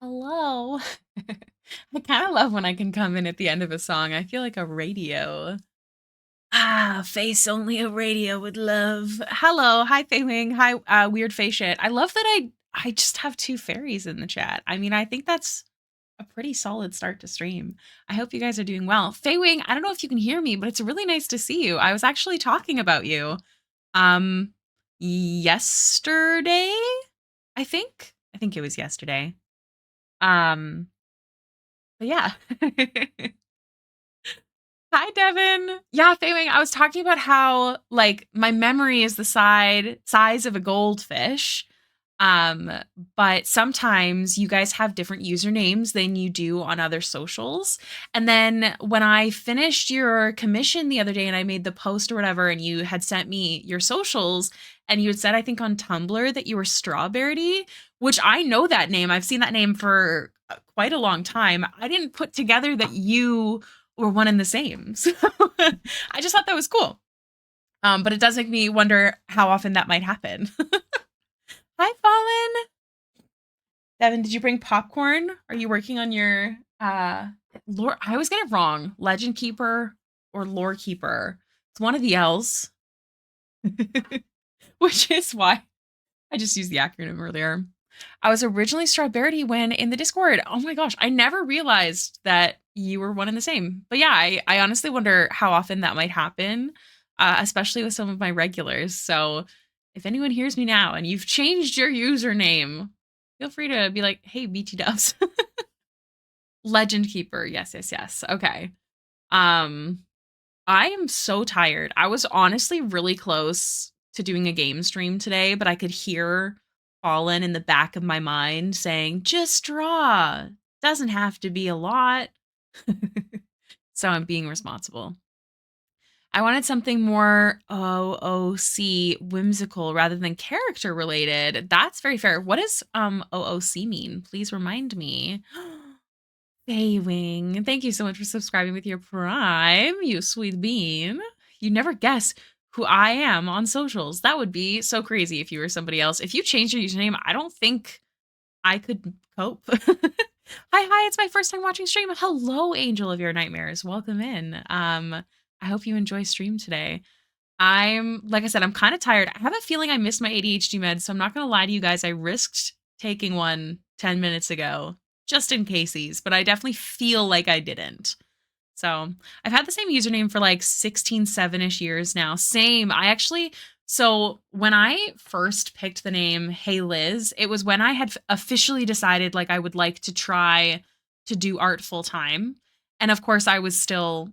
Hello. I kind of love when I can come in at the end of a song. I feel like a radio. Ah, face only a radio would love. Hello, hi Feywing, hi weird face shit. I love that I just have two fairies in the chat. I mean, I think that's a pretty solid start to stream. I hope you guys are doing well. Feywing, I don't know if you can hear me, but it's really nice to see you. I was actually talking about you um yesterday, I think. I think it was yesterday. Um But yeah. Hi, Devin. Yeah, Feiming, I was talking about how like my memory is the size of a goldfish. Um, but sometimes you guys have different usernames than you do on other socials. And then when I finished your commission the other day and I made the post or whatever, and you had sent me your socials, and you had said, I think on Tumblr that you were Strawberry, which I know that name. I've seen that name for quite a long time. I didn't put together that you were one and the same. So I just thought that was cool. But it does make me wonder how often that might happen. Hi, Fallen. Devin, did you bring popcorn? Are you working on your lore? I always get it wrong. Legend Keeper or Lore Keeper. It's one of the L's, which is why I just used the acronym earlier. I was originally Strawberry when in the Discord. Oh my gosh, I never realized that you were one and the same. But yeah, I honestly wonder how often that might happen, especially with some of my regulars. So if anyone hears me now and you've changed your username, feel free to be like, hey, BT Dubs. Legend Keeper. Yes, yes, yes. Okay. Um, I am so tired. I was honestly really close to doing a game stream today, but I could hear Fallen in the back of my mind saying, just draw. Doesn't have to be a lot. So I'm being responsible. I wanted something more OOC whimsical rather than character related. That's very fair. What does OOC mean? Please remind me. Baywing, thank you so much for subscribing with your Prime, you sweet bean. You never guess who I am on socials. That would be so crazy if you were somebody else. If you changed your username, I don't think I could cope. Hi, it's my first time watching stream. Hello, Angel of Your Nightmares. Welcome in. I hope you enjoy stream today. Like I said, I'm kind of tired. I have a feeling I missed my ADHD meds, so I'm not gonna lie to you guys. I risked taking one 10 minutes ago just in cases, but I definitely feel like I didn't. So I've had the same username for like 16, 7-ish years now. Same. So when I first picked the name Hailiiz, it was when I had officially decided like I would like to try to do art full time. And of course, I was still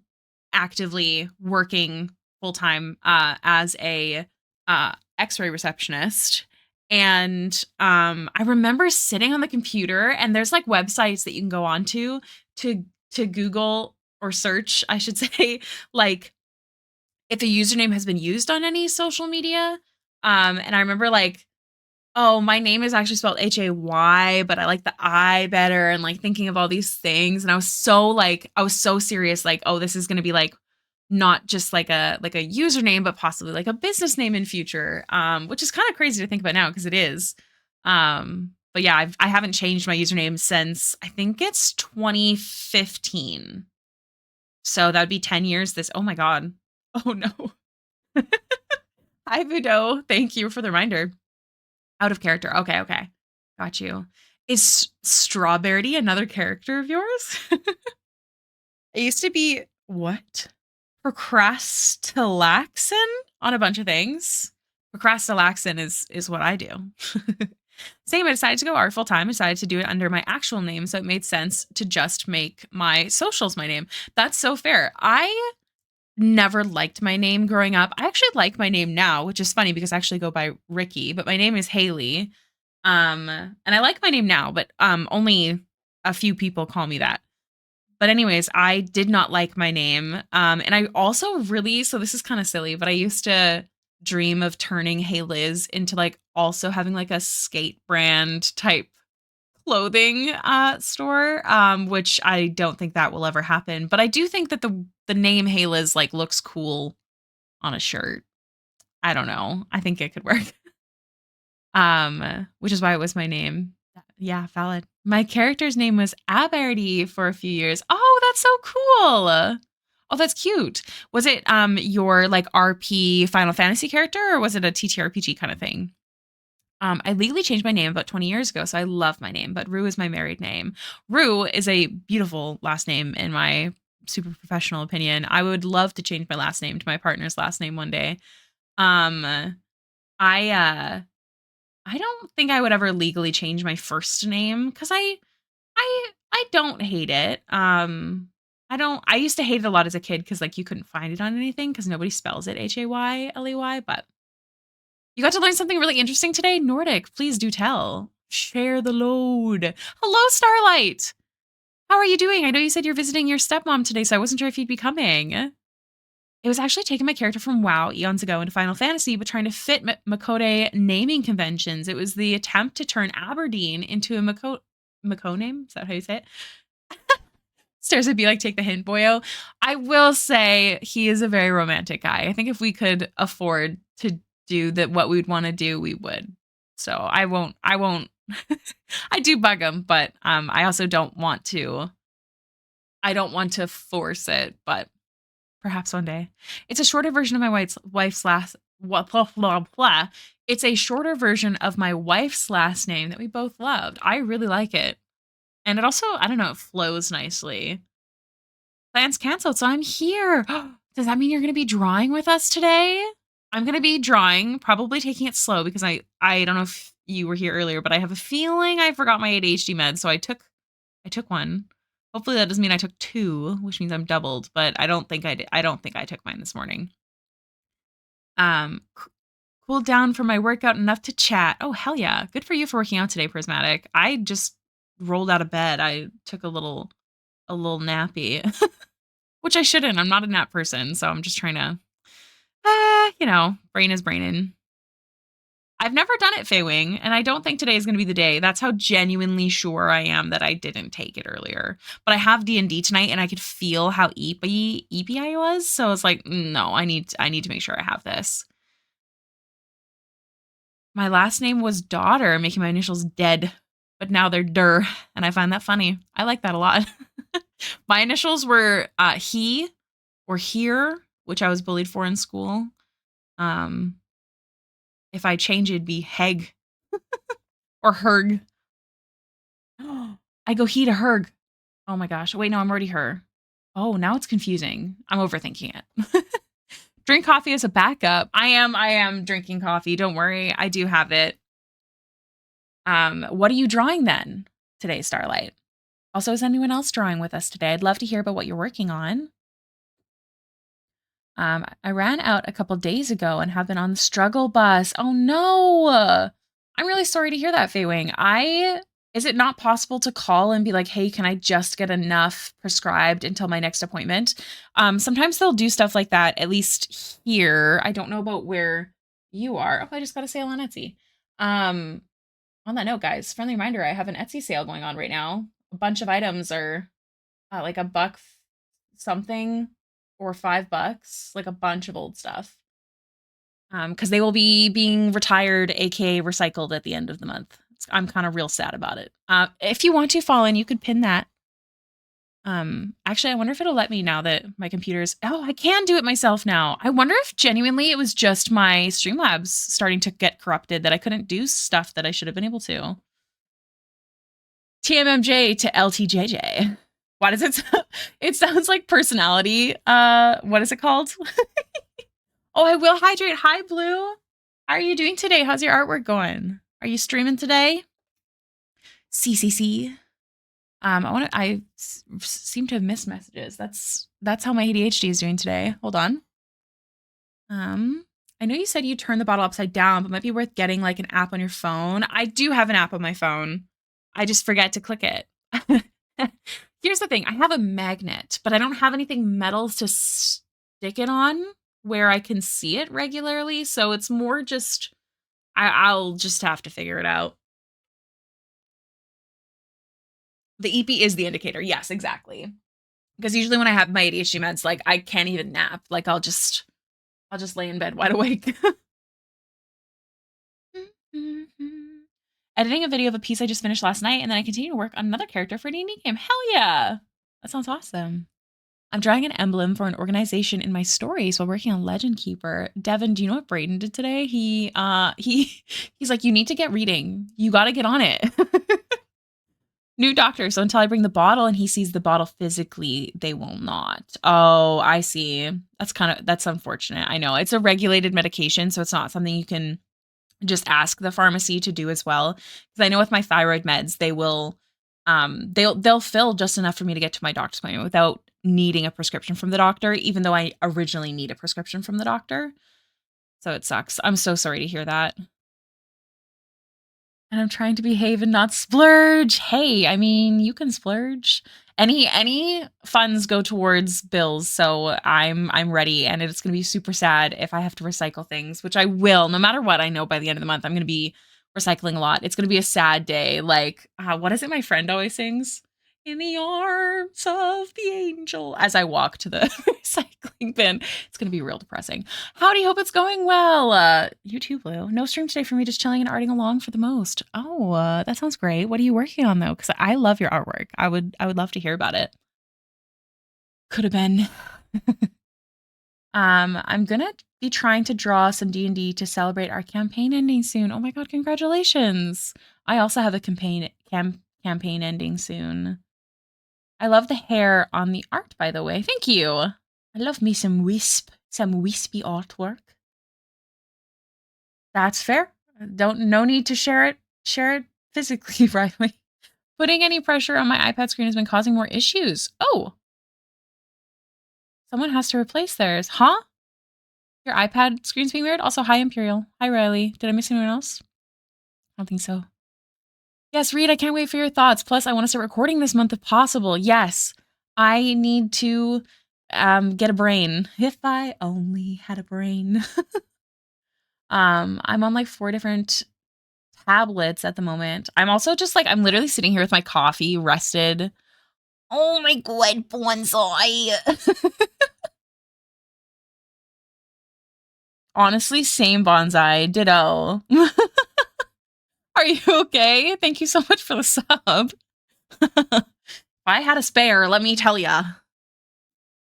actively working full time as a X-ray receptionist. And I remember sitting on the computer, and there's like websites that you can go on to Google or search, I should say, like if a username has been used on any social media. And I remember like, oh, my name is actually spelled Hay, but I like the I better, and like thinking of all these things. And I was so serious, like, oh, this is gonna be like not just like a username, but possibly like a business name in future. Which is kind of crazy to think about now because it is. But yeah, I haven't changed my username since I think it's 2015. So that would be 10 years this. Oh my God. Oh no. Hi, Vudo. Thank you for the reminder. Out of character. Okay, okay. Got you. Is Strawberry another character of yours? It used to be what? Procrastalaxin on a bunch of things. Procrastalaxin is what I do. Same, I decided to go art full time. I decided to do it under my actual name, so it made sense to just make my socials my name. That's so fair. I never liked my name growing up. I actually like my name now, which is funny because I actually go by Ricky, but my name is Haley. And I like my name now, but only a few people call me that. But anyways, I did not like my name. And I also really, so this is kind of silly, but I used to dream of turning Hey Liz into like also having like a skate brand type clothing store, which I don't think that will ever happen. But I do think that the name Hey Liz like looks cool on a shirt. I don't know. I think it could work. Which is why it was my name. Yeah, valid. My character's name was Aberdy for a few years. Oh, that's so cool. Oh, that's cute. Was it your like RP Final Fantasy character or was it a TTRPG kind of thing? I legally changed my name about 20 years ago, so I love my name, but Rue is my married name. Rue is a beautiful last name in my super professional opinion. I would love to change my last name to my partner's last name one day. Um, I don't think I would ever legally change my first name because I don't hate it. I used to hate it a lot as a kid because like you couldn't find it on anything because nobody spells it Hayley, but you got to learn something really interesting today. Nordic, please do tell. Share the load. Hello, Starlight. How are you doing? I know you said you're visiting your stepmom today, so I wasn't sure if you'd be coming. It was actually taking my character from WoW eons ago into Final Fantasy, but trying to fit Makode naming conventions. It was the attempt to turn Aberdeen into a Mako name. Is that how you say it? Stairs would be like, take the hint, boyo. I will say he is a very romantic guy. I think if we could afford to do that, what we'd want to do, we would. So I won't. I do bug him, but I also don't want to. I don't want to force it, but perhaps one day. It's a shorter version of my wife's last. Blah, blah, blah, blah. It's a shorter version of my wife's last name that we both loved. I really like it, and it also, I don't know, it flows nicely. Plans canceled, so I'm here. Does that mean you're going to be drawing with us today? I'm going to be drawing, probably taking it slow because I don't know if you were here earlier, but I have a feeling I forgot my ADHD meds, so I took one. Hopefully that doesn't mean I took two, which means I'm doubled, but I don't think I did. I don't think I took mine this morning. Cooled down from my workout enough to chat. Oh, hell yeah. Good for you for working out today, Prismatic. I just rolled out of bed. I took a little nappy, which I shouldn't. I'm not a nap person, so I'm just trying to, brain is braining. I've never done it, Feywing, and I don't think today is going to be the day. That's how genuinely sure I am that I didn't take it earlier. But I have D&D tonight, and I could feel how eepy I was. So I was like, no, I need to make sure I have this. My last name was Daughter, making my initials dead, but now they're Dur, and I find that funny. I like that a lot. My initials were he or here, which I was bullied for in school. If I change, it'd be Heg or Herg. I go he to Herg. Oh my gosh. Wait, no, I'm already her. Oh, now it's confusing. I'm overthinking it. Drink coffee as a backup. I am drinking coffee. Don't worry. I do have it. What are you drawing then today, Starlight? Also, is anyone else drawing with us today? I'd love to hear about what you're working on. I ran out a couple days ago and have been on the struggle bus. Oh no. I'm really sorry to hear that, Feywing. Is it not possible to call and be like, hey, can I just get enough prescribed until my next appointment? Sometimes they'll do stuff like that, at least here. I don't know about where you are. Oh, I just got a sale on Etsy. On that note, guys, friendly reminder, I have an Etsy sale going on right now. A bunch of items are like a buck something or $5, like a bunch of old stuff. Because they will be being retired, aka recycled at the end of the month. I'm kind of real sad about it. If you want to fall in, you could pin that. Actually, I wonder if it'll let me now that my computer's. Oh, I can do it myself now. I wonder if genuinely it was just my Streamlabs starting to get corrupted that I couldn't do stuff that I should have been able to. TMMJ to LTJJ. Why does it? It sounds like personality. What is it called? Oh, I will hydrate. Hi, Blue. How are you doing today? How's your artwork going? Are you streaming today? CCC. I seem to have missed messages. That's how my ADHD is doing today. Hold on. I know you said you turned the bottle upside down, but it might be worth getting like an app on your phone. I do have an app on my phone. I just forget to click it. Here's the thing. I have a magnet, but I don't have anything metal to stick it on where I can see it regularly. So it's more just, I'll just have to figure it out. The EP is the indicator. Yes, exactly. Because usually when I have my ADHD meds, like I can't even nap. Like I'll just lay in bed wide awake. editing a video of a piece I just finished last night, and then I continue to work on another character for a D&D game. Hell yeah! That sounds awesome. I'm drawing an emblem for an organization in my stories while working on Legend Keeper. Devin, do you know what Brayden did today? He's like, you need to get reading. You got to get on it. New doctor. So until I bring the bottle and he sees the bottle physically, they will not. Oh, I see. That's unfortunate. I know it's a regulated medication, so it's not something you can just ask the pharmacy to do as well. Because I know with my thyroid meds, they'll fill just enough for me to get to my doctor's appointment without needing a prescription from the doctor, even though I originally need a prescription from the doctor. So it sucks. I'm so sorry to hear that. And I'm trying to behave and not splurge. Hey, I mean, you can splurge. Any funds go towards bills, so I'm ready, and it's going to be super sad if I have to recycle things, which I will. No matter what, I know by the end of the month I'm going to be recycling a lot. It's going to be a sad day. Like, what is it my friend always sings? In the arms of the angel, as I walk to the recycling bin. It's going to be real depressing. Howdy, hope it's going well. You too, Blue. No stream today for me, just chilling and arting along for the most. Oh, that sounds great. What are you working on though? Because I love your artwork. I would love to hear about it. Could have been. I'm gonna be trying to draw some D&D to celebrate our campaign ending soon. Oh my god, congratulations! I also have a campaign ending soon. I love the hair on the art, by the way. Thank you. I love me some wispy artwork. That's fair. No need to share it physically, Riley. Putting any pressure on my iPad screen has been causing more issues. Oh. Someone has to replace theirs. Huh? Your iPad screen's being weird? Also, hi, Imperial. Hi, Riley. Did I miss anyone else? I don't think so. Yes, Reed, I can't wait for your thoughts. Plus, I want to start recording this month if possible. Yes, I need to get a brain. If I only had a brain. I'm on like 4 different tablets at the moment. I'm also just like, I'm literally sitting here with my coffee, rested. Oh my god, bonsai. Honestly, same bonsai. Ditto. Are you okay? Thank you so much for the sub. If I had a spare, let me tell ya.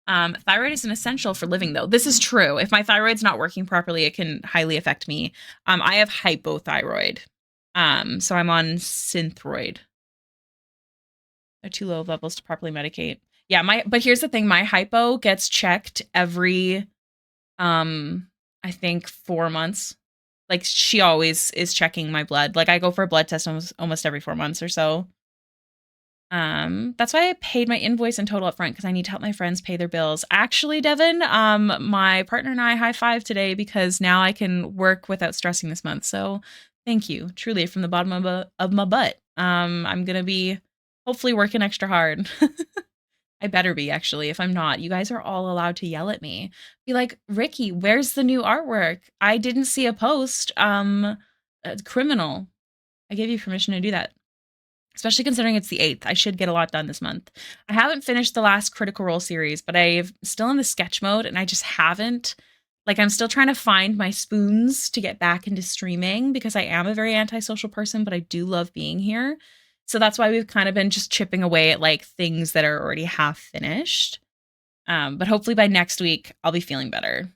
Thyroid is an essential for living, though. This is true. If my thyroid's not working properly, it can highly affect me. I have hypothyroid. So I'm on Synthroid. They're too low levels to properly medicate. Yeah, but here's the thing. My hypo gets checked every, I think 4 months. Like, she always is checking my blood. Like, I go for a blood test almost every 4 months or so. That's why I paid my invoice in total up front, because I need to help my friends pay their bills. Actually, Devin, my partner and I high-five today because now I can work without stressing this month. So thank you, truly, from the bottom of my butt. I'm going to be hopefully working extra hard. I better be, actually. If I'm not, you guys are all allowed to yell at me. Be like, Ricky, where's the new artwork? I didn't see a post. Criminal. I gave you permission to do that. Especially considering it's the 8th. I should get a lot done this month. I haven't finished the last Critical Role series, but I'm still in the sketch mode, and I just haven't. Like, I'm still trying to find my spoons to get back into streaming, because I am a very antisocial person, but I do love being here. So that's why we've kind of been just chipping away at like things that are already half finished. But hopefully by next week, I'll be feeling better.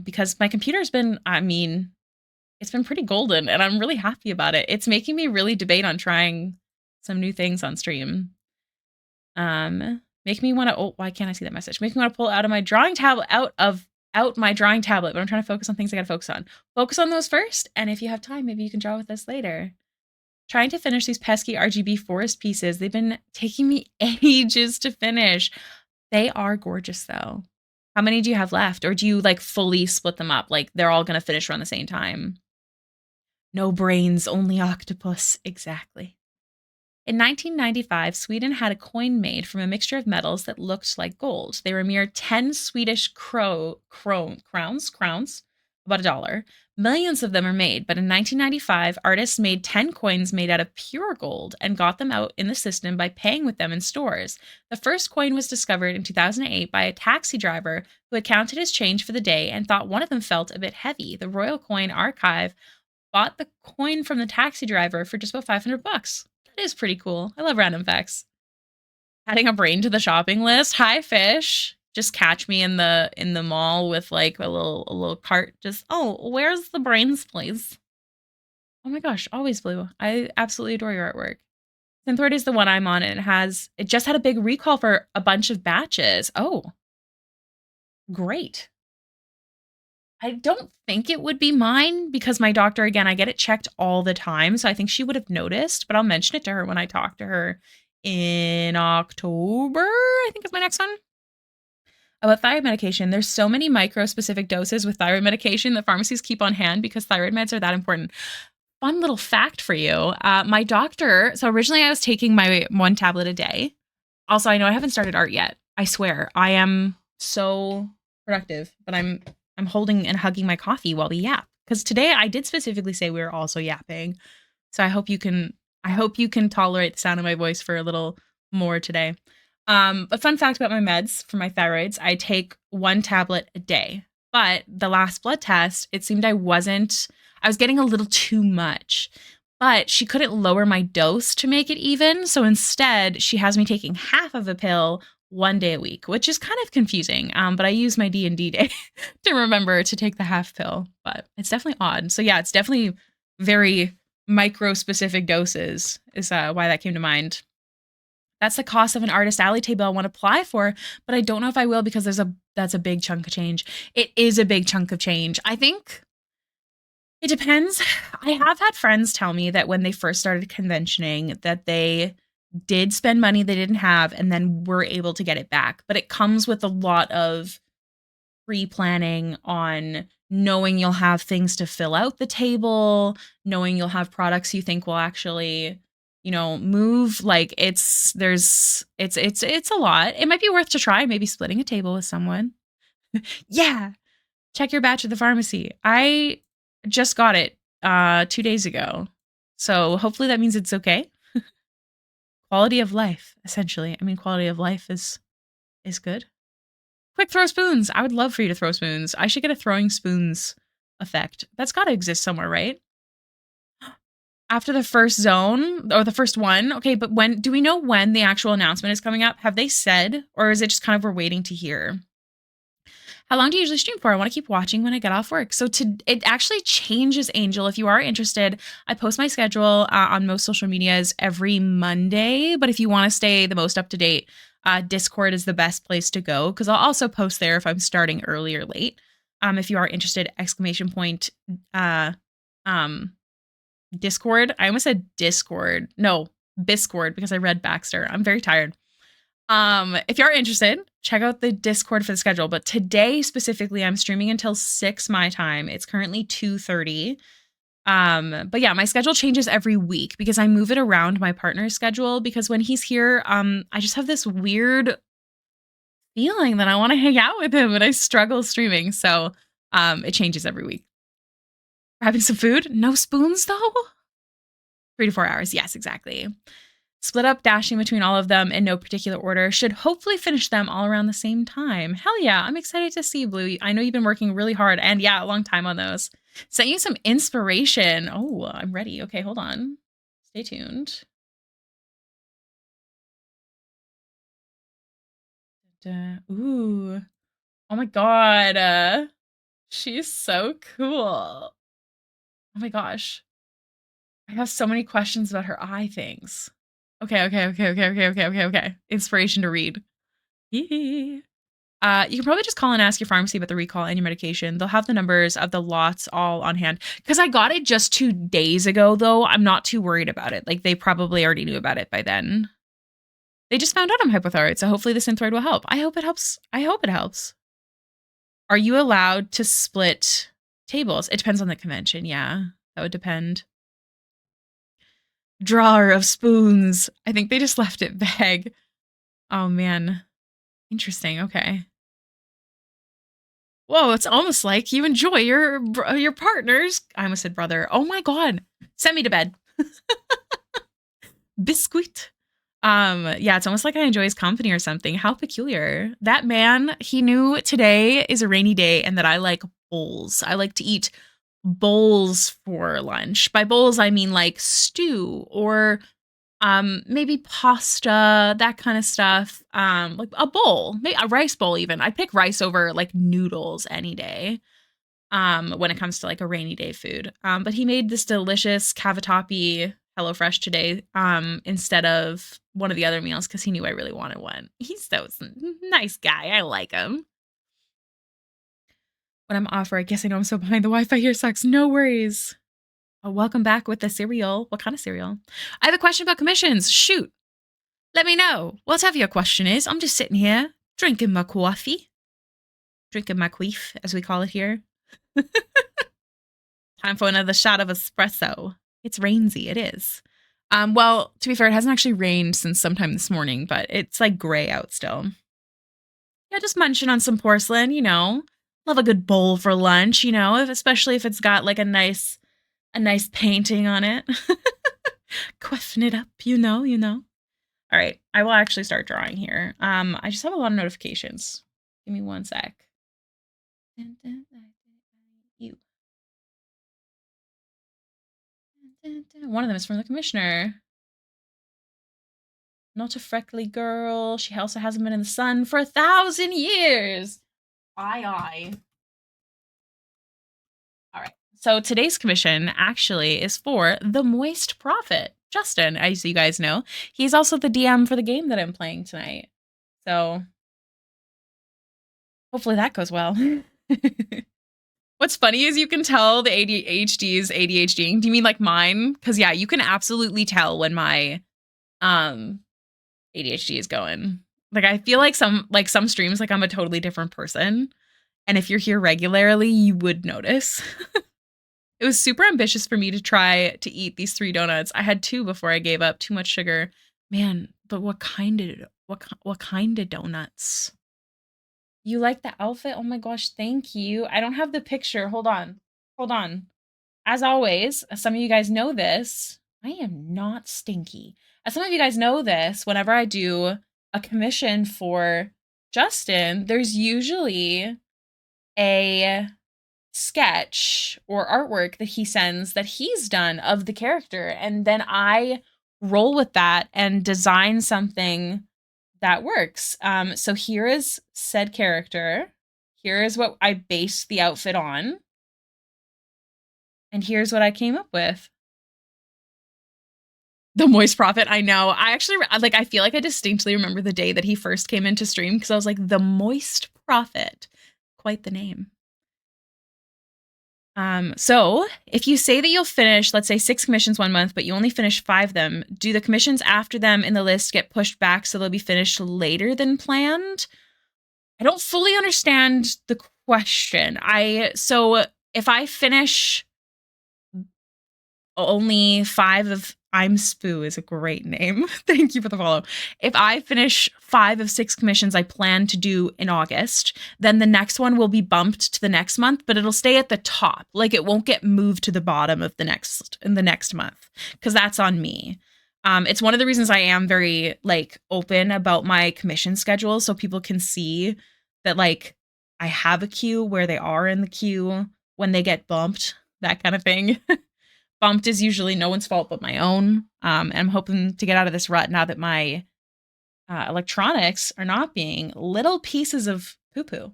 Because my computer's been, it's been pretty golden, and I'm really happy about it. It's making me really debate on trying some new things on stream. Make me want to, oh, why can't I see that message? Make me want to pull out of my drawing tablet, out my drawing tablet, but I'm trying to focus on things I gotta focus on. Focus on those first, and if you have time, maybe you can draw with us later. Trying to finish these pesky RGB forest pieces. They've been taking me ages to finish. They are gorgeous, though. How many do you have left? Or do you, like, fully split them up? Like, they're all going to finish around the same time? No brains, only octopus. Exactly. In 1995, Sweden had a coin made from a mixture of metals that looked like gold. They were mere 10 Swedish crowns, about $1. Millions of them are made, but in 1995, artists made 10 coins made out of pure gold and got them out in the system by paying with them in stores. The first coin was discovered in 2008 by a taxi driver who had counted his change for the day and thought one of them felt a bit heavy. The Royal Coin Archive bought the coin from the taxi driver for just about 500 bucks. That is pretty cool. I love random facts. Adding a brain to the shopping list. Hi, fish. Just catch me in the mall with like a little cart. Just, oh, where's the brains, please? Oh my gosh, always blue. I absolutely adore your artwork. Synthroid is the one I'm on, and it just had a big recall for a bunch of batches. Oh, great. I don't think it would be mine because my doctor, again, I get it checked all the time. So I think she would have noticed, but I'll mention it to her when I talk to her in October, I think is my next one. About thyroid medication, there's so many micro specific doses with thyroid medication that pharmacies keep on hand because thyroid meds are that important. Fun little fact for you. My doctor, so originally I was taking my 1 tablet a day. Also, I know I haven't started art yet. I swear, I am so productive, but I'm holding and hugging my coffee while we yap. Because today I did specifically say we were also yapping. So I hope you can tolerate the sound of my voice for a little more today. But fun fact about my meds for my thyroids, I take 1 tablet a day. But the last blood test, it seemed I was getting a little too much. But she couldn't lower my dose to make it even. So instead, she has me taking half of a pill 1 day a week, which is kind of confusing. But I use my D&D day to remember to take the half pill. But it's definitely odd. So yeah, it's definitely very micro-specific doses is why that came to mind. That's the cost of an artist alley table I want to apply for, but I don't know if I will because that's a big chunk of change. It is a big chunk of change. I think it depends. I have had friends tell me that when they first started conventioning that they did spend money they didn't have and then were able to get it back. But it comes with a lot of pre-planning on knowing you'll have things to fill out the table, knowing you'll have products you think will actually, move. Like it's a lot. It might be worth to try maybe splitting a table with someone. Yeah. Check your batch at the pharmacy. I just got it 2 days ago. So hopefully that means it's okay. Quality of life, essentially. I mean, quality of life is good. Quick throw spoons. I would love for you to throw spoons. I should get a throwing spoons effect. That's got to exist somewhere, right? After the first zone or the first one. Okay, but do we know when the actual announcement is coming up? Have they said, or is it just kind of we're waiting to hear? How long do you usually stream for? I want to keep watching when I get off work. So it actually changes, Angel. If you are interested, I post my schedule on most social medias every Monday. But if you want to stay the most up to date, Discord is the best place to go because I'll also post there if I'm starting early or late. If you are interested, ! Discord. I almost said Discord. No, Biscord because I read Baxter. I'm very tired. If you're interested, check out the Discord for the schedule. But today specifically, I'm streaming until 6 my time. It's currently 2:30. But yeah, my schedule changes every week because I move it around my partner's schedule because when he's here, I just have this weird feeling that I want to hang out with him and I struggle streaming. So it changes every week. Having some food? No spoons though? 3 to 4 hours. Yes, exactly. Split up dashing between all of them in no particular order. Should hopefully finish them all around the same time. Hell yeah, I'm excited to see Blue. I know you've been working really hard and yeah, a long time on those. Sent you some inspiration. Oh, I'm ready. Okay, hold on. Stay tuned. Ooh. Oh my god. She's so cool. Oh my gosh. I have so many questions about her eye things. Okay. Inspiration to read. You can probably just call and ask your pharmacy about the recall and your medication. They'll have the numbers of the lots all on hand. Because I got it just 2 days ago, though. I'm not too worried about it. Like, they probably already knew about it by then. They just found out I'm hypothyroid, so hopefully the Synthroid will help. I hope it helps. Are you allowed to split tables? It depends on the convention, yeah. That would depend. Drawer of spoons. I think they just left it vague. Oh, man. Interesting. Okay. Whoa, it's almost like you enjoy your partners. I almost said brother. Oh my god. Send me to bed. Biscuit. Yeah, it's almost like I enjoy his company or something. How peculiar. That man, he knew today is a rainy day and that I like bowls. I like to eat bowls for lunch. By bowls, I mean like stew or maybe pasta, that kind of stuff. Like a bowl, maybe a rice bowl even. I'd pick rice over like noodles any day. When it comes to like a rainy day food. But he made this delicious cavatappi HelloFresh today, instead of one of the other meals because he knew I really wanted one. He's so nice guy. I like him. When I'm off, or I guess I know I'm so behind. The Wi-Fi here sucks. No worries. Oh, welcome back with the cereal. What kind of cereal? I have a question about commissions. Shoot. Let me know. Whatever your question is. I'm just sitting here drinking my coffee. Drinking my queef, as we call it here. Time for another shot of espresso. It's rainsy. It is. Well, to be fair, it hasn't actually rained since sometime this morning, but it's like gray out still. Yeah, just munching on some porcelain, you know. Love a good bowl for lunch, you know, especially if it's got like a nice painting on it. Queffing it up, you know. All right, I will actually start drawing here. I just have a lot of notifications. Give me one sec. You. One of them is from the commissioner. Not a freckly girl. She also hasn't been in the sun for 1,000 years. Aye. All right. So today's commission actually is for the Moist Prophet, Justin, as you guys know. He's also the DM for the game that I'm playing tonight. So hopefully that goes well. What's funny is you can tell the ADHD is ADHDing. Do you mean like mine? Because yeah, you can absolutely tell when my ADHD is going. Like I feel like some streams, like I'm a totally different person. And if you're here regularly, you would notice. It was super ambitious for me to try to eat these 3 donuts. I had 2 before I gave up. Too much sugar. Man, but what kind of donuts? You like the outfit? Oh my gosh, thank you. I don't have the picture. Hold on. As always, some of you guys know this. I am not stinky. As some of you guys know this, whenever I do a commission for Justin, there's usually a sketch or artwork that he sends that he's done of the character. And then I roll with that and design something that works. So here is said character. Here is what I based the outfit on. And here's what I came up with. The Moist Prophet, I know. I actually, like, I feel like I distinctly remember the day that he first came into stream because I was like, the Moist Prophet. Quite the name. So if you say that you'll finish, let's say 6 commissions 1 month, but you only finish 5 of them, do the commissions after them in the list get pushed back so they'll be finished later than planned? I don't fully understand the question. So if I finish only 5 of I'm Spoo is a great name. Thank you for the follow. If I finish 5 of 6 commissions I plan to do in August, then the next one will be bumped to the next month, but it'll stay at the top. Like it won't get moved to the bottom of the next month because that's on me. It's one of the reasons I am very like open about my commission schedule so people can see that like I have a queue where they are in the queue when they get bumped, that kind of thing. Bumped is usually no one's fault but my own. And I'm hoping to get out of this rut now that my electronics are not being little pieces of poo-poo,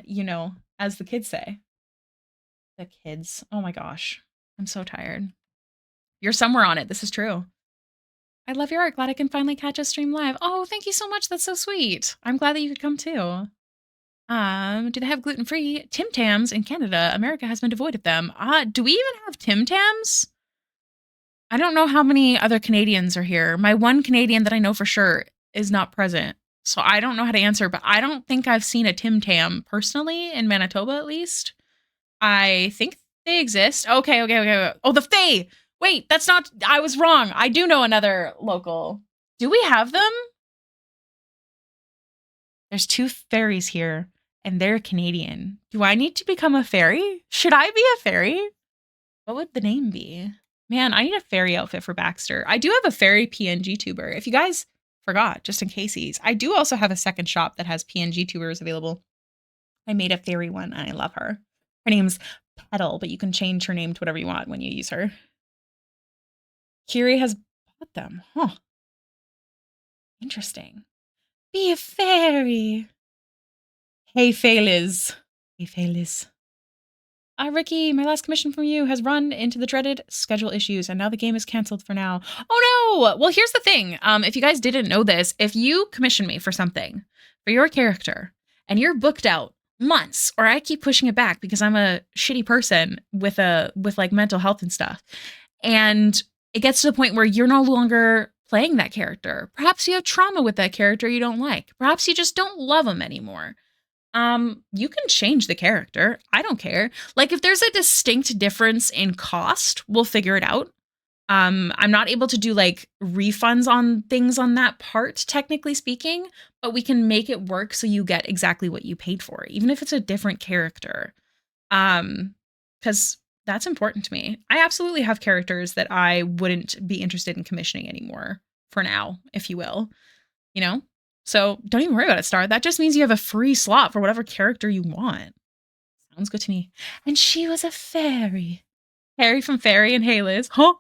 you know, as the kids say. The kids. Oh my gosh. I'm so tired. You're somewhere on it. This is true. I love your art. Glad I can finally catch a stream live. Oh, thank you so much. That's so sweet. I'm glad that you could come too. Do they have gluten-free Tim Tams in Canada? America has been devoid of them. Do we even have Tim Tams? I don't know how many other Canadians are here. My one Canadian that I know for sure is not present. So I don't know how to answer, but I don't think I've seen a Tim Tam personally in Manitoba, at least. I think they exist. Okay. Oh, the Fae! Wait, that's not, I was wrong. I do know another local. Do we have them? There's 2 fairies here, and they're Canadian. Do I need to become a fairy? Should I be a fairy? What would the name be? Man, I need a fairy outfit for Baxter. I do have a fairy PNG tuber. If you guys forgot, just in case, I do also have a second shop that has PNG tubers available. I made a fairy one, and I love her. Her name's Petal, but you can change her name to whatever you want when you use her. Kiri has bought them. Huh. Interesting. Be a fairy. Hey, Hailiiz. Hey, Hailiiz. Ricky, my last commission from you has run into the dreaded schedule issues, and now the game is canceled for now. Oh no! Well, here's the thing. If you guys didn't know this, if you commission me for something, for your character, and you're booked out months, or I keep pushing it back because I'm a shitty person with like mental health and stuff, and it gets to the point where you're no longer playing that character. Perhaps you have trauma with that character you don't like. Perhaps you just don't love him anymore. You can change the character. I don't care. Like, if there's a distinct difference in cost, we'll figure it out. I'm not able to do like refunds on things on that part, technically speaking, but we can make it work so you get exactly what you paid for, even if it's a different character. Because that's important to me. I absolutely have characters that I wouldn't be interested in commissioning anymore, for now, if you will. You know? So don't even worry about it, Star. That just means you have a free slot for whatever character you want. Sounds good to me. And she was a fairy. Harry from Fairy and Hailiiz. Huh?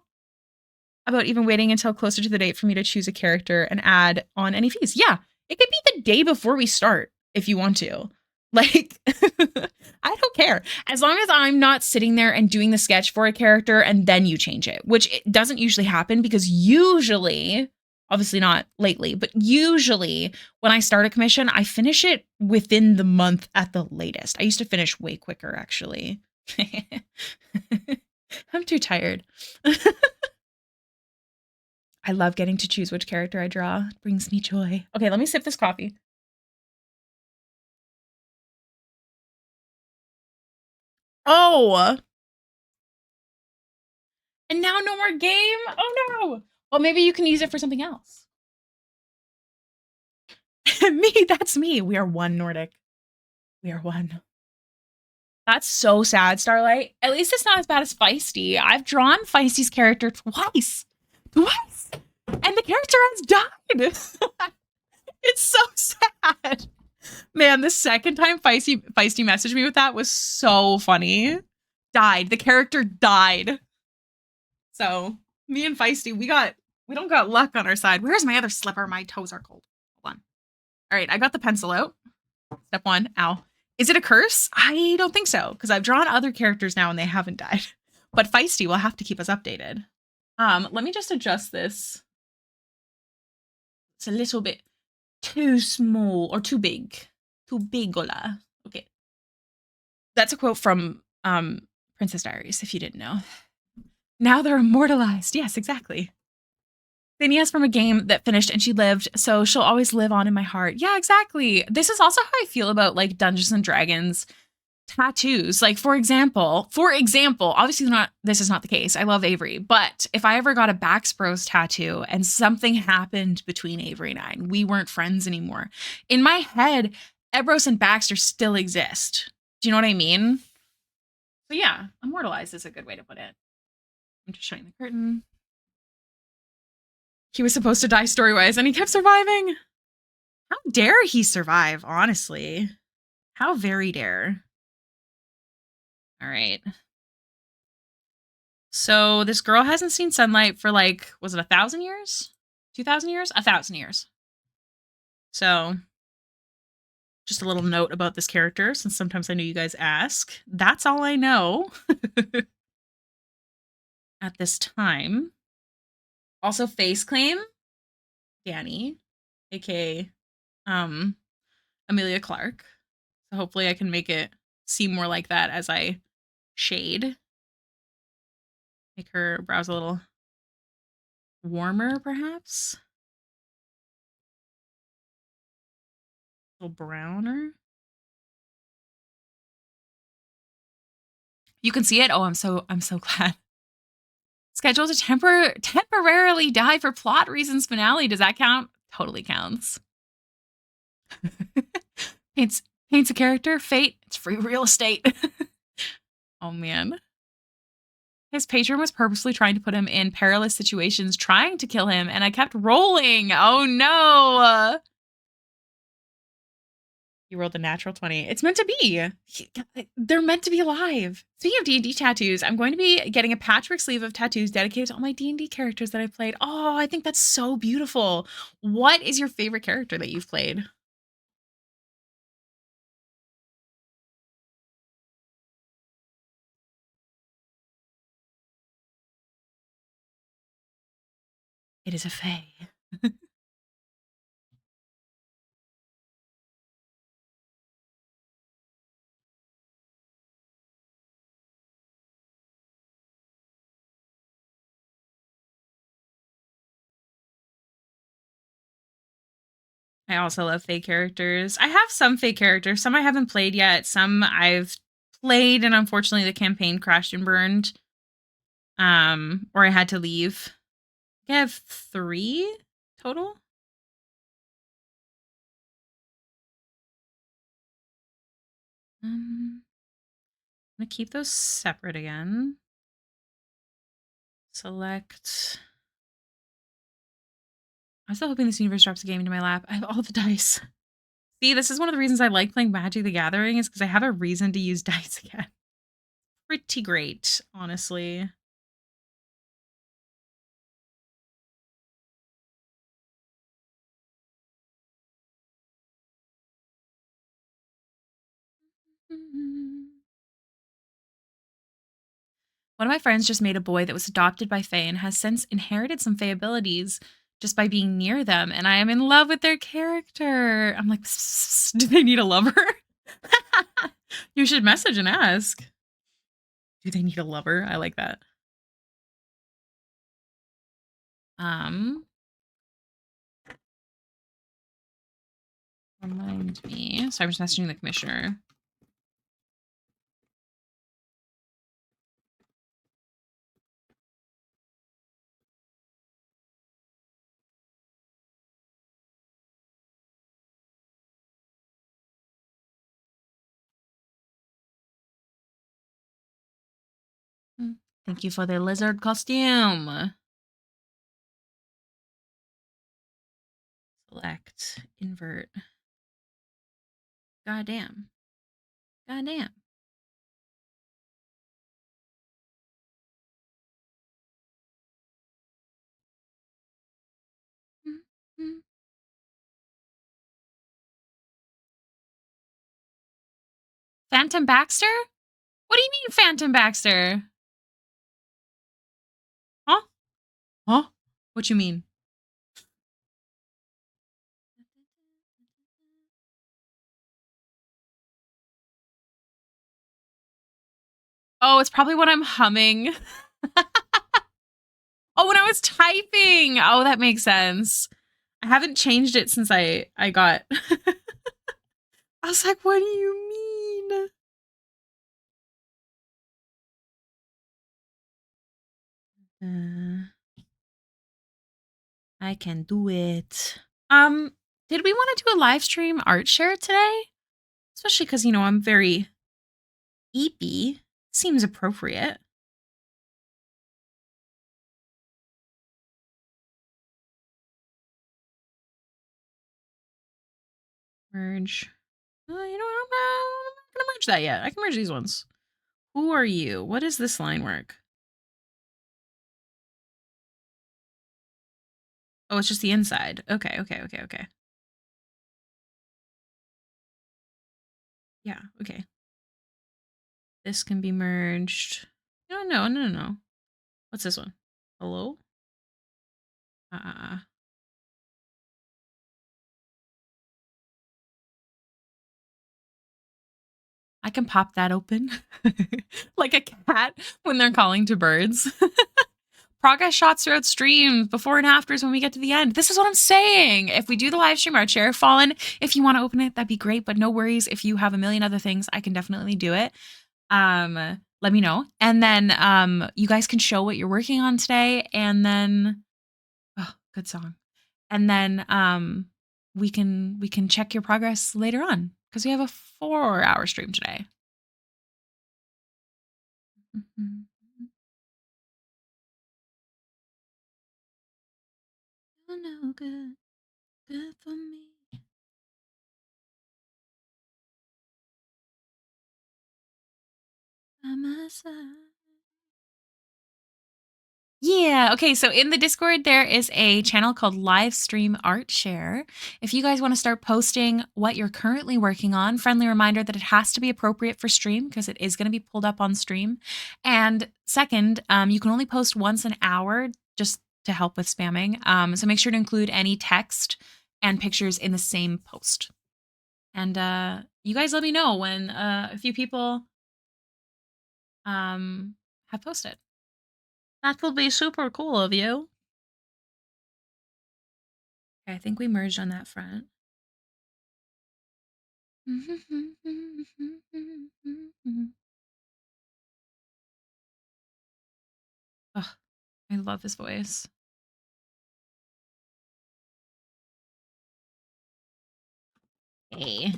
About even waiting until closer to the date for me to choose a character and add on any fees. Yeah, it could be the day before we start if you want to. Like, I don't care. As long as I'm not sitting there and doing the sketch for a character and then you change it, which it doesn't usually happen because usually... Obviously not lately, but usually when I start a commission, I finish it within the month at the latest. I used to finish way quicker, actually. I'm too tired. I love getting to choose which character I draw. It brings me joy. Okay, let me sip this coffee. Oh! And now no more game? Oh no! Well, maybe you can use it for something else. Me, that's me. We are one, Nordic. We are one. That's so sad, Starlight. At least it's not as bad as Feisty. I've drawn Feisty's character twice. Twice! And the character has died. It's so sad. Man, the second time Feisty messaged me with that was so funny. Died. The character died. So, me and Feisty, we don't got luck on our side. Where's my other slipper? My toes are cold. Hold on. All right, I got the pencil out. Step one. Ow. Is it a curse? I don't think so, because I've drawn other characters now and they haven't died. But Feisty will have to keep us updated. Let me just adjust this. It's a little bit too small or too big. Too bigola. Okay. That's a quote from Princess Diaries, if you didn't know. Now they're immortalized. Yes, exactly. Phineas from a game that finished and she lived, so she'll always live on in my heart. Yeah, exactly. This is also how I feel about like Dungeons and Dragons tattoos. Like, for example, obviously this is not the case. I love Avery, but if I ever got a Baxbros tattoo and something happened between Avery and I, and we weren't friends anymore, in my head, Ebros and Baxter still exist. Do you know what I mean? So yeah, immortalized is a good way to put it. I'm just shutting the curtain. He was supposed to die story-wise, and he kept surviving. How dare he survive, honestly? How very dare. All right. So this girl hasn't seen sunlight for like, was it 1,000 years? 2,000 years? 1,000 years. So just a little note about this character, since sometimes I know you guys ask. That's all I know at this time. Also, face claim, Danny, aka Amelia Clark. So hopefully I can make it seem more like that as I shade. Make her brows a little warmer, perhaps. A little browner. You can see it. Oh, I'm so glad. Scheduled to temporarily die for plot reasons finale. Does that count? Totally counts. paints a character. Fate. It's free real estate. Oh man. His patron was purposely trying to put him in perilous situations, trying to kill him, and I kept rolling. Oh no. You rolled a natural 20. It's meant to be. They're meant to be alive. Speaking of D&D tattoos, I'm going to be getting a patchwork sleeve of tattoos dedicated to all my D&D characters that I've played. Oh, I think that's so beautiful. What is your favorite character that you've played? It is a fae. I also love fae characters. I have some fae characters. Some I haven't played yet. Some I've played, and unfortunately the campaign crashed and burned. Or I had to leave. I have 3 total. I'm gonna keep those separate again. Select. I'm still hoping this universe drops a game into my lap. I have all the dice. See, this is one of the reasons I like playing Magic the Gathering, is because I have a reason to use dice again. Pretty great, honestly. One of my friends just made a boy that was adopted by Fae and has since inherited some Fae abilities just by being near them, and I am in love with their character. I'm like, do they need a lover? You should message and ask. Do they need a lover? I like that. Remind me. So I'm just messaging the commissioner. Thank you for the lizard costume. Select, invert. Goddamn. Goddamn. Phantom Baxter? What do you mean, Phantom Baxter? Huh? Huh? What you mean? Oh, it's probably when I'm humming. Oh, when I was typing. Oh, that makes sense. I haven't changed it since I got. I was like, what do you mean? I can do it. Did we want to do a live stream art share today? Especially because, I'm very eepy. Seems appropriate. Merge. You know what? I'm not going to merge that yet. I can merge these ones. Who are you? What does this line work? Oh, it's just the inside. Okay, okay, okay, okay. Yeah, okay. This can be merged. No. What's this one? Hello? Uh, I can pop that open like a cat when they're calling to birds. Progress shots throughout streams, before and afters when we get to the end. This is what I'm saying. If we do the live stream art share, Fallen, if you want to open it, that'd be great. But no worries. If you have a million other things, I can definitely do it. Let me know. And then you guys can show what you're working on today. And then good song. And then we can check your progress later on because we have a 4-hour stream today. Oh no, good for me. Yeah. Okay. So in the Discord, there is a channel called Live Stream Art Share. If you guys want to start posting what you're currently working on, friendly reminder that it has to be appropriate for stream because it is going to be pulled up on stream. And second, you can only post once an hour just to help with spamming. So make sure to include any text and pictures in the same post. And you guys let me know when a few people have posted. That will be super cool of you. Okay, I think we merged on that front. Oh, I love his voice. Hey.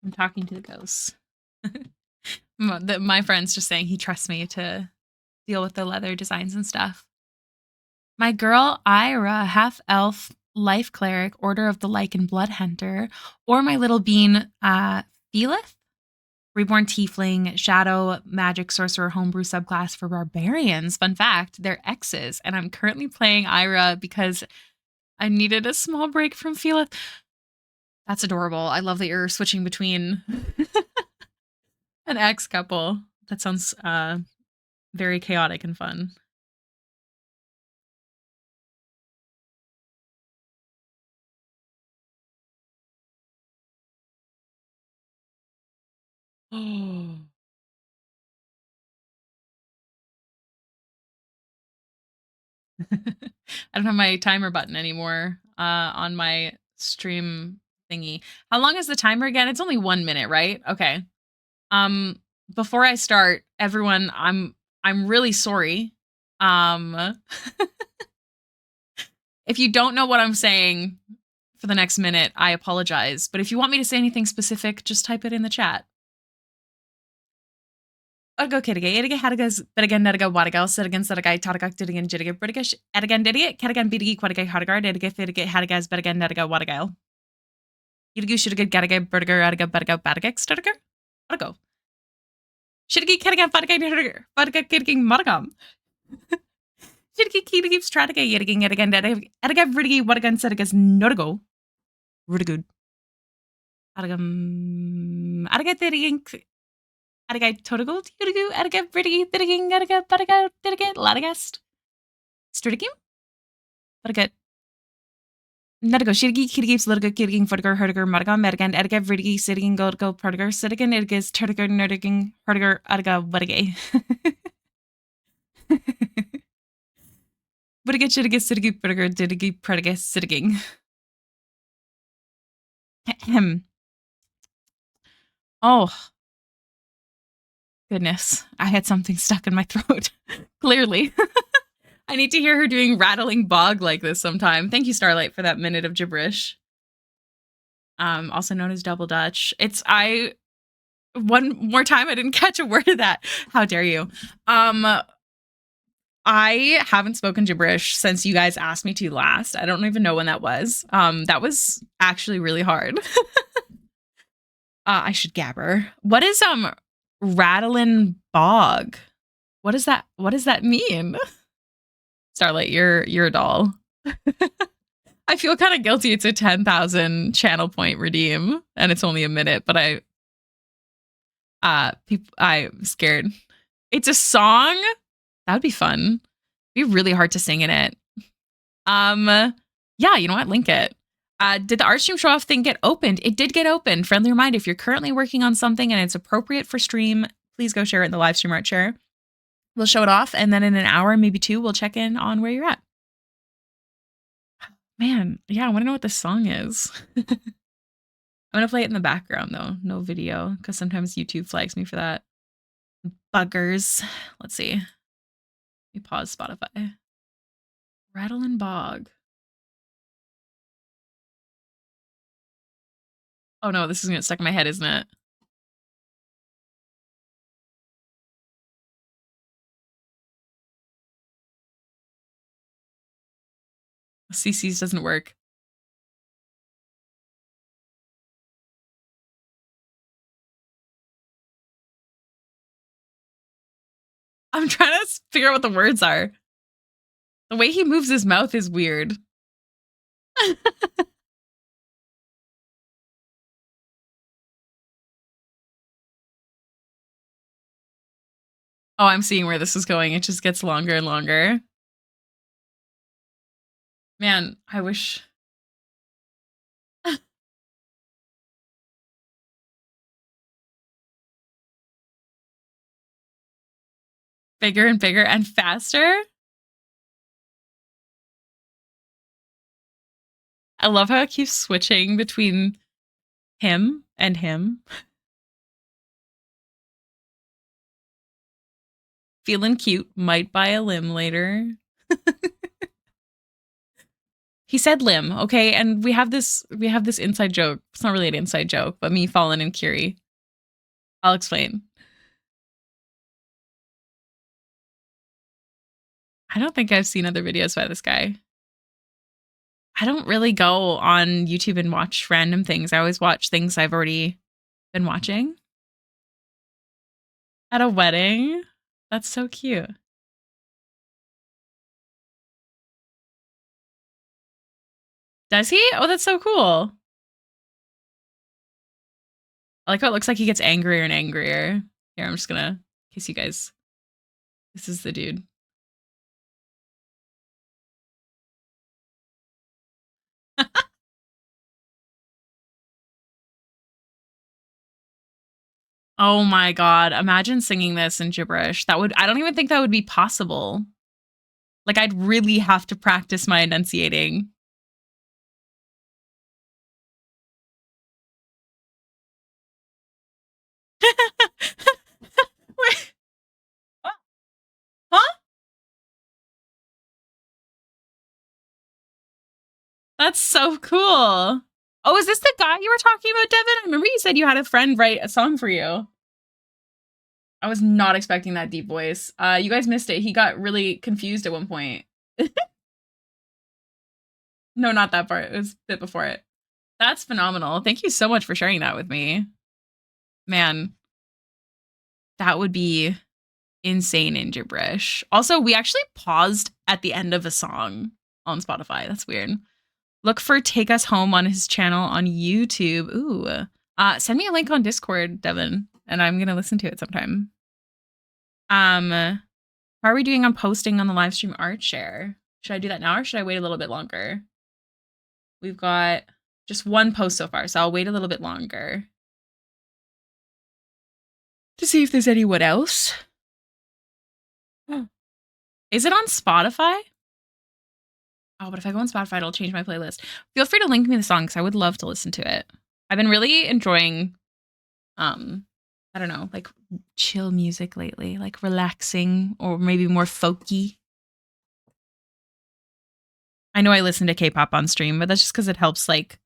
I'm talking to the ghosts. My friend's just saying he trusts me to deal with the leather designs and stuff. My girl Ira, half elf, life cleric, order of the lichen blood hunter, or my little bean, Felith, reborn tiefling, shadow magic sorcerer homebrew subclass for barbarians. Fun fact, they're exes, and I'm currently playing Ira because I needed a small break from Felith. That's adorable. I love that you're switching between an ex couple. That sounds very chaotic and fun. Oh. I don't have my timer button anymore on my stream thingy. How long is the timer again? It's only 1 minute, right? Okay. Um, before I start, everyone, I'm really sorry. Um, if you don't know what I'm saying for the next minute, I apologize. But if you want me to say anything specific, just type it in the chat. Argo Kiriga, Iriga Hadagas, Bedigan Nediga Wadagal, Sedigan Sedigai, Tadagak Didigan Jidiga, British, Edigan Didiga, Kedigan Bidigi, Quadiga Hadagar, Ediga Thidiga Hadagas, Bedigan Nediga Wadagal. Yidigu Shidiga Gadiga, Bertiga, Adiga, Bediga, Badagak, Stediga? Argo. Shidigi Kedigan Fadiga, Fadiga Kidigang Madagam. Shidigi Kidigi Stratiga, Yidigang Edigan Ediga, Bridigi, Wadagan Sedigas, Notigo. Rudigud. Adagam, Adiga Thidigang. Adiga Totigo, Tidigu, Adiga, Bridigi, Thidigang, Adiga, Badiga, Thidiga, Ladagast. Stridigim? Badiga. Nedigo, Shidigi, Kidigis, Litiga, Kidiging, Fortiger, Hertiger, Madiga, Medigan, Ediga, Bridigi, Sitting, Goldigo, Partiger, Sittigan, Edigas, Tertiger, Nerdiging, Hertiger, Adiga, Wadige. Wadiga, Shidiga, Sitigi, Partiger, Didigi, Prediga, Sittiging. Ahem. Oh, goodness. I had something stuck in my throat. Clearly. I need to hear her doing rattling bog like this sometime. Thank you, Starlight, for that minute of gibberish. Also known as double Dutch. One more time, I didn't catch a word of that. How dare you? I haven't spoken gibberish since you guys asked me to last. I don't even know when that was. That was actually really hard. I should gabber. What is rattling bog? What does that mean? Starlight, you're a doll. I feel kind of guilty. It's a 10,000 channel point redeem, and it's only a minute, but I'm scared. It's a song? That would be fun. It'd be really hard to sing in it. Yeah, you know what? Link it. Did the art stream show off thing get opened? It did get opened. Friendly reminder, if you're currently working on something and it's appropriate for stream, please go share it in the live stream art share. We'll show it off, and then in an hour, maybe two, we'll check in on where you're at. Man, yeah, I want to know what this song is. I'm going to play it in the background, though. No video, because sometimes YouTube flags me for that. Buggers. Let's see. Let me pause Spotify. Rattle and Bog. Oh no, this is going to get stuck in my head, isn't it? CC's doesn't work. I'm trying to figure out what the words are. The way he moves his mouth is weird. Oh, I'm seeing where this is going. It just gets longer and longer. Man, I wish. Bigger and bigger and faster. I love how it keeps switching between him and him. Feeling cute, might buy a limb later. He said limb, okay, and we have this inside joke. It's not really an inside joke, but me, Fallen, and Kiri. I'll explain. I don't think I've seen other videos by this guy. I don't really go on YouTube and watch random things. I always watch things I've already been watching. At a wedding? That's so cute. Does he? Oh, that's so cool. I like how it looks like he gets angrier and angrier. Here, I'm just gonna, in case you guys, this is the dude. Oh my god, imagine singing this in gibberish. I don't even think that would be possible. Like, I'd really have to practice my enunciating. Wait, huh? That's so cool. Oh, is this the guy you were talking about, Devin? I remember you said you had a friend write a song for you. I was not expecting that deep voice. You guys missed it. He got really confused at one point. No, not that part. It was a bit before it. That's phenomenal. Thank you so much for sharing that with me. Man, that would be insane in gibberish. Also, we actually paused at the end of a song on Spotify. That's weird. Look for Take Us Home on his channel on YouTube. Ooh. Send me a link on Discord, Devin, and I'm going to listen to it sometime. How are we doing on posting on the live stream art share? Should I do that now or should I wait a little bit longer? We've got just one post so far, so I'll wait a little bit longer to see if there's anyone else. Is it on Spotify? Oh, but if I go on Spotify, it'll change my playlist. Feel free to link me the song because I would love to listen to it. I've been really enjoying, I don't know, like chill music lately, like relaxing or maybe more folky. I know I listen to K-pop on stream, but that's just because it helps like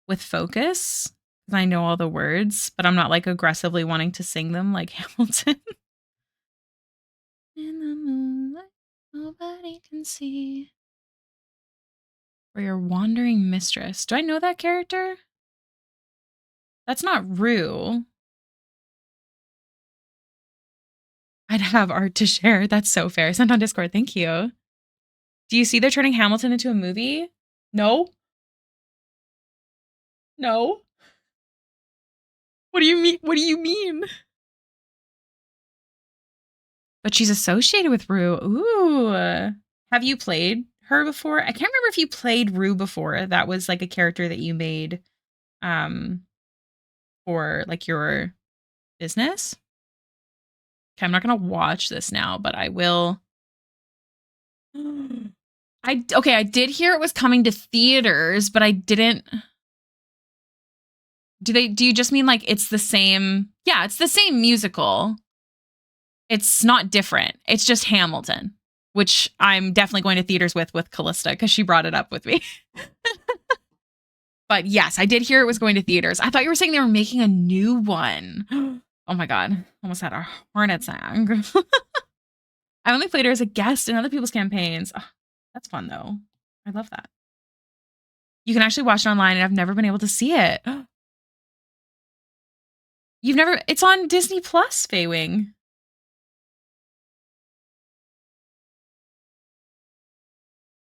with focus. Because I know all the words, but I'm not like aggressively wanting to sing them like Hamilton. In the moonlight, nobody can see. Or your wandering mistress. Do I know that character? That's not Rue. I'd have art to share. That's so fair. Sent on Discord. Thank you. Do you see they're turning Hamilton into a movie? No. No. What do you mean? What do you mean? But she's associated with Rue. Ooh. Have you played her before? I can't remember if you played Rue before. That was like a character that you made for like your business. Okay, I'm not gonna watch this now, but I will. I did hear it was coming to theaters, but I didn't. Do you just mean like it's the same? Yeah, it's the same musical. It's not different. It's just Hamilton, which I'm definitely going to theaters with Callista because she brought it up with me. But yes, I did hear it was going to theaters. I thought you were saying they were making a new one. Oh my god, almost had a hornet song. I only played her as a guest in other people's campaigns. Oh, that's fun though. I love that. You can actually watch it online, and I've never been able to see it. You've never? It's on Disney Plus, Faywing.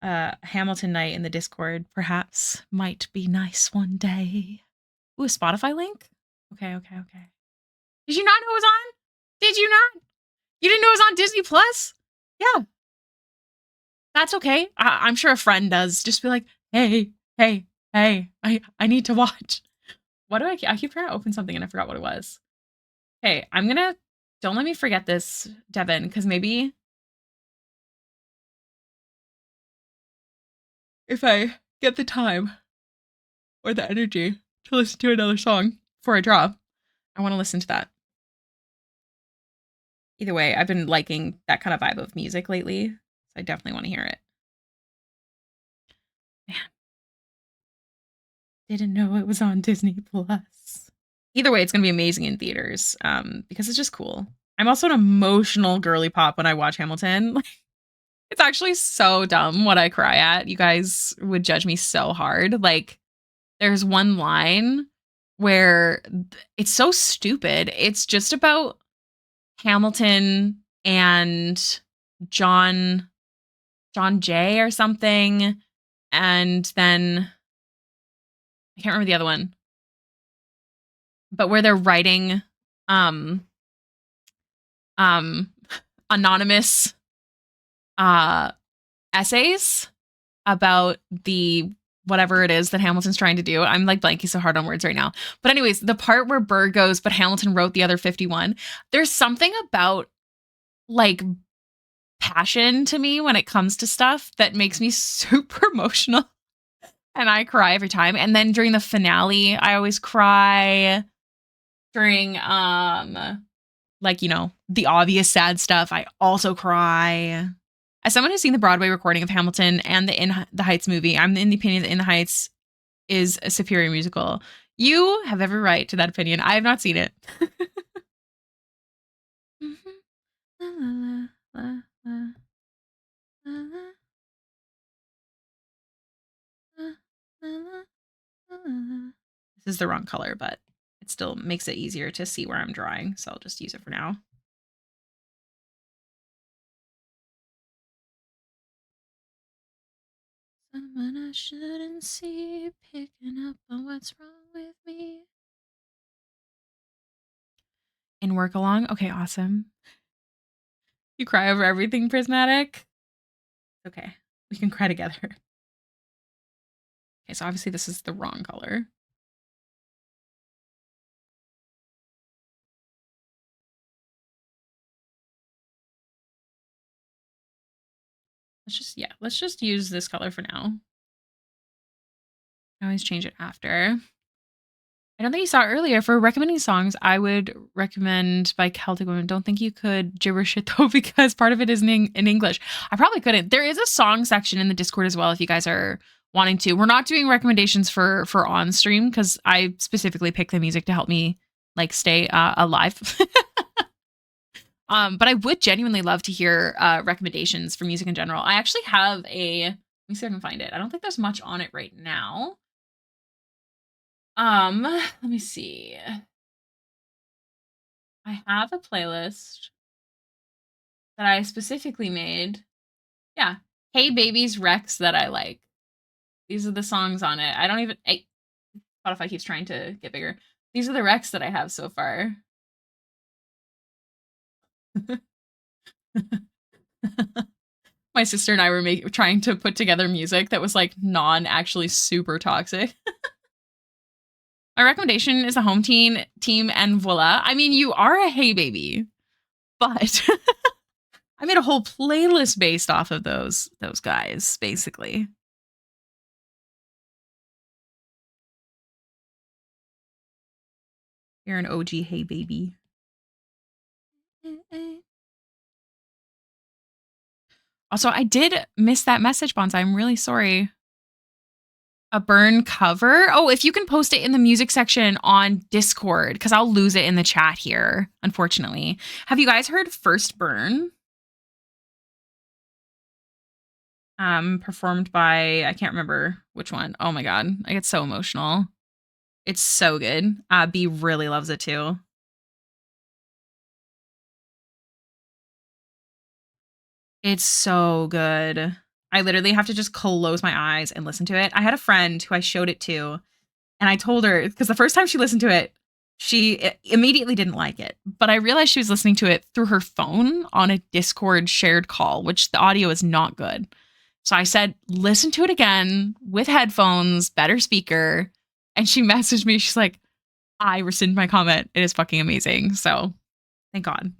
Hamilton night in the Discord perhaps might be nice one day. Ooh, a Spotify link? Okay, okay, okay. Did you not know it was on? Did you not? You didn't know it was on Disney Plus? Yeah. That's okay. I'm sure a friend does. Just be like, hey, hey, hey, I need to watch. What do I keep trying to open something and I forgot what it was. Hey, don't let me forget this, Devin, because maybe if I get the time or the energy to listen to another song before I draw, I want to listen to that. Either way, I've been liking that kind of vibe of music lately, so I definitely want to hear it. Man, didn't know it was on Disney Plus. Either way, it's gonna be amazing in theaters, because it's just cool. I'm also an emotional girly pop when I watch Hamilton. It's actually so dumb what I cry at. You guys would judge me so hard. Like, there's one line where it's so stupid. It's just about Hamilton and John Jay or something, and then I can't remember the other one. But where they're writing um um anonymous essays about the whatever it is that Hamilton's trying to do. I'm like blanking so hard on words right now. But anyways, the part where Burr goes, but Hamilton wrote the other 51. There's something about like passion to me when it comes to stuff that makes me super emotional and I cry every time. And then during the finale, I always cry. During like, you know, the obvious sad stuff, I also cry. As someone who's seen the Broadway recording of Hamilton and the In the Heights movie, I'm in the opinion that In the Heights is a superior musical. You have every right to that opinion. I have not seen it. This is the wrong color, but it still makes it easier to see where I'm drawing, so I'll just use it for now. Someone I shouldn't see picking up on what's wrong with me. And work along? Okay, awesome. You cry over everything, Prismatic? Okay, we can cry together. Okay, so obviously this is the wrong color. Let's just use this color for now. I always change it after. I don't think you saw earlier. For recommending songs, I would recommend by Celtic Women. Don't think you could gibberish it though, because part of it is in English. I probably couldn't. There is a song section in the Discord as well if you guys are wanting to. We're not doing recommendations for on stream because I specifically pick the music to help me like stay alive. But I would genuinely love to hear recommendations for music in general. I actually have a. Let me see if I can find it. I don't think there's much on it right now. Let me see. I have a playlist that I specifically made. Yeah. Hey Babies Rex that I like. These are the songs on it. I don't even Spotify keeps trying to get bigger. These are the Rex that I have so far. My sister and I were trying to put together music that was like actually super toxic. My recommendation is a home team and voila. I mean, you are a Hey Baby, but I made a whole playlist based off of those guys, basically. You're an OG Hey Baby. Also, I did miss that message, Bonsai. I'm really sorry. A burn cover? Oh, if you can post it in the music section on Discord, because I'll lose it in the chat here, unfortunately. Have you guys heard First Burn? Performed by, I can't remember which one. Oh my god, I get so emotional. It's so good. B really loves it too. It's so good. I literally have to just close my eyes and listen to it. I had a friend who I showed it to, and I told her, because the first time she listened to it, she immediately didn't like it. But I realized she was listening to it through her phone on a Discord shared call, which the audio is not good. So I said, listen to it again with headphones, better speaker. And she messaged me. She's like, I rescind my comment. It is fucking amazing. So thank God.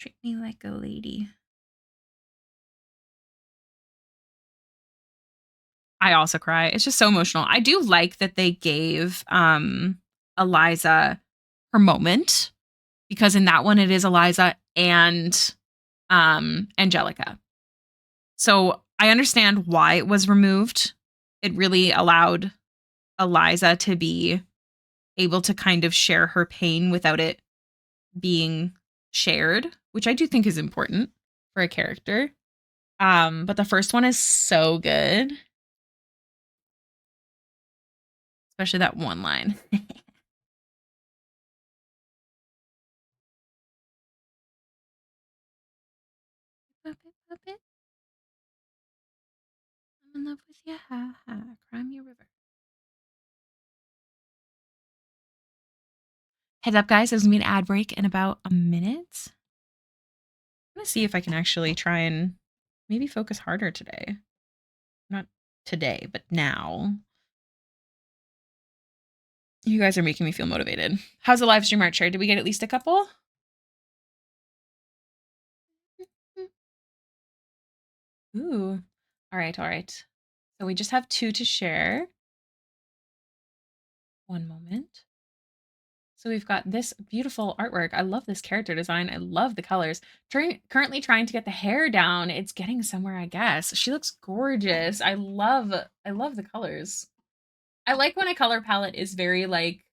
Treat me like a lady. I also cry. It's just so emotional. I do like that they gave Eliza her moment, because in that one it is Eliza and Angelica. So I understand why it was removed. It really allowed Eliza to be able to kind of share her pain without it being shared, which I do think is important for a character. But the first one is so good. Especially that one line. Puppet, puppet. I'm in love with you. Ha ha. Cry me a river. Heads up, guys. There's gonna be an ad break in about a minute. I'm gonna see if I can actually try and maybe focus harder today. Not today, but now. You guys are making me feel motivated. How's the live stream, Archer? Did we get at least a couple? Ooh. All right, all right. So we just have 2 to share. One moment. So we've got this beautiful artwork. I love this character design. I love the colors. Currently trying to get the hair down. It's getting somewhere, I guess. She looks gorgeous. I love the colors. I like when a color palette is very like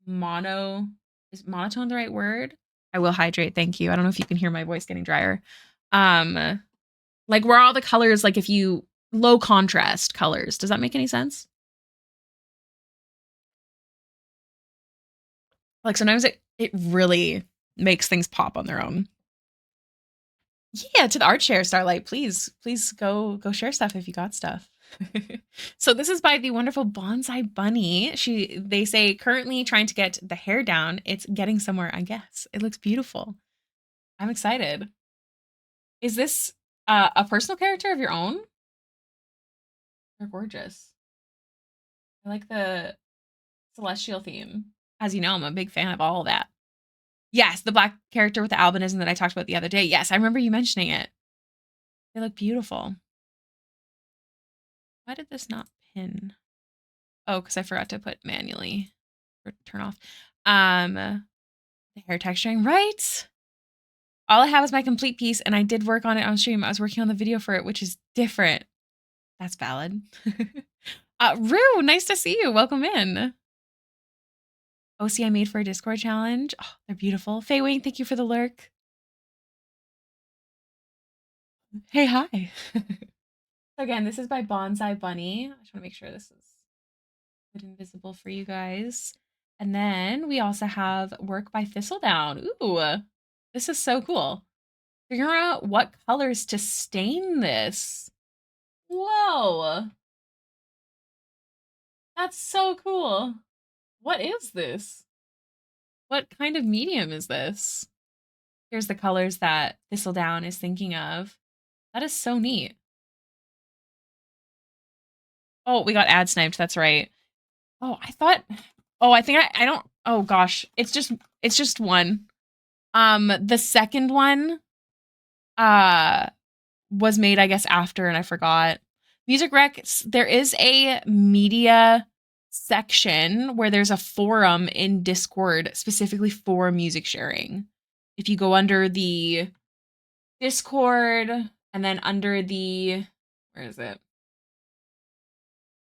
is monotone the right word? I will hydrate, thank you. I don't know if you can hear my voice getting drier. Like where all the colors, like if you low contrast colors. Does that make any sense? Like sometimes it really makes things pop on their own. Yeah, to the art share, Starlight. Please go share stuff if you got stuff. So this is by the wonderful Bonsai Bunny. They say currently trying to get the hair down. It's getting somewhere, I guess. It looks beautiful. I'm excited. Is this a personal character of your own? They're gorgeous. I like the celestial theme. As you know, I'm a big fan of all of that. Yes, the black character with the albinism that I talked about the other day. Yes, I remember you mentioning it. They look beautiful. Why did this not pin? Oh, because I forgot to put manually or turn off. The hair texturing, right? All I have is my complete piece, and I did work on it on stream. I was working on the video for it, which is different. That's valid. Rue, nice to see you. Welcome in. OC I made for a Discord challenge. Oh, they're beautiful. Fei Wing, thank you for the lurk. Hey, hi. So again, this is by Bonsai Bunny. I just want to make sure this is good and visible for you guys. And then we also have work by Thistledown. Ooh, this is so cool. Figure out what colors to stain this. Whoa. That's so cool. What is this? What kind of medium is this? Here's the colors that Thistledown is thinking of. That is so neat. Oh, we got ad sniped. That's right. Oh, I think I don't. Oh gosh, it's just one. The second one, was made, I guess, after, and I forgot. Music Rec, there is a media section where there's a forum in Discord specifically for music sharing. If you go under the Discord and then under the, where is it?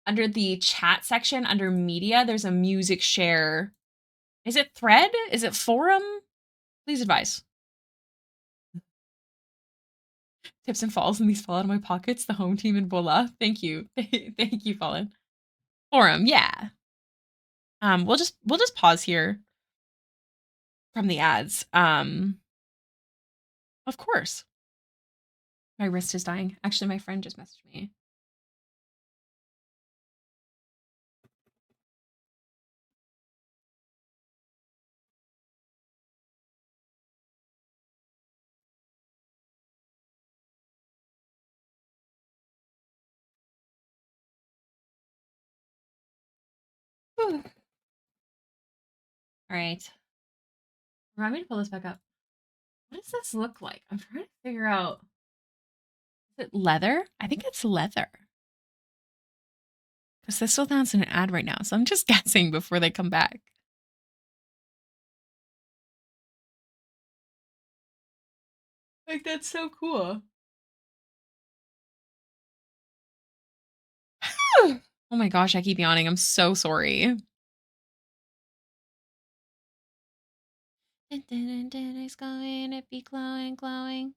Under the chat section, under media, there's a music share. Is it thread? Is it forum? Please advise. Tips and falls, and these fall out of my pockets. The home team and voila. Thank you. Thank you, Fallen. Forum, yeah. We'll just pause here from the ads. Of course. My wrist is dying. Actually, my friend just messaged me. All right. Remind me to pull this back up. What does this look like? I'm trying to figure out. Is it leather? I think it's leather. Because this still sounds in an ad right now, so I'm just guessing before they come back. Like, that's so cool. Oh my gosh, I keep yawning. I'm so sorry. It's going to be glowing, glowing.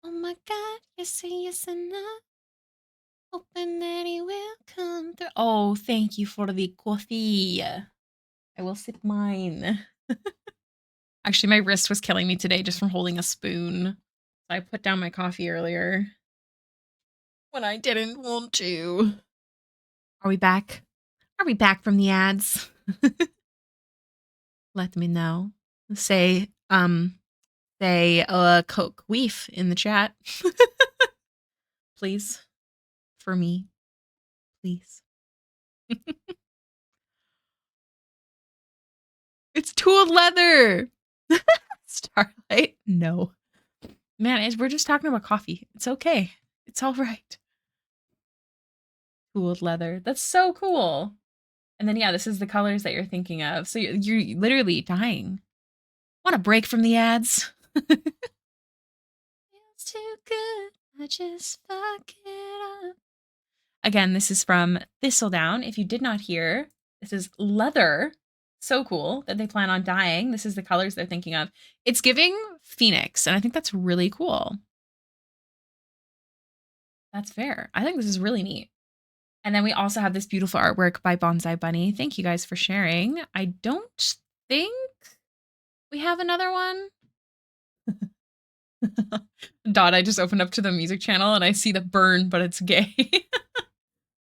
Oh my god, you say yes and no. Hoping that he will come through. Oh, thank you for the coffee. I will sip mine. Actually, my wrist was killing me today just from holding a spoon. I put down my coffee earlier when I didn't want to. Are we back? Are we back from the ads? Let me know. Say, Coke Weef in the chat. Please. For me. Please. It's tooled leather. Starlight? No. Man, we're just talking about coffee. It's okay. It's all right. Tooled leather. That's so cool. And then, yeah, this is the colors that you're thinking of. So you're literally dying. Want a break from the ads? Feels too good. I just fuck it up. Again, this is from Thistledown. If you did not hear, this is leather. So cool that they plan on dyeing. This is the colors they're thinking of. It's giving Phoenix, and I think that's really cool. That's fair. I think this is really neat. And then we also have this beautiful artwork by Bonsai Bunny. Thank you guys for sharing. I don't think we have another one. Dot, I just opened up to the music channel and I see the burn, but it's gay.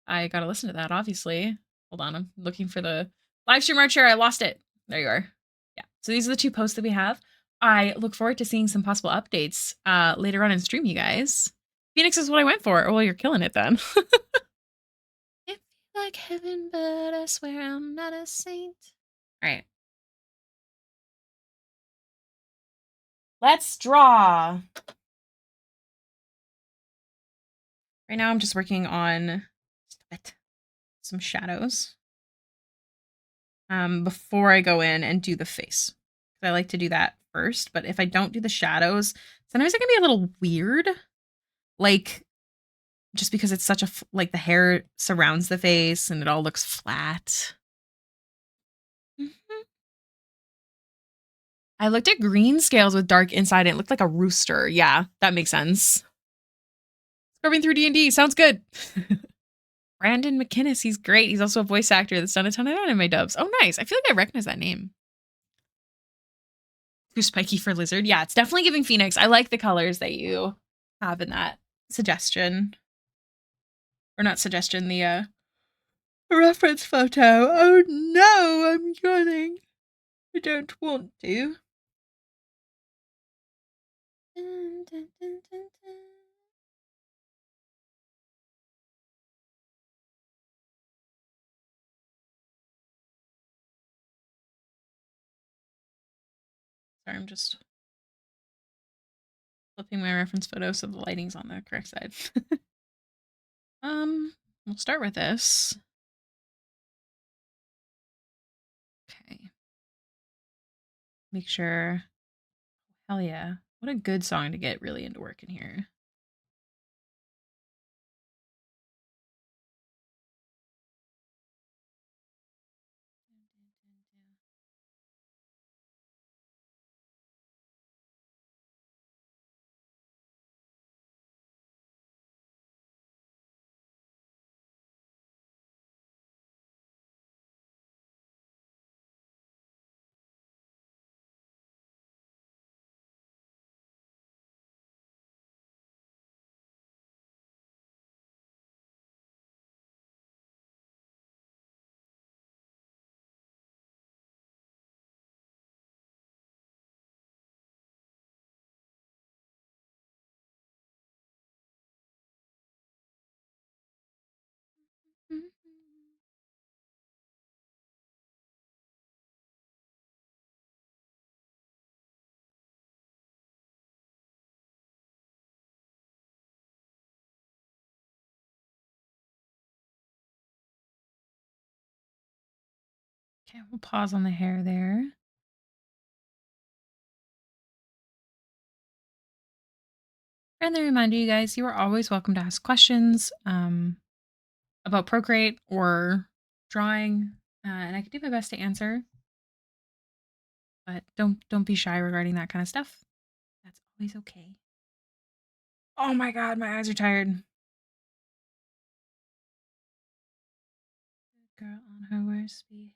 I gotta listen to that, obviously. Hold on, I'm looking for the live stream art share. I lost it. There you are. Yeah. So these are the two posts that we have. I look forward to seeing some possible updates later on in stream, you guys. Phoenix is what I went for. Well, you're killing it then. It feels like heaven, but I swear I'm not a saint. All right. Let's draw. Right now I'm just working on some shadows before I go in and do the face. I like to do that first, but if I don't do the shadows, sometimes it can be a little weird. Like, just because it's such a, like the hair surrounds the face and it all looks flat. I looked at green scales with dark inside and it looked like a rooster. Yeah, that makes sense. Scrubbing through D&D sounds good. Brandon McInnes, he's great. He's also a voice actor that's done a ton of anime dubs. Oh, nice. I feel like I recognize that name. Too spiky for lizard. Yeah, it's definitely giving Phoenix. I like the colors that you have in that suggestion. Or not suggestion, the reference photo. Oh no, I'm yawning. I don't want to. Dun, dun, dun, dun, dun. Sorry, I'm just flipping my reference photo so the lighting's on the correct side. We'll start with this. Okay. Make sure. Hell yeah. What a good song to get really into work in here. Okay, we'll pause on the hair there. And then reminder you guys, you are always welcome to ask questions about Procreate or drawing, and I can do my best to answer. But don't be shy regarding that kind of stuff. That's always okay. Oh my god, my eyes are tired. Girl on her worst behavior.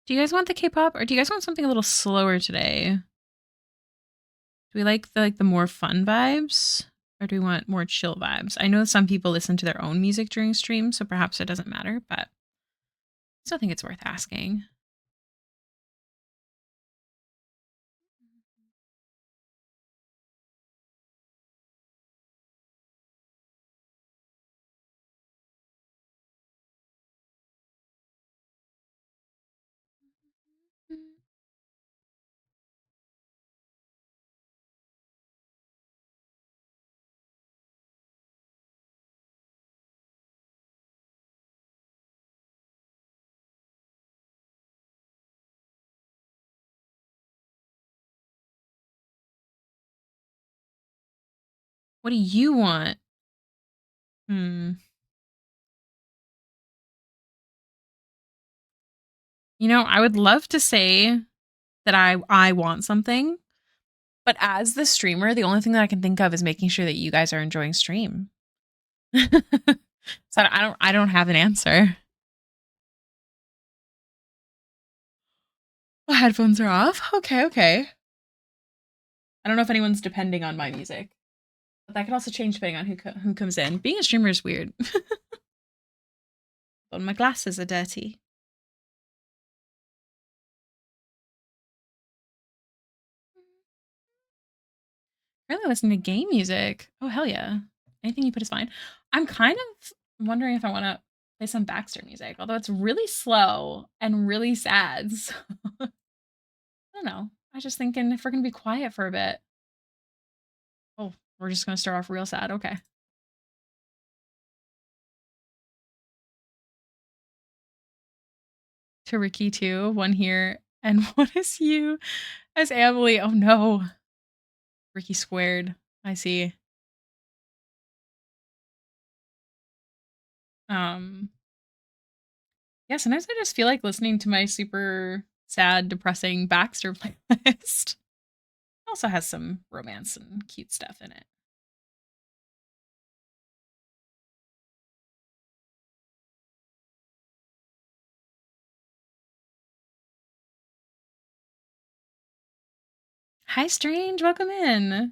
Do you guys want the K-pop or do you guys want something a little slower today? Do we like the more fun vibes or do we want more chill vibes? I know some people listen to their own music during stream, so perhaps it doesn't matter, but I still think it's worth asking. What do you want? Hmm. You know, I would love to say that I want something, but as the streamer, the only thing that I can think of is making sure that you guys are enjoying stream. So I don't have an answer. The headphones are off. Okay, okay. I don't know if anyone's depending on my music, but that could also change depending on who comes in. Being a streamer is weird. But my glasses are dirty. Really listening to game music. Oh hell yeah! Anything you put is fine. I'm kind of wondering if I want to play some Baxter music, although it's really slow and really sad. So I don't know. I was just thinking if we're gonna be quiet for a bit. Oh, we're just gonna start off real sad. Okay. To Ricky too. One here. And what is you as Emily? Oh no. Ricky squared. I see. Um yeah, sometimes I just feel like listening to my super sad, depressing Baxter playlist. Also has some romance and cute stuff in it. Hi Strange, welcome in.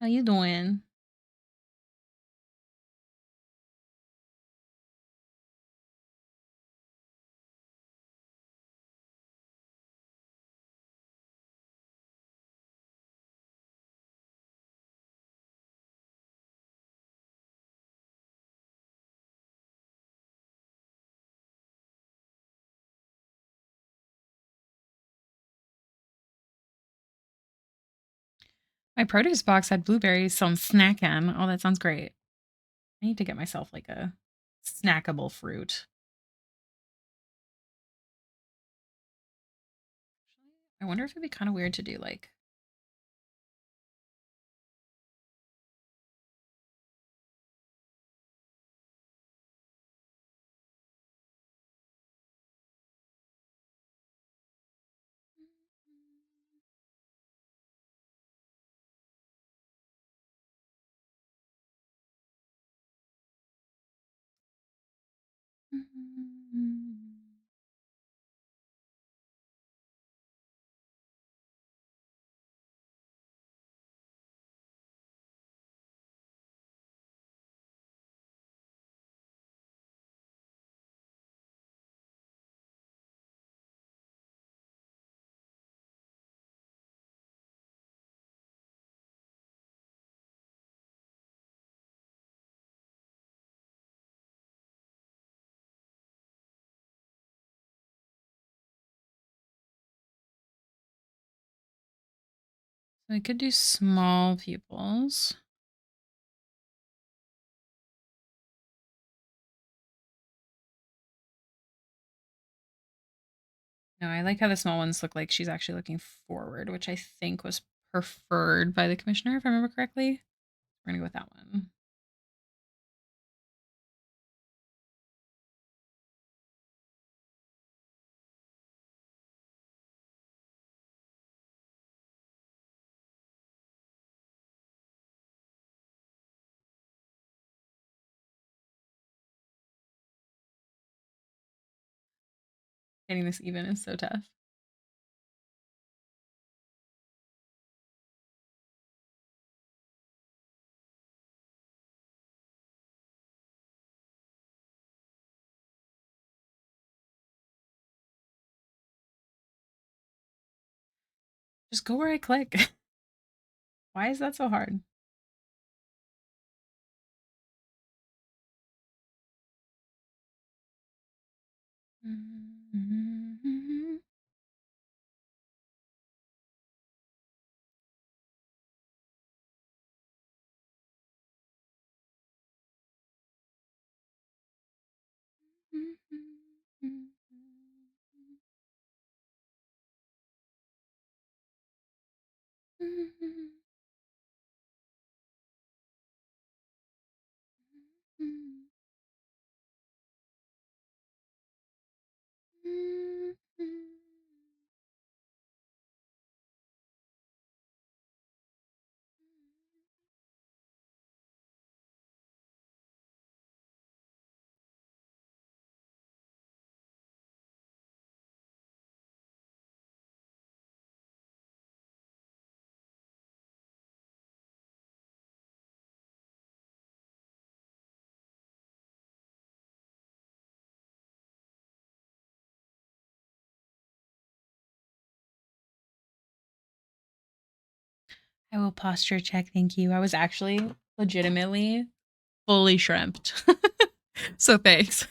How you doing? My produce box had blueberries, so I'm snacking. Oh, that sounds great. I need to get myself like a snackable fruit. I wonder if it'd be kind of weird to do like So I could do small pupils. No, I like how the small ones look like she's actually looking forward, which I think was preferred by the commissioner, if I remember correctly. We're gonna go with that one. Getting this even is so tough. Just go where I click. Why is that so hard? I will posture check, thank you. I was actually legitimately fully shrimped. So thanks.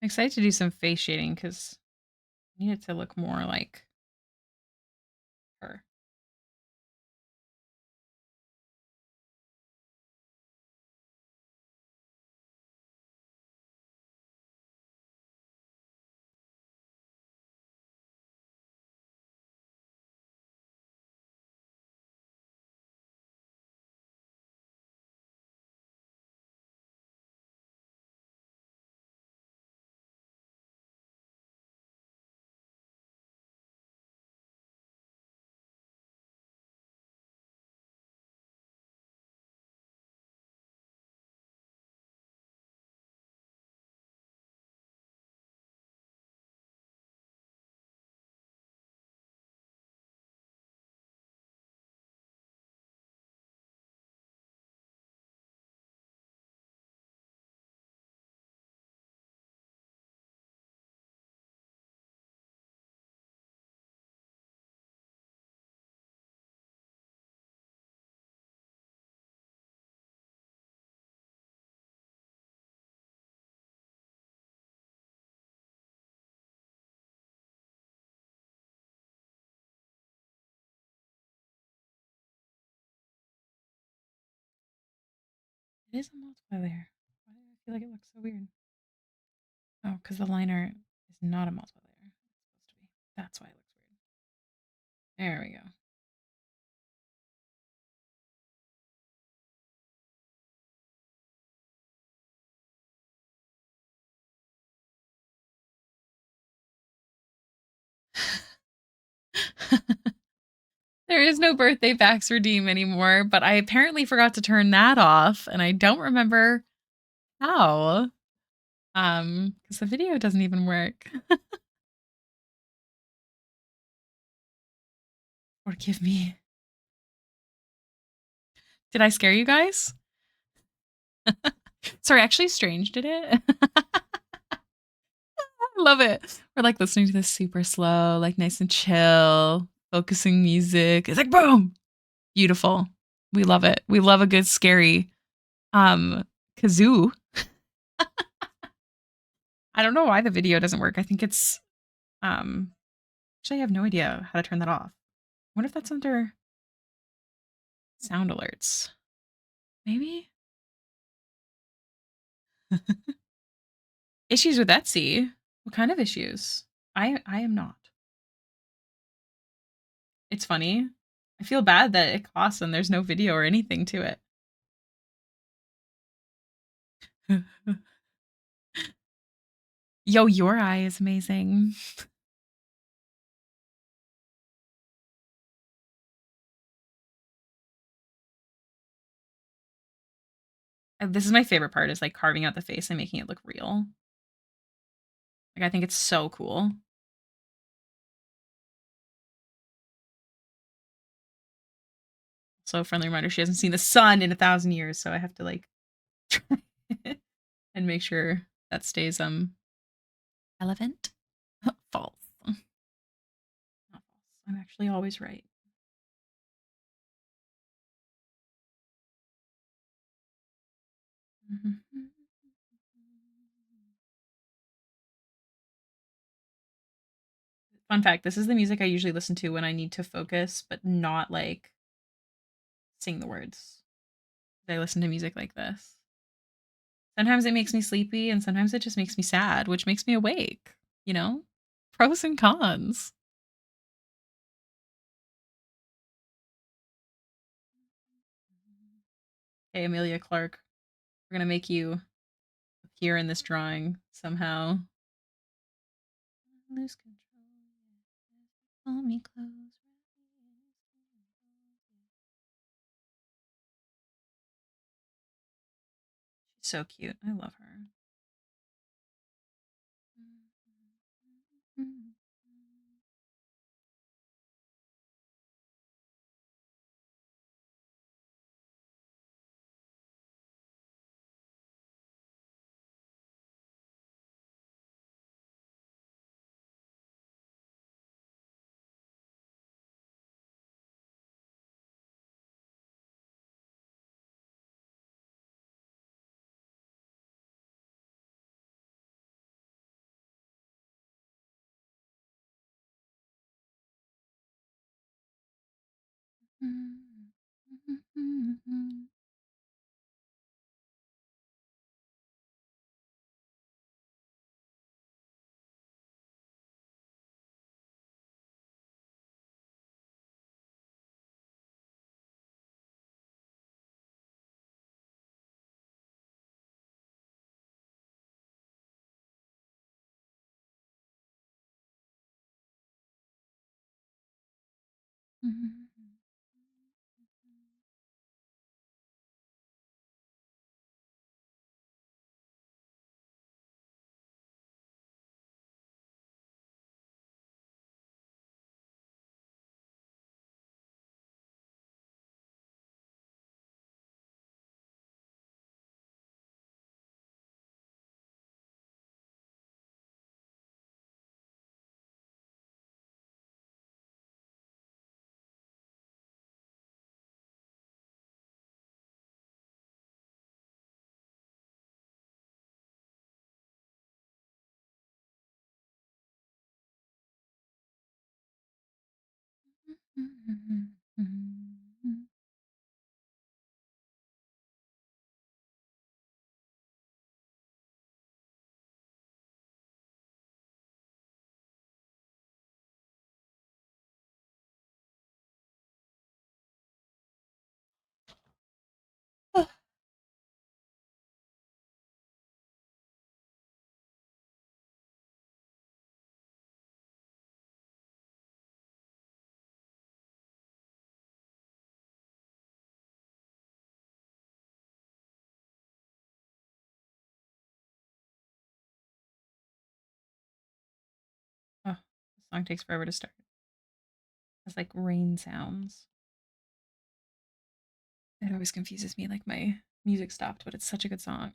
I'm excited to do some face shading because I need it to look more like her. It is a multiplayer. Why do I feel like it looks so weird? Oh, because the liner is not a multiplayer. It's supposed to be. That's why it looks weird. There we go. There is no birthday packs redeem anymore, but I apparently forgot to turn that off, and I don't remember how. Because the video doesn't even work. Forgive me. Did I scare you guys? Sorry, actually, Strange did it. I love it. We're like listening to this super slow, like nice and chill, focusing music. It's like boom, beautiful. We love it. We love a good scary um kazoo. I don't know why the video doesn't work. I think it's actually I have no idea how to turn that off. I wonder if that's under sound alerts. Maybe? Issues with Etsy? What kind of issues? I am not. It's funny. I feel bad that it costs and there's no video or anything to it. Yo, your eye is amazing. This is my favorite part is like carving out the face and making it look real. Like I think it's so cool. So friendly reminder, she hasn't seen the sun in 1,000 years, so I have to like try and make sure that stays relevant. False. Not false. I'm actually always right. Fun fact, this is the music I usually listen to when I need to focus, but not like sing the words. I listen to music like this. Sometimes it makes me sleepy and sometimes it just makes me sad, which makes me awake, you know? Pros and cons. Hey, Amelia Clark, we're gonna make you appear in this drawing somehow. Lose control. Pull me close. She's so cute. I love her. Song takes forever to start. It's like rain sounds. It always confuses me, like my music stopped, but it's such a good song.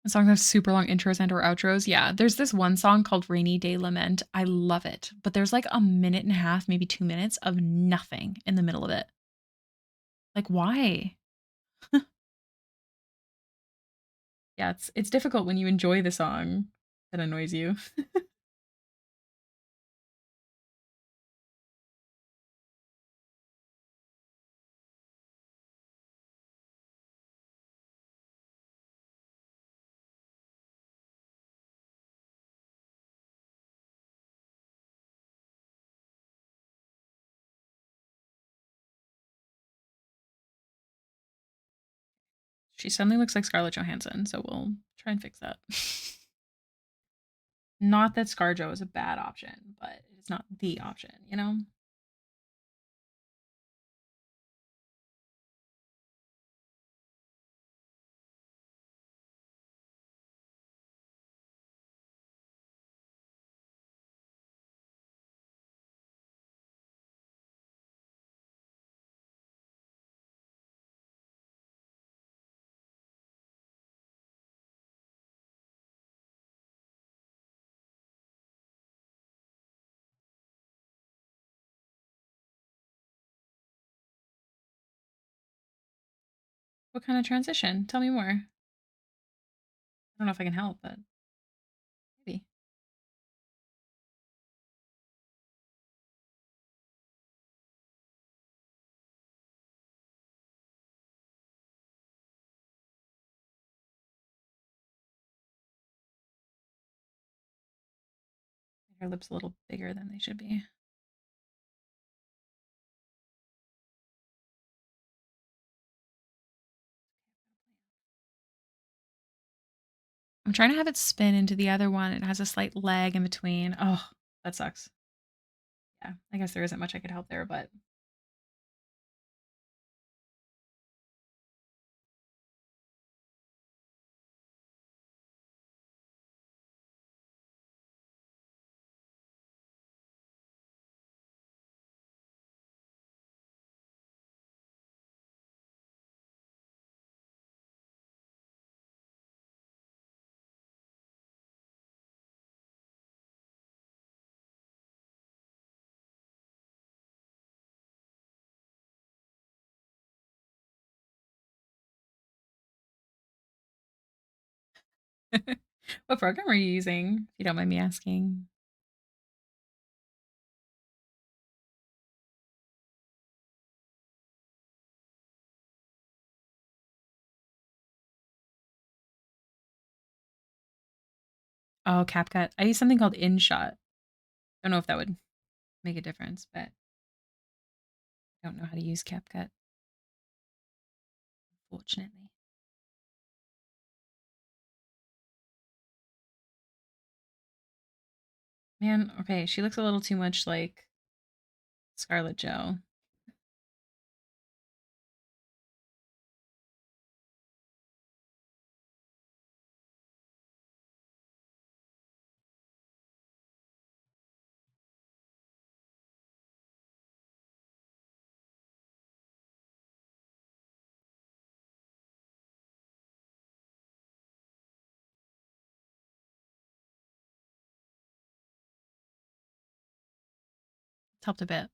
Songs have super long intros and or outros. Yeah, there's this one song called Rainy Day Lament. I love it, but there's like a minute and a half, maybe 2 minutes of nothing in the middle of it. Like, why? Yeah, it's difficult when you enjoy the song that annoys you. She suddenly looks like Scarlett Johansson, so we'll try and fix that. Not that ScarJo is a bad option, but it's not the option, you know? What kind of transition? Tell me more. I don't know if I can help, but maybe. Her lips a little bigger than they should be. I'm trying to have it spin into the other one. It has a slight lag in between. Oh, that sucks. Yeah, I guess there isn't much I could help there, but what program are you using? If you don't mind me asking. Oh, CapCut. I use something called InShot. Don't know if that would make a difference, but I don't know how to use CapCut, fortunately. Man, okay, she looks a little too much like Scarlett Joe. It's helped a bit.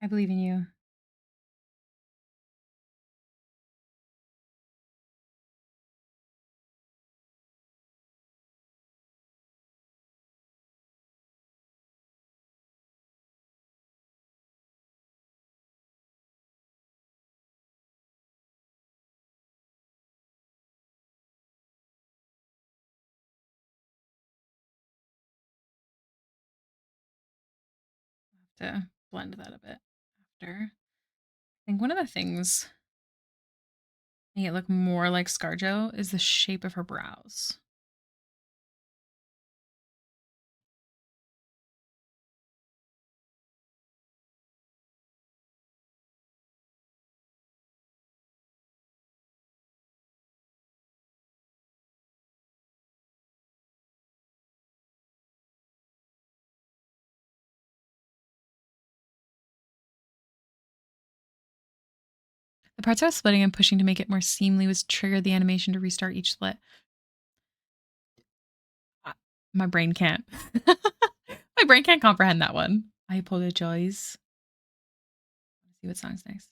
I believe in you. To blend that a bit after. I think one of the things making it look more like ScarJo is the shape of her brows. The parts I was splitting and pushing to make it more seamly was triggered the animation to restart each split. Uh, My brain can't. My brain can't comprehend that one. I apologize. Let's see what song's next.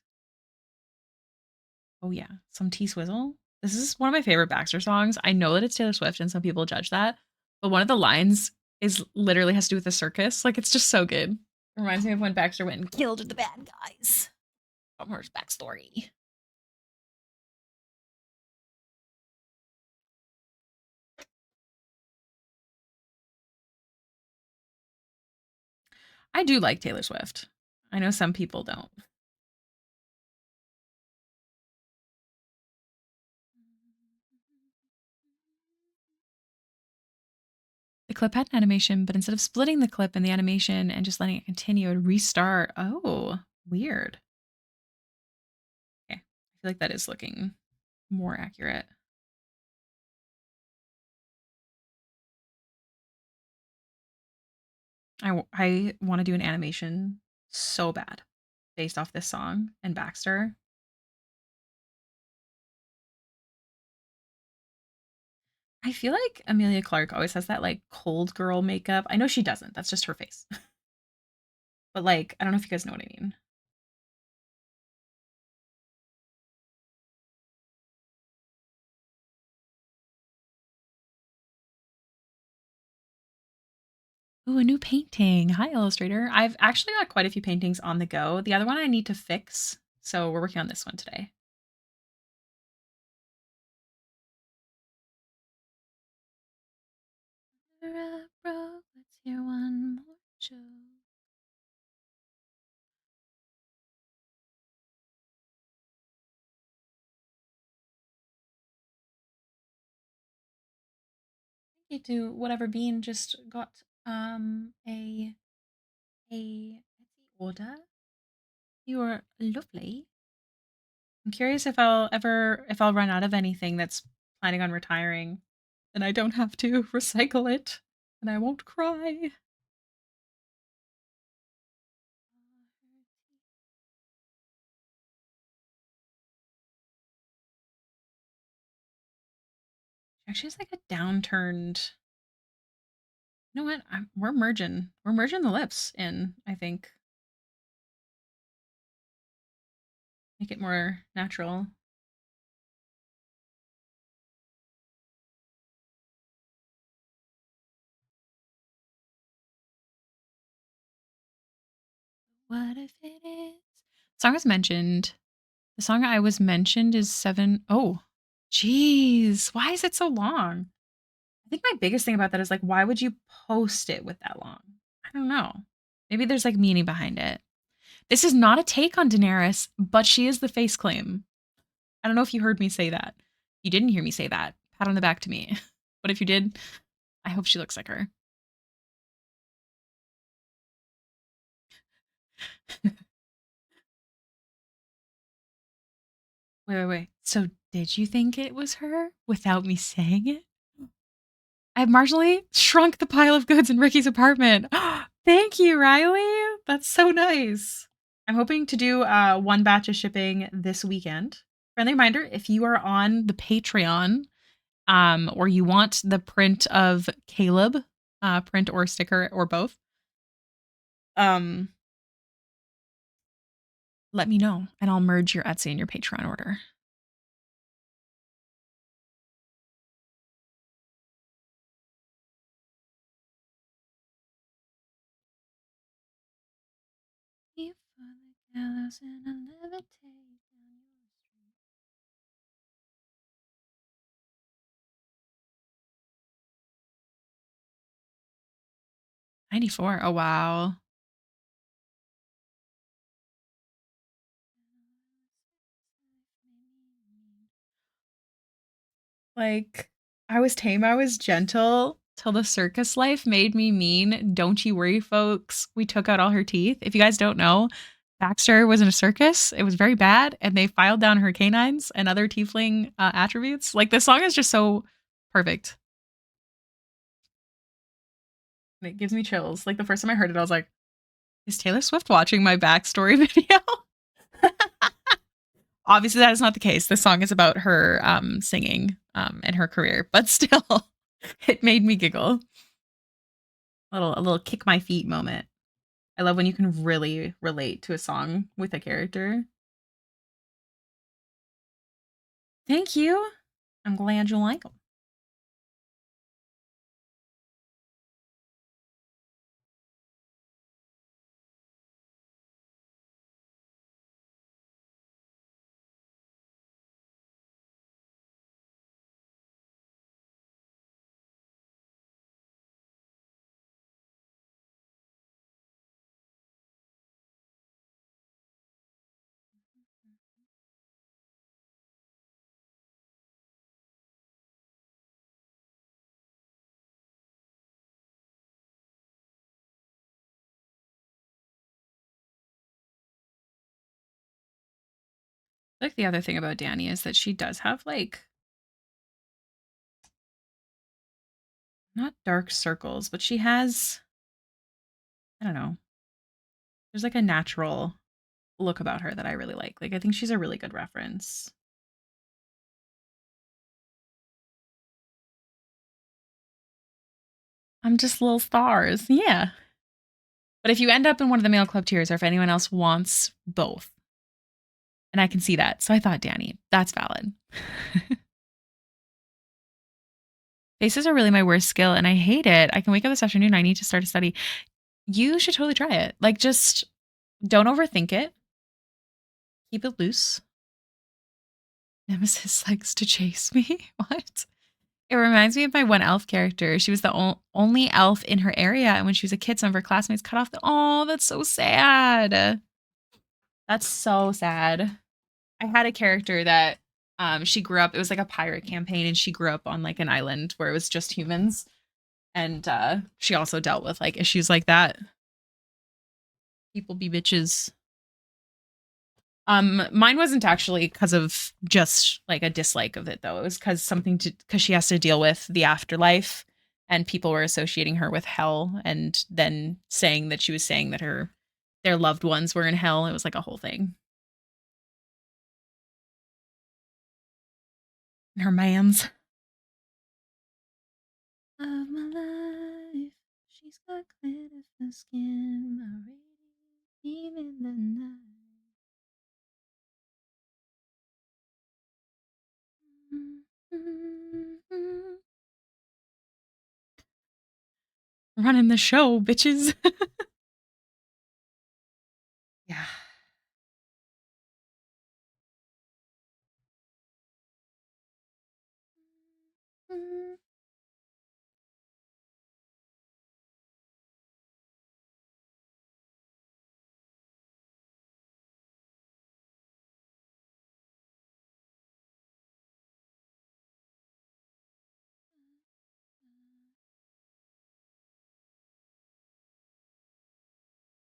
Oh yeah, some T Swizzle. This is one of my favorite Baxter songs. I know that it's Taylor Swift and some people judge that, but one of the lines is literally has to do with the circus. Like it's just so good. Reminds me of when Baxter went and killed the bad guys. Bummer's backstory. I do like Taylor Swift. I know some people don't. The clip had an animation, but instead of splitting the clip and the animation and just letting it continue, it would restart. Oh, weird. Okay. I feel like that is looking more accurate. I want to do an animation so bad based off this song and Baxter. I feel like Amelia Clark always has that like cold girl makeup. I know she doesn't. That's just her face. But like, I don't know if you guys know what I mean. Ooh, a new painting. Hi, Illustrator. I've actually got quite a few paintings on the go. The other one I need to fix. So we're working on this one today. Let's hear one more joke. Thank you to whatever bean just got a order. You are lovely. I'm curious if I'll run out of anything that's planning on retiring, then I don't have to recycle it, and I won't cry. She actually has like a downturned. You know what? We're merging. We're merging the lips in. I think make it more natural. What if it is? Song was mentioned. The song I was mentioned is seven. Oh, jeez. Why is it so long? I think my biggest thing about that is like, why would you post it with that long? I don't know. Maybe there's like meaning behind it. This is not a take on Daenerys, but she is the face claim. I don't know if you heard me say that. You didn't hear me say that. Pat on the back to me. But if you did, I hope she looks like her. Wait. So did you think it was her without me saying it? I've marginally shrunk the pile of goods in Ricky's apartment. Thank you, Riley. That's so nice. I'm hoping to do one batch of shipping this weekend. Friendly reminder, if you are on the Patreon, or you want the print of Caleb, print or sticker or both, um, let me know and I'll merge your Etsy and your Patreon order. Before the gallows and a levitation. 94. Oh wow. Like, I was tame, I was gentle till the circus life made me mean. Don't you worry, folks. We took out all her teeth. If you guys don't know, Baxter was in a circus. It was very bad, and they filed down her canines and other tiefling attributes. Like, this song is just so perfect. It gives me chills. Like, the first time I heard it, I was like, is Taylor Swift watching my backstory video? Obviously, that is not the case. This song is about her singing and her career, but still, it made me giggle. A little kick my feet moment. I love when you can really relate to a song with a character. Thank you. I'm glad you like them. Like the other thing about Danny is that she does have like not dark circles, but she has I don't know. There's like a natural look about her that I really like. Like I think she's a really good reference. I'm just little stars. Yeah. But if you end up in one of the male club tiers or if anyone else wants both, and I can see that. So I thought, Danny, that's valid. Faces are really my worst skill and I hate it. I can wake up this afternoon. I need to start a study. You should totally try it. Like, just don't overthink it. Keep it loose. Nemesis likes to chase me. What? It reminds me of my one elf character. She was the only elf in her area. And when she was a kid, some of her classmates cut off the. Oh, that's so sad. That's so sad. I had a character that she grew up, it was like a pirate campaign, and she grew up on like an island where it was just humans. And she also dealt with like issues like that. People be bitches. Mine wasn't actually because of just like a dislike of it though. It was because she has to deal with the afterlife and people were associating her with hell and then saying that she was saying that their loved ones were in hell. It was like a whole thing. And her man's of my life. She's got glitter for skin, my radiant even the night. Running the show, bitches. Yeah.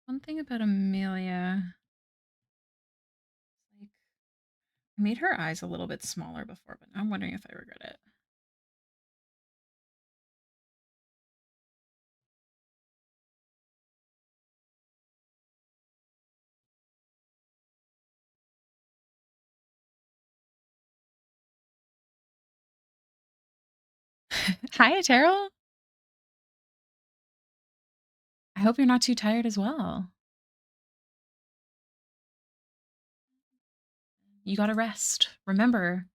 One thing about Amelia, like, I made her eyes a little bit smaller before, but now I'm wondering if I regret it. Hi, Terrell. I hope you're not too tired as well. You gotta rest. Remember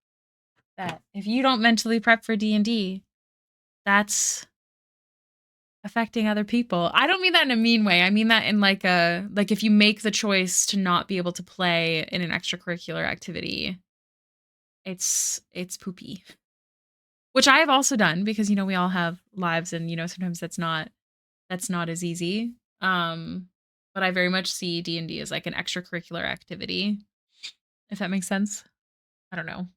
that if you don't mentally prep for D&D, that's affecting other people. I don't mean that in a mean way. I mean that in like if you make the choice to not be able to play in an extracurricular activity, it's poopy. Which I have also done because we all have lives and sometimes that's not as easy. But I very much see D&D as like an extracurricular activity, if that makes sense. I don't know.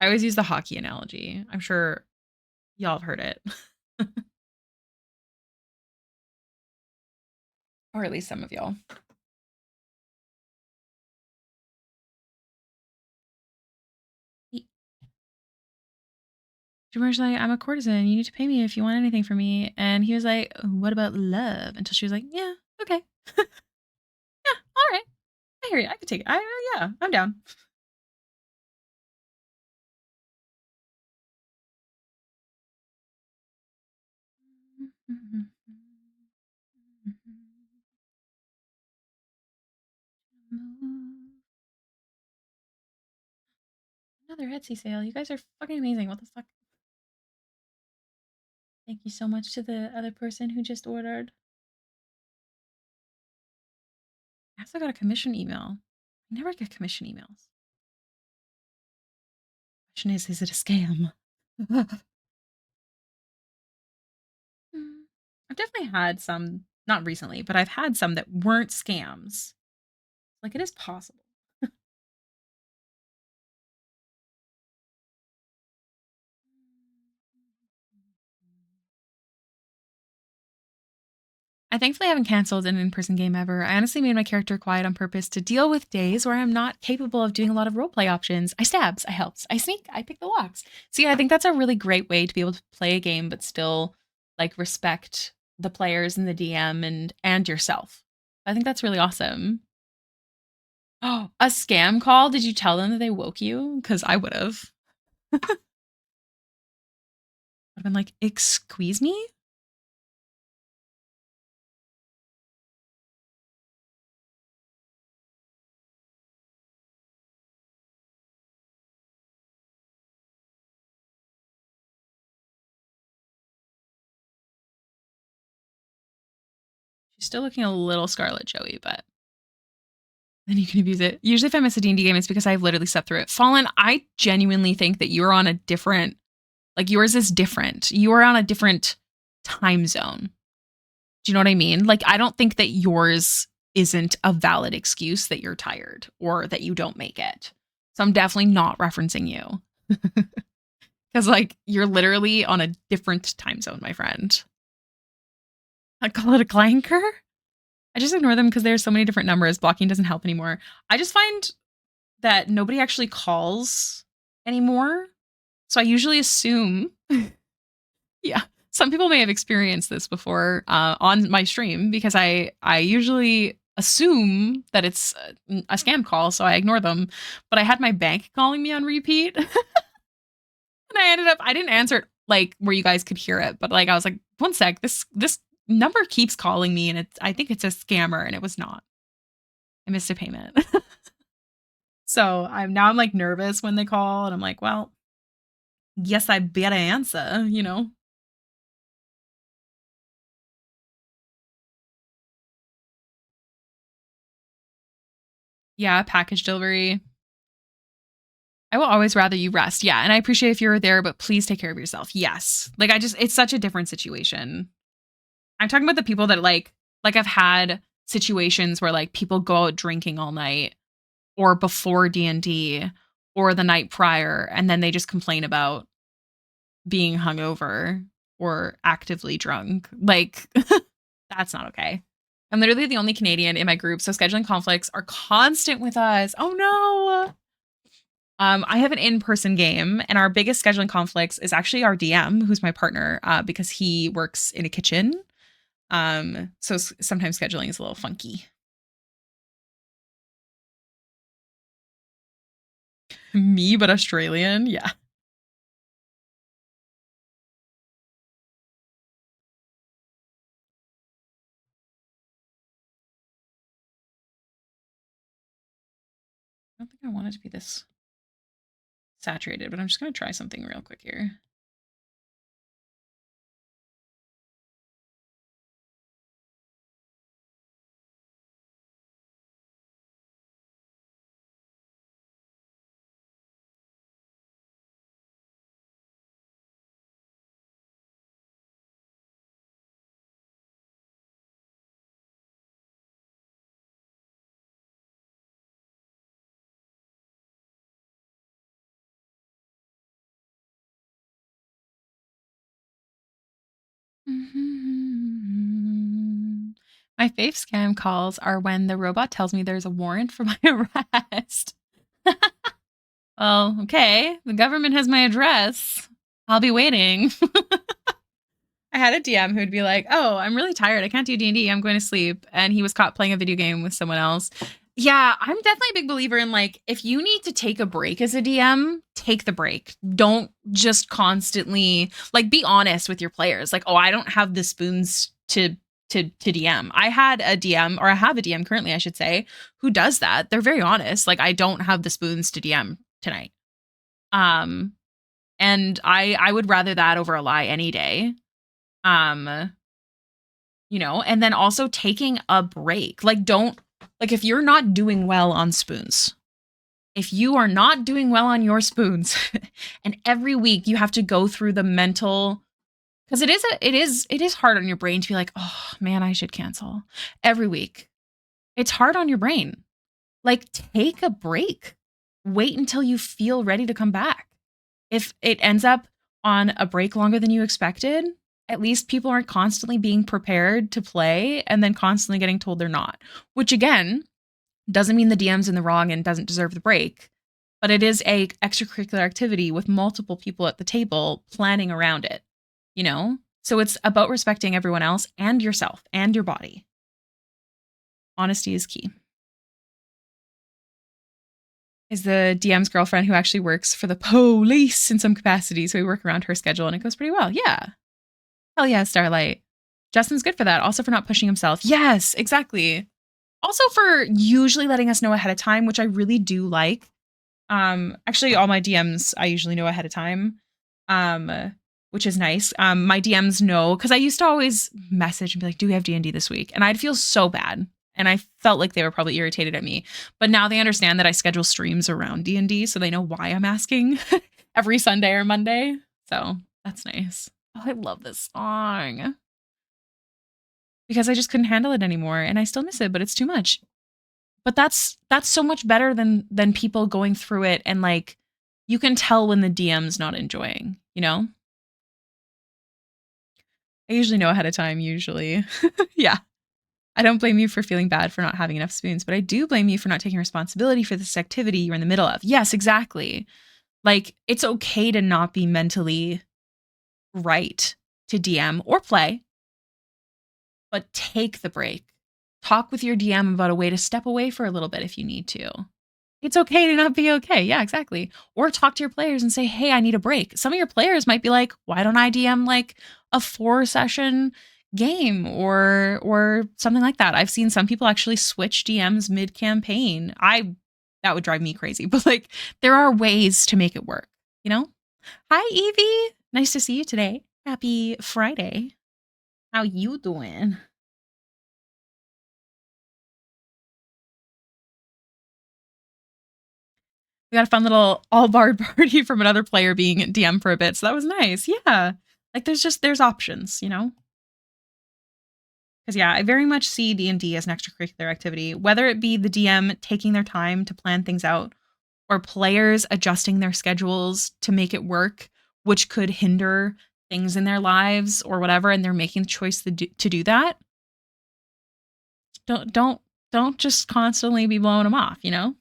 I always use the hockey analogy. I'm sure y'all have heard it. Or at least some of y'all. Jamar's like, I'm a courtesan. You need to pay me if you want anything from me. And he was like, what about love? Until she was like, yeah, okay. Yeah, all right. I hear you. I could take it. Yeah, I'm down. Another Etsy sale. You guys are fucking amazing. What the fuck? Thank you so much to the other person who just ordered. I also got a commission email. I never get commission emails. Question is it a scam? I've definitely had some, not recently, but I've had some that weren't scams. Like it is possible. I thankfully haven't canceled an in-person game ever. I honestly made my character quiet on purpose to deal with days where I'm not capable of doing a lot of roleplay options. I stabs, I helps, I sneak, I pick the locks. See, I think that's a really great way to be able to play a game but still like respect the players and the DM and yourself. I think that's really awesome. Oh, a scam call? Did you tell them that they woke you? Because I would have. I've been like, excuse me? She's still looking a little Scarlet Joey, but then you can abuse it. Usually if I miss a D&D game, it's because I've literally slept through it. Fallen, I genuinely think that you're on a different, like yours is different. You are on a different time zone. Do you know what I mean? Like, I don't think that yours isn't a valid excuse that you're tired or that you don't make it. So I'm definitely not referencing you. Because, like, you're literally on a different time zone, my friend. I call it a clanker. I just ignore them because there's so many different numbers. Blocking doesn't help anymore. I just find that nobody actually calls anymore. So I usually assume, yeah, some people may have experienced this before on my stream because I usually assume that it's a scam call, so I ignore them. But I had my bank calling me on repeat, and I didn't answer it like where you guys could hear it, but like I was like, one sec, this number keeps calling me, and I think it's a scammer, and it was not. I missed a payment. So I'm like nervous when they call, and I'm like, well, guess I better answer, you know? Yeah, package delivery. I will always rather you rest. Yeah, and I appreciate if you're there, but please take care of yourself. Yes. Like it's such a different situation. I'm talking about the people that like I've had situations where like people go out drinking all night or before D&D or the night prior and then they just complain about being hungover or actively drunk. Like that's not okay. I'm literally the only Canadian in my group, so scheduling conflicts are constant with us. Oh no. I have an in-person game, and our biggest scheduling conflicts is actually our DM, who's my partner, because he works in a kitchen. So sometimes scheduling is a little funky. Me, but Australian, yeah. I don't think I want it to be this saturated, but I'm just gonna try something real quick here. My fave scam calls are when the robot tells me there's a warrant for my arrest. Well, okay, the government has my address. I'll be waiting. I had a DM who'd be like, "Oh, I'm really tired. I can't do D&D. I'm going to sleep." And he was caught playing a video game with someone else. Yeah, I'm definitely a big believer in like if you need to take a break as a DM, take the break. Don't just constantly like be honest with your players. Like, "Oh, I don't have the spoons to DM." I had a DM or I have a DM currently, I should say, who does that. They're very honest. Like, "I don't have the spoons to DM tonight." Um and I would rather that over a lie any day. Um and then also taking a break. Like don't like if you're not doing well on spoons, if you are not doing well on your spoons and every week you have to go through the mental because it is hard on your brain to be like, "Oh man, I should cancel." Every week. It's hard on your brain. Like take a break. Wait until you feel ready to come back. If it ends up on a break longer than you expected, at least people aren't constantly being prepared to play and then constantly getting told they're not, which again doesn't mean the DM's in the wrong and doesn't deserve the break, but it is a extracurricular activity with multiple people at the table planning around it, you know? So it's about respecting everyone else and yourself and your body. Honesty is key. Is the DM's girlfriend who actually works for the police in some capacity. So we work around her schedule and it goes pretty well. Yeah. Hell yeah, Starlight. Justin's good for that. Also for not pushing himself. Yes, exactly. Also for usually letting us know ahead of time, which I really do like. Actually, all my DMs I usually know ahead of time, which is nice. My DMs know because I used to always message and be like, "Do we have D&D this week?" And I'd feel so bad, and I felt like they were probably irritated at me. But now they understand that I schedule streams around D&D, so they know why I'm asking every Sunday or Monday. So that's nice. Oh, I love this song because I just couldn't handle it anymore, and I still miss it, but it's too much. But that's so much better than people going through it and like you can tell when the DM's not enjoying, you know? I usually know ahead of time usually. Yeah. I don't blame you for feeling bad for not having enough spoons, but I do blame you for not taking responsibility for this activity you're in the middle of. Yes, exactly. Like it's okay to not be mentally right to DM or play, but take the break. Talk with your DM about a way to step away for a little bit if you need to. It's okay to not be okay. Yeah, exactly. Or talk to your players and say, "Hey, I need a break." Some of your players might be like, "Why don't I DM like a 4-session game or something like that?" I've seen some people actually switch DMs mid-campaign. That would drive me crazy. But like there are ways to make it work, you know? Hi Evie. Nice to see you today. Happy Friday. How you doing? We got a fun little all barred party from another player being DM for a bit. So that was nice. Yeah. Like there's options, you know? Because yeah, I very much see D&D as an extracurricular activity, whether it be the DM taking their time to plan things out or players adjusting their schedules to make it work, which could hinder things in their lives or whatever, and they're making the choice to do that. Don't just constantly be blowing them off, you know?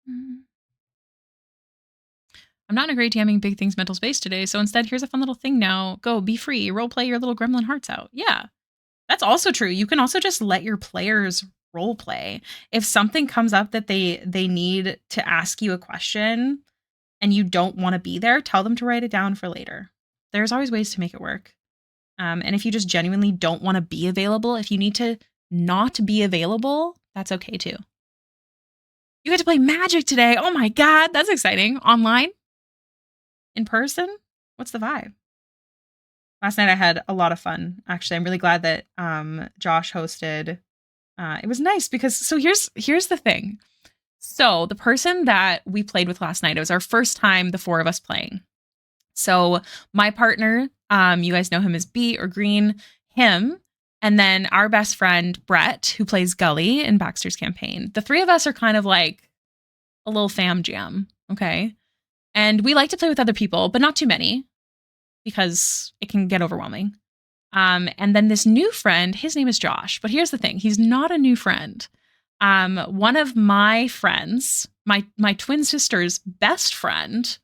Mm. I'm not in a great DMing big things mental space today, so instead, here's a fun little thing now. Go be free, role play your little gremlin hearts out. Yeah, that's also true. You can also just let your players role play. If something comes up that they need to ask you a question and you don't want to be there, tell them to write it down for later. There's always ways to make it work. And if you just genuinely don't want to be available, if you need to not be available, that's okay too. You get to play Magic today. Oh my God, that's exciting. Online? In person? What's the vibe? Last night I had a lot of fun. Actually, I'm really glad that Josh hosted. It was nice because so here's the thing. So the person that we played with last night, it was our first time, the four of us playing. So my partner, you guys know him as B or Green, him, And then our best friend, Brett, who plays Gully in Baxter's campaign. The three of us are kind of like a little fam jam. Okay. And we like to play with other people, but not too many because it can get overwhelming. And then this new friend, his name is Josh. But here's the thing, he's not a new friend. One of my friends, my twin sister's best friend,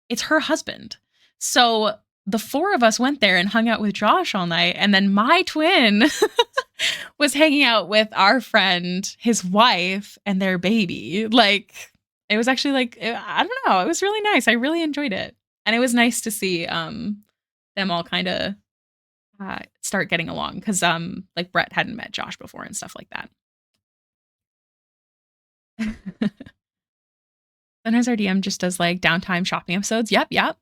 it's her husband. So the four of us went there and hung out with Josh all night. And then my twin was hanging out with our friend, his wife, and their baby. Like, it was actually like, I don't know. It was really nice. I really enjoyed it. And it was nice to see them all kind of start getting along because like Brett hadn't met Josh before and stuff like that. Sometimes our DM just does like downtime shopping episodes. Yep.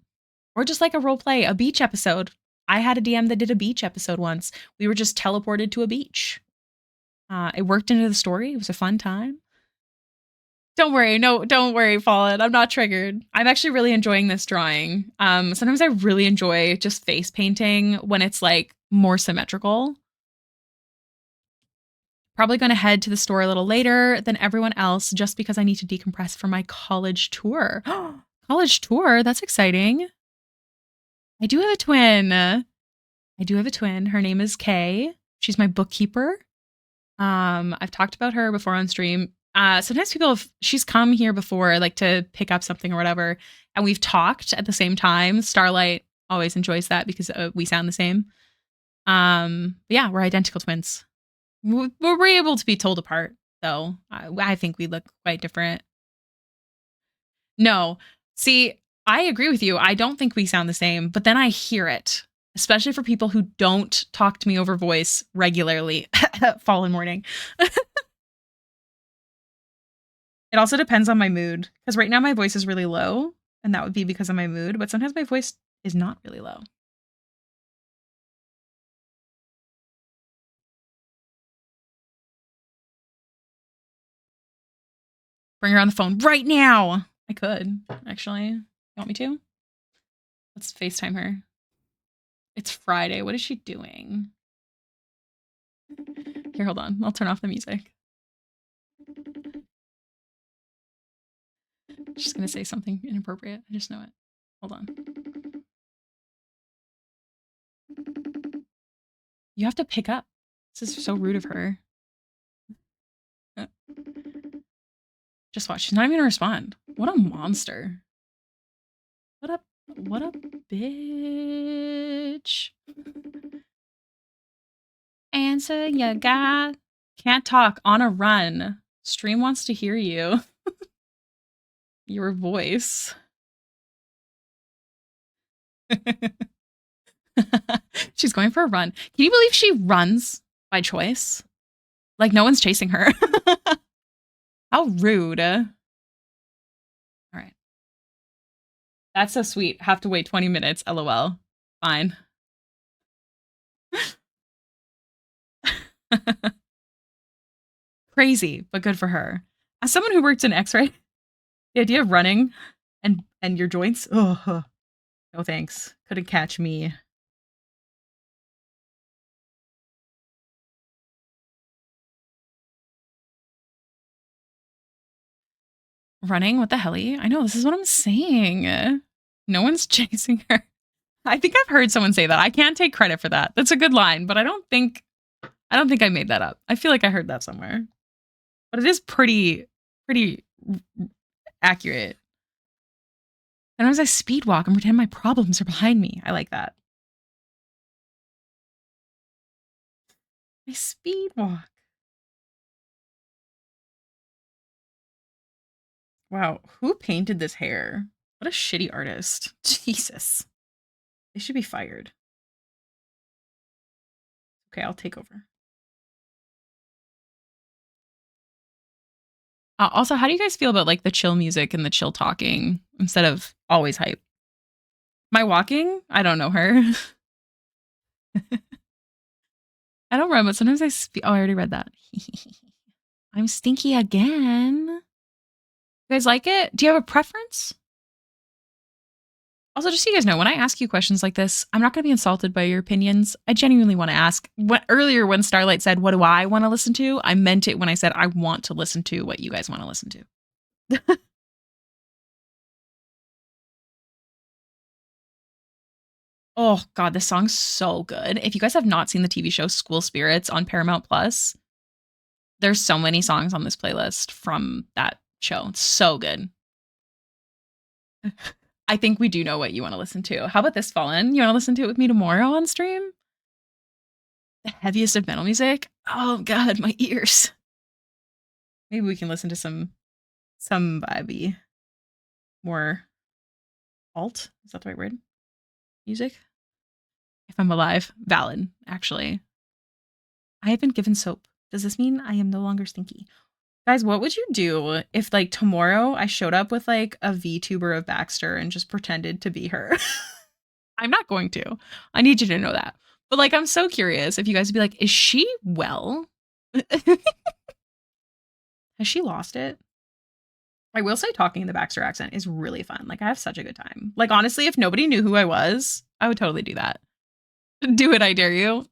Or just like a role play, a beach episode. I had a DM that did a beach episode once. We were just teleported to a beach. It worked into the story. It was a fun time. Don't worry. No, don't worry, Fallen. I'm not triggered. I'm actually really enjoying this drawing. Sometimes I really enjoy just face painting when it's like more symmetrical. Probably going to head to the store a little later than everyone else just because I need to decompress for my college tour. College tour? That's exciting. I do have a twin. Her name is Kay. She's my bookkeeper. I've talked about her before on stream. Sometimes she's come here before, like to pick up something or whatever, and we've talked at the same time. Starlight always enjoys that because we sound the same. Yeah, we're identical twins. We're able to be told apart, though. I think we look quite different. No, see, I agree with you. I don't think we sound the same, but then I hear it, especially for people who don't talk to me over voice regularly. Fallen morning. It also depends on my mood, because right now my voice is really low, and that would be because of my mood, but sometimes my voice is not really low. Bring her on the phone right now. I could, actually. You want me to? Let's FaceTime her. It's Friday. What is she doing? Here, hold on. I'll turn off the music. She's gonna say something inappropriate. I just know it. Hold on. You have to pick up. This is so rude of her. Just watch. She's not even gonna respond. What a monster. What a bitch. Answer ya guy. Can't talk on a run. Stream wants to hear you. Your voice. She's going for a run. Can you believe she runs by choice? Like no one's chasing her. How rude. All right. That's so sweet. Have to wait 20 minutes. LOL. Fine. Crazy, but good for her. As someone who worked in X-ray, the idea of running and your joints, oh, no thanks. Couldn't catch me. Running? What the hell? I know, this is what I'm saying. No one's chasing her. I think I've heard someone say that. I can't take credit for that. That's a good line, but I don't think I made that up. I feel like I heard that somewhere. But it is pretty accurate. Sometimes I speed walk and pretend my problems are behind me. I like that. I speed walk. Wow, who painted this hair? What a shitty artist. Jesus. They should be fired. Okay, I'll take over. Also, how do you guys feel about like the chill music and the chill talking instead of always hype? My walking? I don't know her. I don't run, but sometimes I speak. Oh, I already read that. I'm stinky again. You guys like it? Do you have a preference? Also, just so you guys know, when I ask you questions like this, I'm not going to be insulted by your opinions. I genuinely want to ask. Earlier, when Starlight said, "What do I want to listen to?" I meant it when I said I want to listen to what you guys want to listen to. Oh God, this song's so good. If you guys have not seen the TV show School Spirits on Paramount Plus, there's so many songs on this playlist from that show. It's so good. I think we do know what you want to listen to. How about this, Fallen? You want to listen to it with me tomorrow on stream? The heaviest of metal music? Oh God, my ears. Maybe we can listen to some vibey, more alt. Is that the right word? Music? If I'm alive. Valid, actually. I have been given soap. Does this mean I am no longer stinky? Guys, what would you do if like tomorrow I showed up with like a VTuber of Baxter and just pretended to be her? I'm not going to. I need you to know that. But like I'm so curious if you guys would be like, is she well? Has she lost it? I will say talking in the Baxter accent is really fun. Like I have such a good time. Like honestly, if nobody knew who I was, I would totally do that. Do it, I dare you.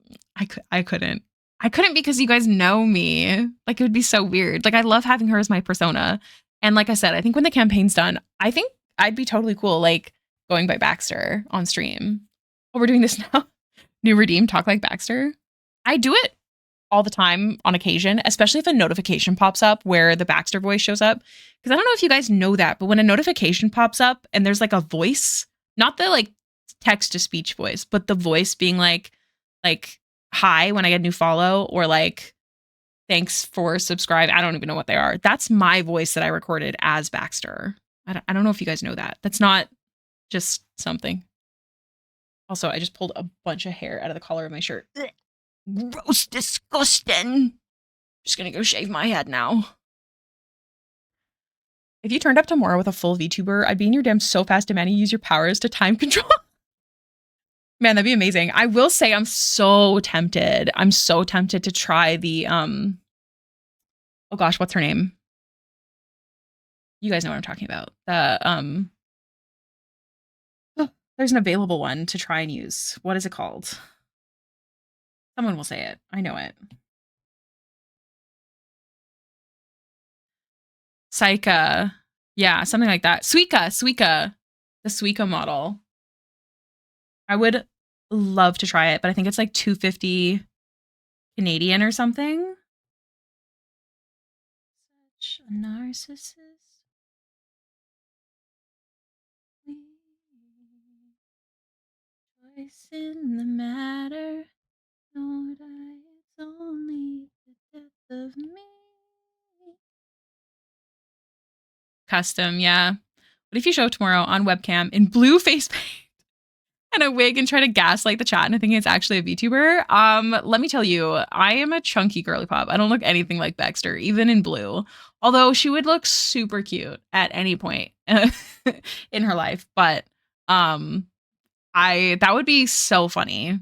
I couldn't. I couldn't because you guys know me. Like it would be so weird. Like I love having her as my persona. And like I said, I think when the campaign's done, I think I'd be totally cool like going by Baxter on stream. Oh, we're doing this now. New redeem talk like Baxter. I do it all the time on occasion, especially if a notification pops up where the Baxter voice shows up. Because I don't know if you guys know that, but when a notification pops up and there's like a voice, not the like text to speech voice, but the voice being like hi when I get a new follow or like thanks for subscribe. I don't even know what they are. That's my voice that I recorded as Baxter. I don't know if you guys know that. That's not just something. Also, I just pulled a bunch of hair out of the collar of my shirt. Ugh. Gross, disgusting. Just gonna go shave my head now. If you turned up tomorrow with a full VTuber, I'd be in your DMs so fast demanding you use your powers to time control. Man, that'd be amazing. I will say I'm so tempted. I'm so tempted to try the oh gosh, what's her name? You guys know what I'm talking about. There's an available one to try and use. What is it called? Someone will say it. I know it. Psycha. Yeah, something like that. Suika. The Suika model. I would love to try it, but I think it's like 250 Canadian or something. Such a narcissist. Choice in the matter. No, it's only the death of me. Custom, yeah. What if you show up tomorrow on webcam in blue face paint and a wig and try to gaslight the chat and I think it's actually a VTuber? Let me tell you, I am a chunky girly pop. I don't look anything like Baxter, even in blue. Although she would look super cute at any point in her life. But that would be so funny.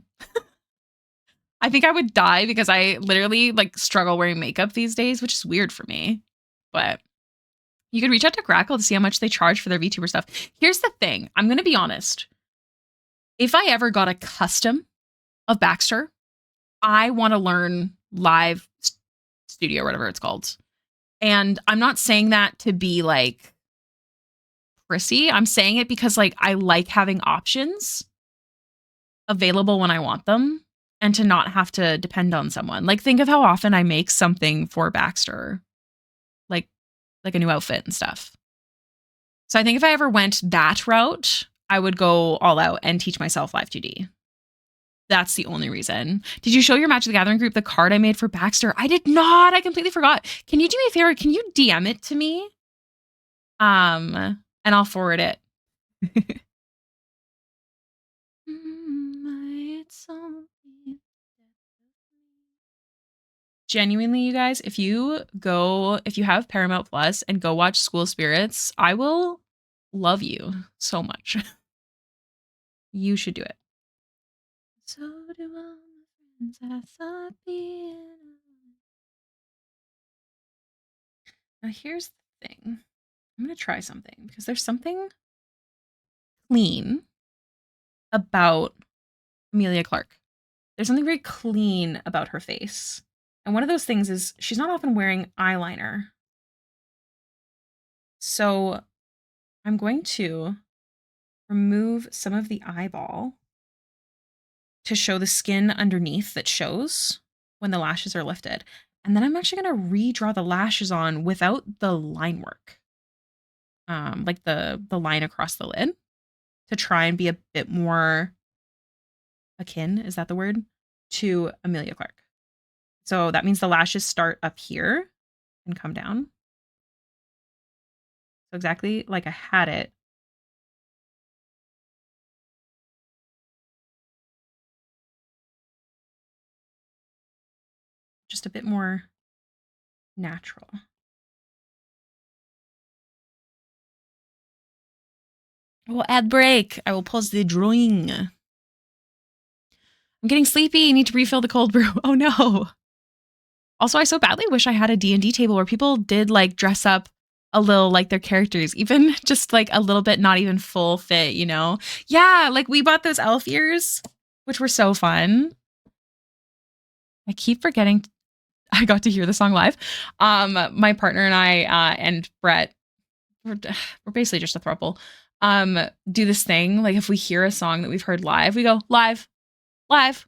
I think I would die because I literally like struggle wearing makeup these days, which is weird for me. But you could reach out to Grackle to see how much they charge for their VTuber stuff. Here's the thing. I'm going to be honest. If I ever got a custom of Baxter, I want to learn live studio, whatever it's called. And I'm not saying that to be like prissy. I'm saying it because like I like having options available when I want them and to not have to depend on someone. Like think of how often I make something for Baxter. Like a new outfit and stuff. So I think if I ever went that route, I would go all out and teach myself Live 2D. That's the only reason. Did you show your Magic the Gathering group the card I made for Baxter? I did not. I completely forgot. Can you do me a favor? Can you DM it to me? And I'll forward it. Genuinely, you guys, if you have Paramount Plus and go watch School Spirits, I will love you so much. You should do it. So do all the friends I thought being. Now here's the thing. I'm gonna try something because there's something clean about Amelia Clark. There's something very clean about her face. And one of those things is she's not often wearing eyeliner. So I'm going to remove some of the eyeball to show the skin underneath that shows when the lashes are lifted. And then I'm actually going to redraw the lashes on without the line work, like the line across the lid, to try and be a bit more akin, is that the word, to Amelia Clark. So that means the lashes start up here and come down. So exactly like I had it. Just a bit more natural. Well, ad break. I will pause the drawing. I'm getting sleepy. I need to refill the cold brew. Oh no. Also, I so badly wish I had a D&D table where people did like dress up a little like their characters, even just like a little bit, not even full fit, you know? Yeah, like we bought those elf ears, which were so fun. I keep forgetting I got to hear the song live. My partner and I and Brett, we're basically just a throuple, do this thing. Like if we hear a song that we've heard live, we go live, live.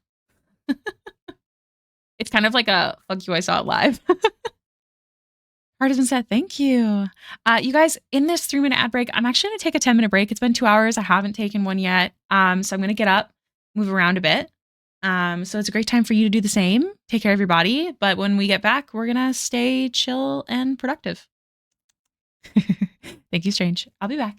It's kind of like a fuck you, I saw it live. Heart has been said. Thank you. You guys, in this 3-minute ad break, I'm actually going to take a 10-minute break. It's been 2 hours. I haven't taken one yet. So I'm going to get up, move around a bit. So it's a great time for you to do the same. Take care of your body. But when we get back, we're going to stay chill and productive. Thank you, Strange. I'll be back.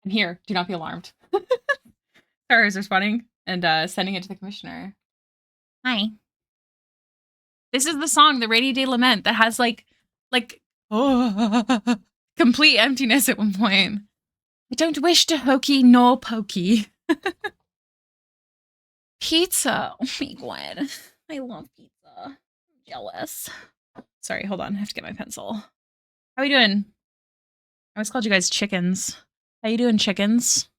And here, do not be alarmed. Sarah is responding and sending it to the commissioner. Hi. This is the song, the Rainy Day Lament, that has like oh, complete emptiness at one point. I don't wish to hokey nor pokey. Pizza. Oh my god. I love pizza. I'm jealous. Sorry, hold on. I have to get my pencil. How you doing? I always called you guys chickens. How you doing, chickens?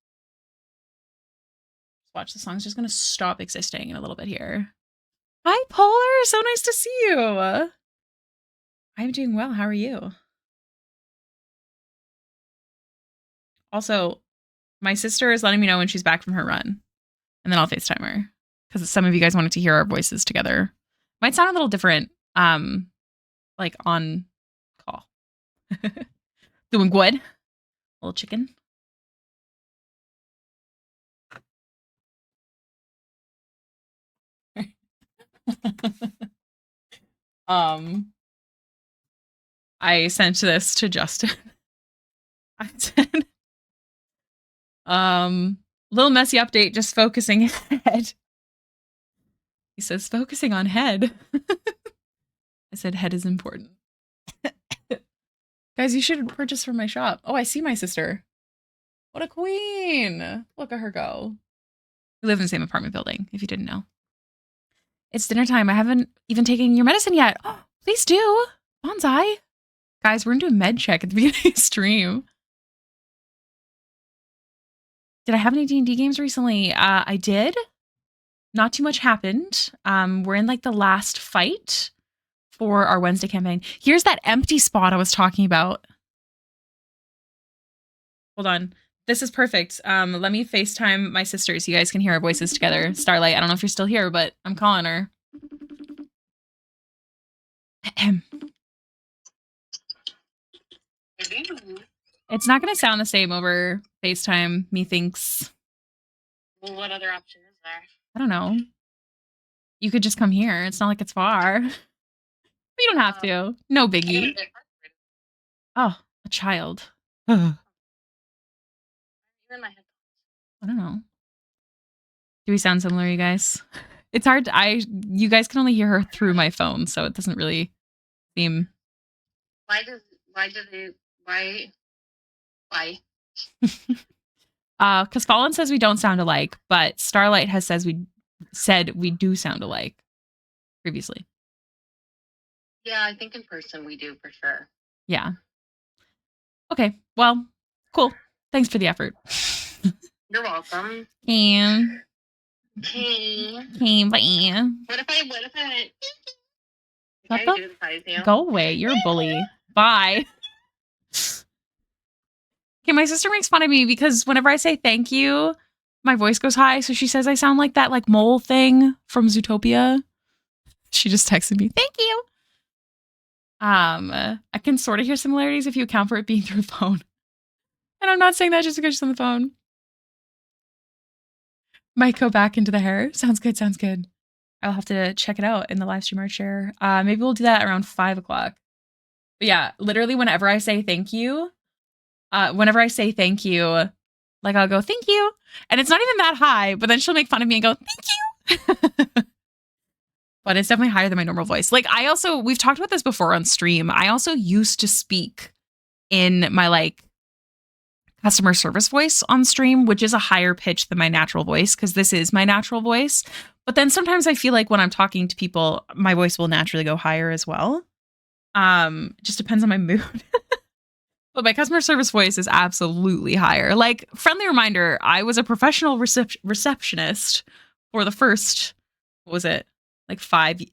Watch, the song's just gonna stop existing in a little bit here. Hi, Polar. So nice to see you. I'm doing well. How are you? Also, my sister is letting me know when she's back from her run, and then I'll FaceTime her because some of you guys wanted to hear our voices together. Might sound a little different, like on call. Doing good, little chicken. I sent this to Justin. I said, little messy update, just focusing head. He says, focusing on head. I said, head is important. Guys, you should purchase from my shop. Oh, I see my sister. What a queen. Look at her go. We live in the same apartment building, if you didn't know. It's dinner time. I haven't even taken your medicine yet. Oh, please do. Bonsai. Guys, we're going to do a med check at the beginning of the stream. Did I have any D&D games recently? I did. Not too much happened. We're in like the last fight for our Wednesday campaign. Here's that empty spot I was talking about. Hold on. This is perfect. Let me FaceTime my sister so you guys can hear our voices together. Starlight, I don't know if you're still here, but I'm calling her. It's not going to sound the same over FaceTime, methinks. Well, what other option is there? I don't know. You could just come here. It's not like it's far. But you don't have to. No biggie. Oh, a child. I don't know. Do we sound similar, you guys? It's hard. You guys can only hear her through my phone, so it doesn't really seem. Why? Because Fallen says we don't sound alike, but Starlight has said we do sound alike previously. Yeah, I think in person we do for sure. Yeah. Okay. Well, cool. Thanks for the effort. You're welcome. Okay. Bye. What if I went? Go away. You're a bully. Bye. Okay, my sister makes fun of me because whenever I say thank you, my voice goes high. So she says I sound like that like mole thing from Zootopia. She just texted me, thank you. I can sort of hear similarities if you account for it being through a phone. And I'm not saying that just because she's on the phone. Might go back into the hair. Sounds good. Sounds good. I'll have to check it out in the live stream art share. Maybe we'll do that around 5 o'clock. But yeah, literally whenever I say thank you, like I'll go, thank you. And it's not even that high, but then she'll make fun of me and go, thank you. But it's definitely higher than my normal voice. Like we've talked about this before on stream. I also used to speak in my like customer service voice on stream, which is a higher pitch than my natural voice because this is my natural voice. But then sometimes I feel like when I'm talking to people, my voice will naturally go higher as well. It just depends on my mood. But my customer service voice is absolutely higher. Like, friendly reminder, I was a professional receptionist for the first, what was it? Like 6,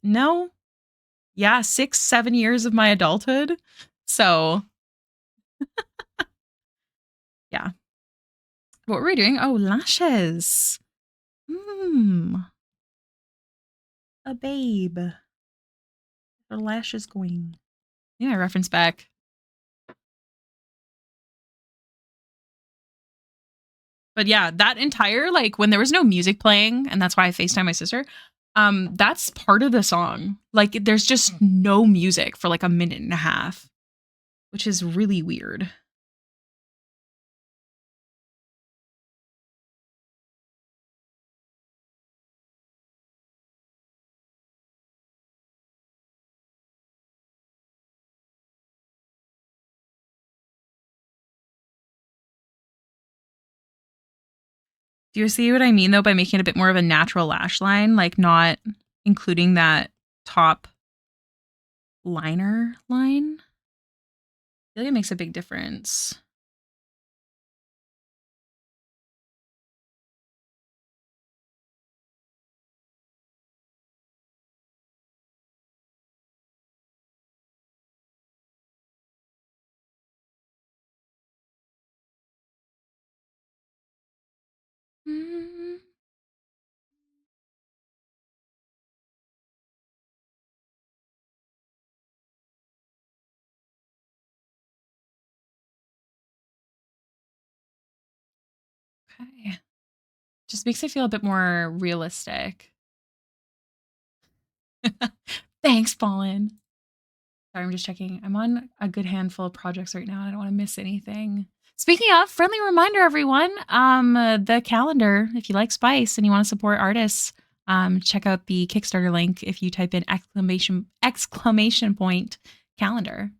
7 years of my adulthood. So, yeah. What were we doing? Oh, lashes. A babe. Her lashes going. Yeah, I reference back. But yeah, that entire, like, when there was no music playing, and that's why I FaceTime my sister, that's part of the song. Like, there's just no music for like a minute and a half, which is really weird. Do you see what I mean though by making it a bit more of a natural lash line, like not including that top liner line? I feel like it makes a big difference. Mm, okay. Just makes it feel a bit more realistic. Thanks, Fallen. Sorry, I'm just checking. I'm on a good handful of projects right now, and I don't want to miss anything. Speaking of, friendly reminder, everyone, the calendar, if you like spice and you want to support artists, check out the Kickstarter link if you type in exclamation point calendar.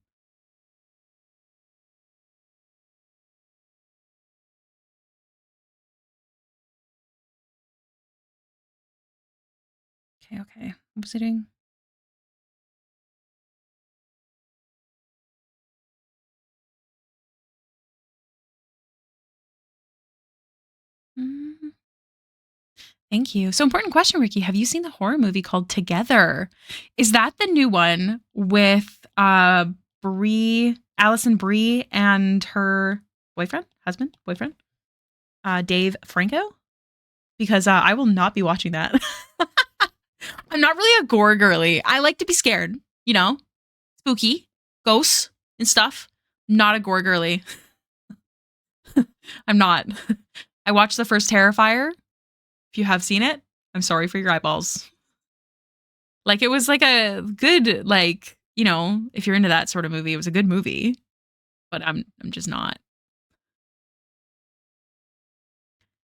Okay, okay. What was I doing? Mhm. Thank you. So important question, Ricky. Have you seen the horror movie called Together? Is that the new one with Allison Brie and her boyfriend, Dave Franco? Because I will not be watching that. I'm not really a gore girly. I like to be scared, you know, spooky, ghosts and stuff. Not a gore girly. I'm not. I watched the first Terrifier. If you have seen it, I'm sorry for your eyeballs. Like it was like a good if you're into that sort of movie, it was a good movie, but I'm just not.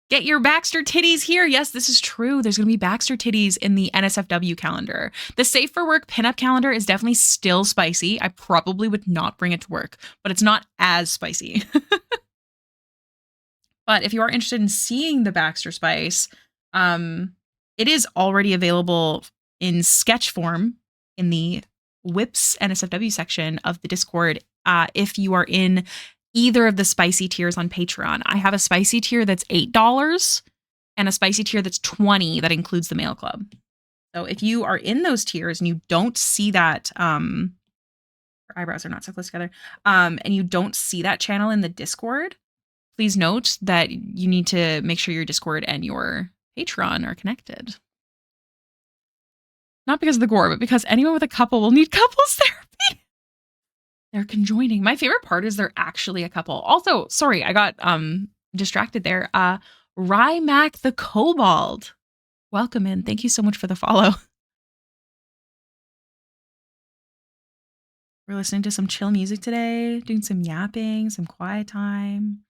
Get your Baxter titties here. Yes, this is true. There's going to be Baxter titties in the NSFW calendar. The Safe for Work pinup calendar is definitely still spicy. I probably would not bring it to work, but it's not as spicy. But if you are interested in seeing the Baxter Spice, it is already available in sketch form in the Whips NSFW section of the Discord. If you are in either of the spicy tiers on Patreon, I have a spicy tier that's $8 and a spicy tier that's $20 that includes the mail club. So if you are in those tiers and you don't see that, her eyebrows are not so close together, and you don't see that channel in the Discord, please note that you need to make sure your Discord and your Patreon are connected. Not because of the gore, but because anyone with a couple will need couples therapy. They're conjoining. My favorite part is they're actually a couple. Also, sorry, I got distracted there. Rymac the Kobold. Welcome in. Thank you so much for the follow. We're listening to some chill music today, doing some yapping, some quiet time.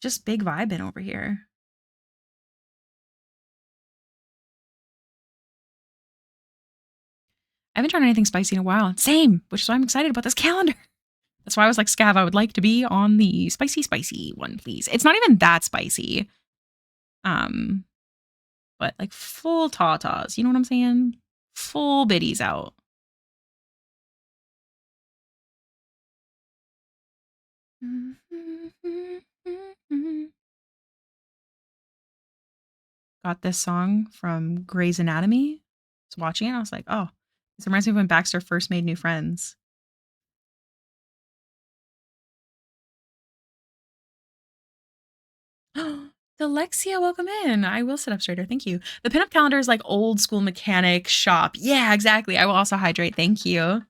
Just big vibing over here. I haven't tried anything spicy in a while. Same, which is why I'm excited about this calendar. That's why I was like, Scav, I would like to be on the spicy one, please. It's not even that spicy. But like full tatas, you know what I'm saying? Full biddies out. Got this song from Grey's Anatomy. I was watching it. I was like, oh, this reminds me of when Baxter first made new friends. Alexia, welcome in. I will sit up straighter. Thank you. The pinup calendar is like old school mechanic shop. Yeah, exactly. I will also hydrate. Thank you.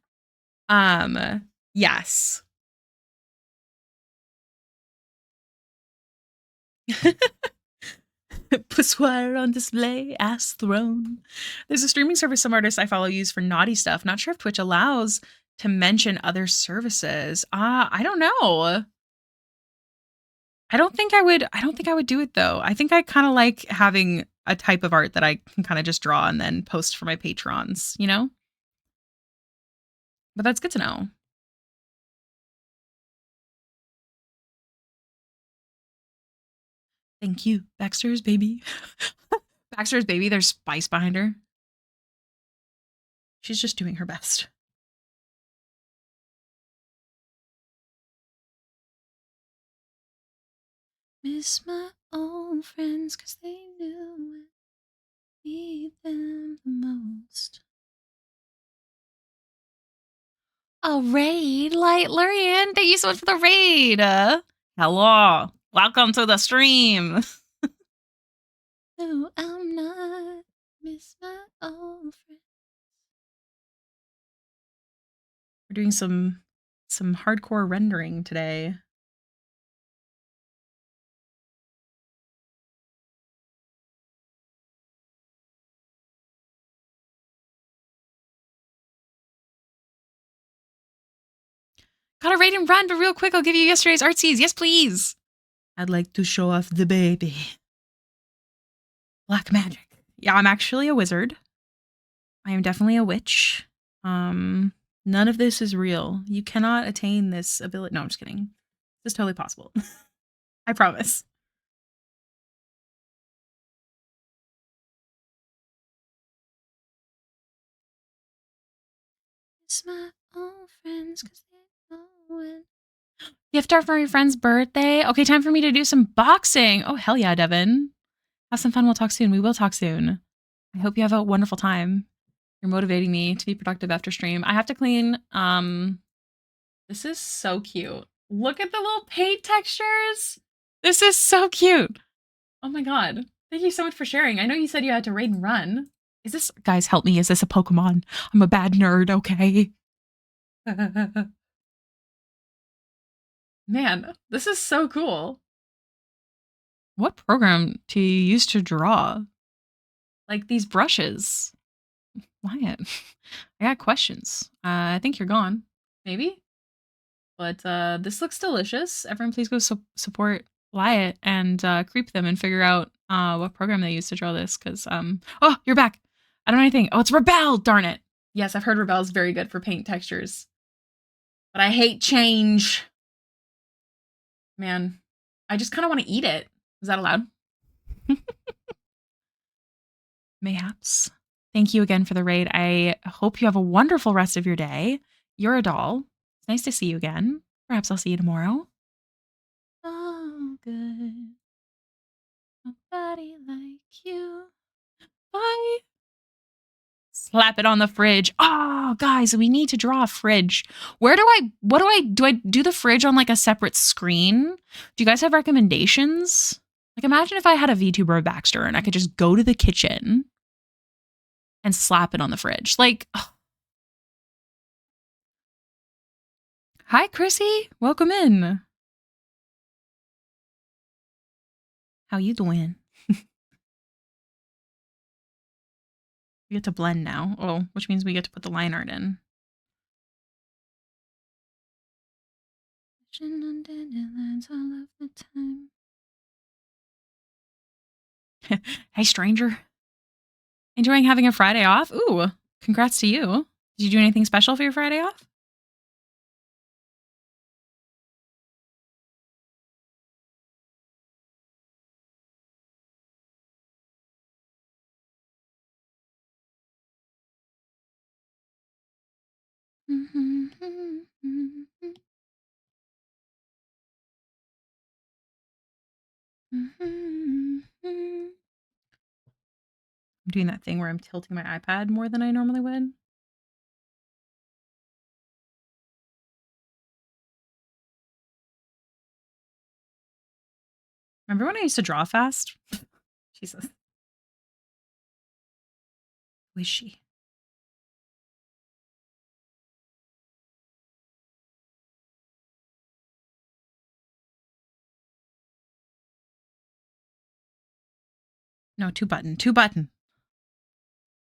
Yes. Pissoir on display, ass thrown. There's a streaming service some artists I follow use for naughty stuff. Not sure if Twitch allows to mention other services. I don't know. I don't think I would do it though. I think I kind of like having a type of art that I can kind of just draw and then post for my patrons, you know? But that's good to know. Thank you. Baxter's baby. Baxter's baby, there's spice behind her. She's just doing her best. Miss my old friends because they knew I need them the most. A raid? Light Lurian, thank you so much for the raid. Hello. Welcome to the stream. No, I'm not. Miss my old friends. We're doing some hardcore rendering today. Got a raid and run, but real quick, I'll give you yesterday's artsies. Yes, please. I'd like to show off the baby. Black magic. Yeah, I'm actually a wizard. I am definitely a witch. None of this is real. You cannot attain this ability. No, I'm just kidding. This is totally possible. I promise. It's my old friends because they know it. Gift art for your friend's birthday. Okay, time for me to do some boxing. Oh, hell yeah, Devin. Have some fun. We'll talk soon. We will talk soon. I hope you have a wonderful time. You're motivating me to be productive after stream. I have to clean. This is so cute. Look at the little paint textures. This is so cute. Oh my god. Thank you so much for sharing. I know you said you had to raid and run. Is this, guys, help me. Is this a Pokemon? I'm a bad nerd, okay? Man, this is so cool. What program do you use to draw? Like these brushes. Wyatt, I got questions. I think you're gone. Maybe? But this looks delicious. Everyone please go support Wyatt and creep them and figure out what program they use to draw this. Because, oh, you're back. I don't know anything. Oh, it's Rebel, darn it. Yes, I've heard Rebel is very good for paint textures. But I hate change. Man, I just kind of want to eat it. Is that allowed? Mayhaps. Thank you again for the raid. I hope you have a wonderful rest of your day. You're a doll. It's nice to see you again. Perhaps I'll see you tomorrow. Oh, good. Nobody like you. Bye. Slap it on the fridge. Oh, guys, we need to draw a fridge. What do I do the fridge on like a separate screen? Do you guys have recommendations? Like imagine if I had a VTuber of Baxter and I could just go to the kitchen and slap it on the fridge. Like, oh. Hi, Chrissy. Welcome in. How you doing? We get to blend now. Oh, which means we get to put the line art in. On dandelions all of the time. Hey, stranger. Enjoying having a Friday off? Ooh, congrats to you. Did you do anything special for your Friday off? I'm doing that thing where I'm tilting my iPad more than I normally would. Remember when I used to draw fast? Jesus. Who is she? No, two button.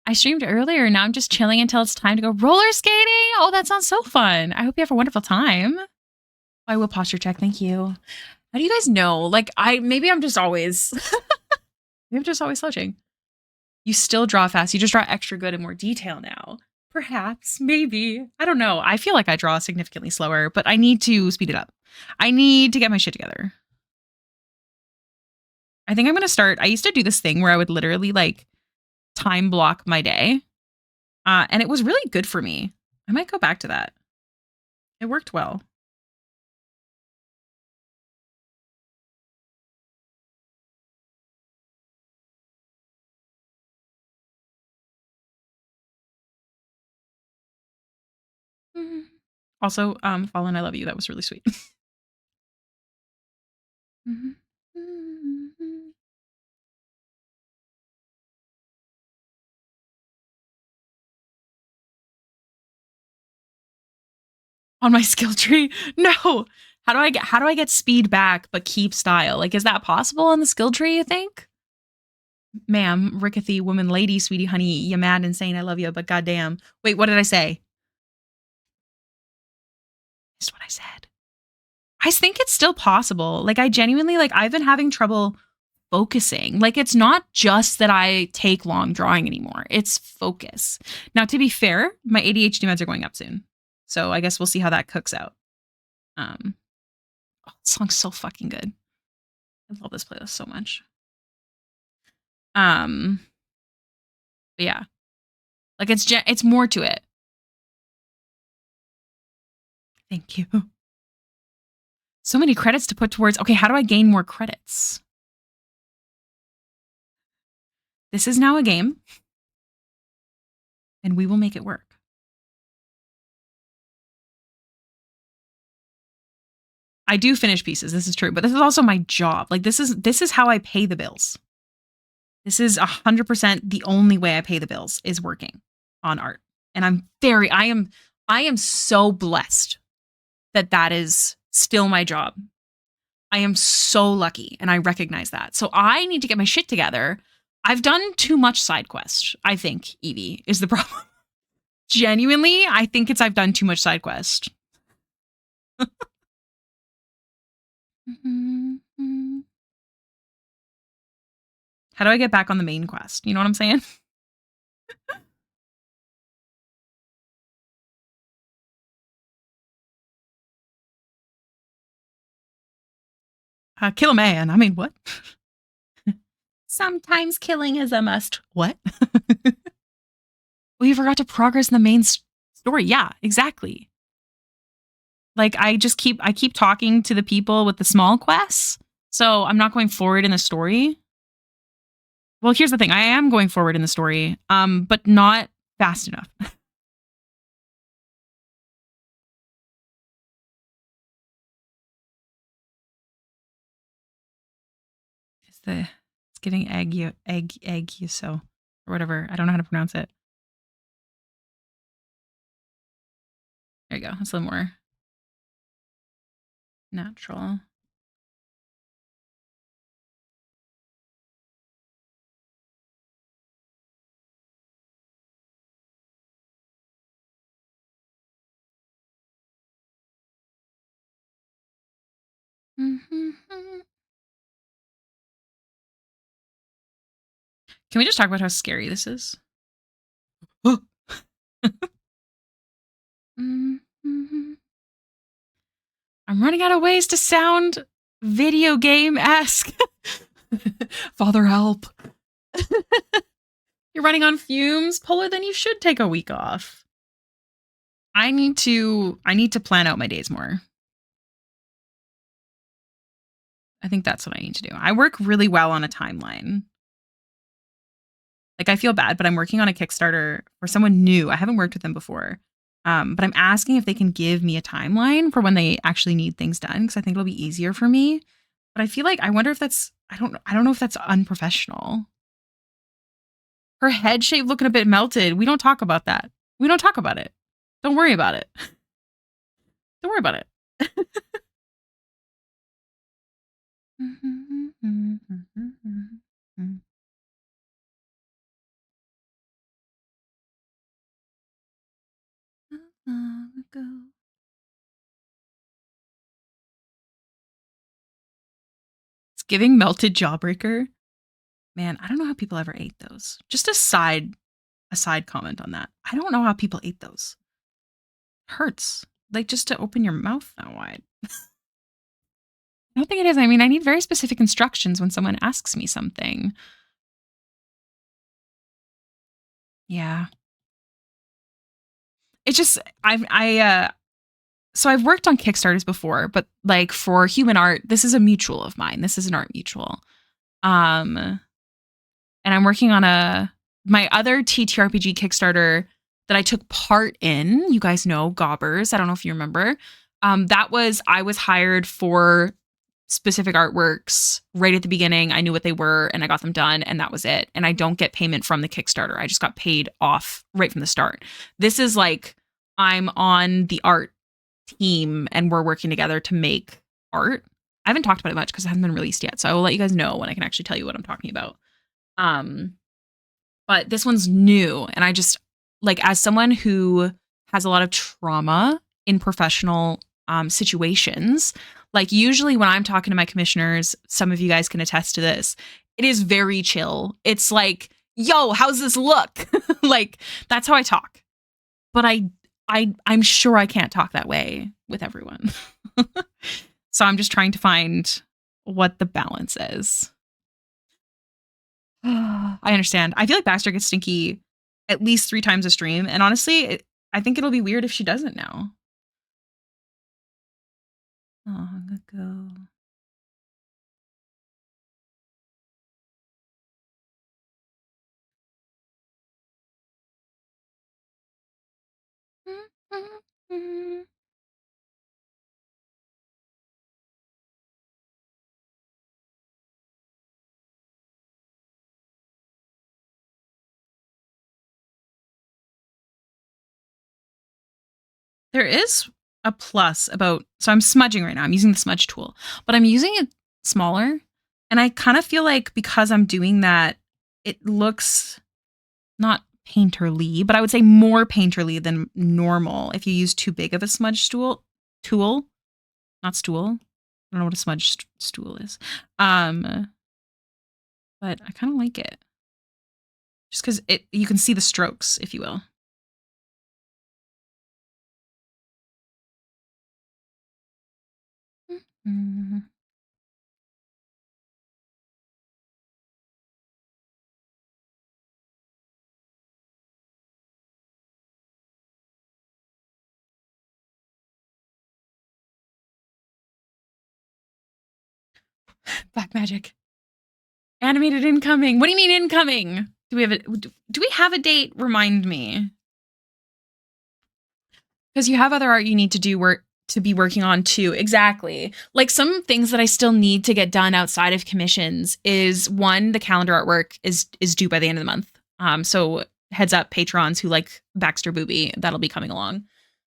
I streamed earlier. Now I'm just chilling until it's time to go roller skating. Oh, that sounds so fun. I hope you have a wonderful time. I will posture check. Thank you. How do you guys know? Like, maybe I'm just always, maybe I'm just always slouching. You still draw fast. You just draw extra good and more detail now. Perhaps, maybe. I don't know. I feel like I draw significantly slower, but I need to speed it up. I need to get my shit together. I think I'm going to start. I used to do this thing where I would literally like time block my day. And it was really good for me. I might go back to that. It worked well. Also, Fallen, I love you. That was really sweet. On my skill tree? No. How do I get speed back but keep style? Like, is that possible on the skill tree, you think? Ma'am, Rickethy, woman, lady, sweetie, honey, you mad, insane, I love you, but goddamn. Wait, what did I say? That's what I said. I think it's still possible. Like, I genuinely, like, I've been having trouble focusing. Like, it's not just that I take long drawing anymore. It's focus. Now, to be fair, my ADHD meds are going up soon. So I guess we'll see how that cooks out. Oh, this song's so fucking good. I love this playlist so much. But yeah. Like it's more to it. Thank you. So many credits to put towards. Okay, how do I gain more credits? This is now a game, and we will make it work. I do finish pieces. This is true, but this is also my job. Like this is how I pay the bills. This is 100% the only way I pay the bills is working on art. And I am so blessed that that is still my job. I am so lucky and I recognize that. So I need to get my shit together. I've done too much side quest, I think, Evie, is the problem. Genuinely, I think I've done too much side quest. How do I get back on the main quest? You know what I'm saying? Kill a man. I mean, what? Sometimes killing is a must. What? Well, you forgot to progress in the main story. Yeah, exactly. Like I keep talking to the people with the small quests, so I'm not going forward in the story. Well, here's the thing: I am going forward in the story, but not fast enough. It's giving egg you so or whatever. I don't know how to pronounce it. There you go. That's a little more natural. Can we just talk about how scary this is? I'm running out of ways to sound video game-esque. Father, help. You're running on fumes, Polar, then you should take a week off. I need to plan out my days more. I think that's what I need to do. I work really well on a timeline. Like I feel bad, but I'm working on a Kickstarter for someone new. I haven't worked with them before. But I'm asking if they can give me a timeline for when they actually need things done because I think it'll be easier for me. But I feel like I wonder if that's I don't know if that's unprofessional. Her head shape looking a bit melted. We don't talk about that. We don't talk about it. Don't worry about it. Don't worry about it. It's giving melted jawbreaker. Man, I don't know how people ever ate those. Just a side comment on that. I don't know how people ate those. It hurts. Like just to open your mouth that wide. I don't think it is. I mean, I need very specific instructions when someone asks me something. Yeah. It's just so I've worked on Kickstarters before, but like for human art, this is a mutual of mine. This is an art mutual. Um and I'm working on my other TTRPG Kickstarter that I took part in. You guys know Gobbers. I don't know if you remember. I was hired for specific artworks right at the beginning. I knew what they were and I got them done and that was it. And I don't get payment from the Kickstarter. I just got paid off right from the start. This is like I'm on the art team and we're working together to make art. I haven't talked about it much because it hasn't been released yet. So I will let you guys know when I can actually tell you what I'm talking about. Um, but this one's new and I just like as someone who has a lot of trauma in professional situations, like usually when I'm talking to my commissioners, some of you guys can attest to this, it is very chill. It's like, yo, how's this look? Like that's how I talk. But I'm sure I can't talk that way with everyone. So I'm just trying to find what the balance is. I understand. I feel like Baxter gets stinky at least 3 times a stream. And honestly, I think it'll be weird if she doesn't now. Long ago. There is a plus about, so I'm smudging right now. I'm using the smudge tool, but I'm using it smaller. And I kind of feel like because I'm doing that, it looks not painterly, but I would say more painterly than normal if you use too big of a smudge tool, not stool. I don't know what a smudge stool is. But I kind of like it. Just cuz you can see the strokes, if you will. Mm-hmm. Black magic. Animated incoming. What do you mean incoming? Do we have a date? Remind me. Because you have other art you need to do work to be working on too. Exactly. Like some things that I still need to get done outside of commissions is one, the calendar artwork is due by the end of the month. So heads up patrons who like Baxter Booby, that'll be coming along.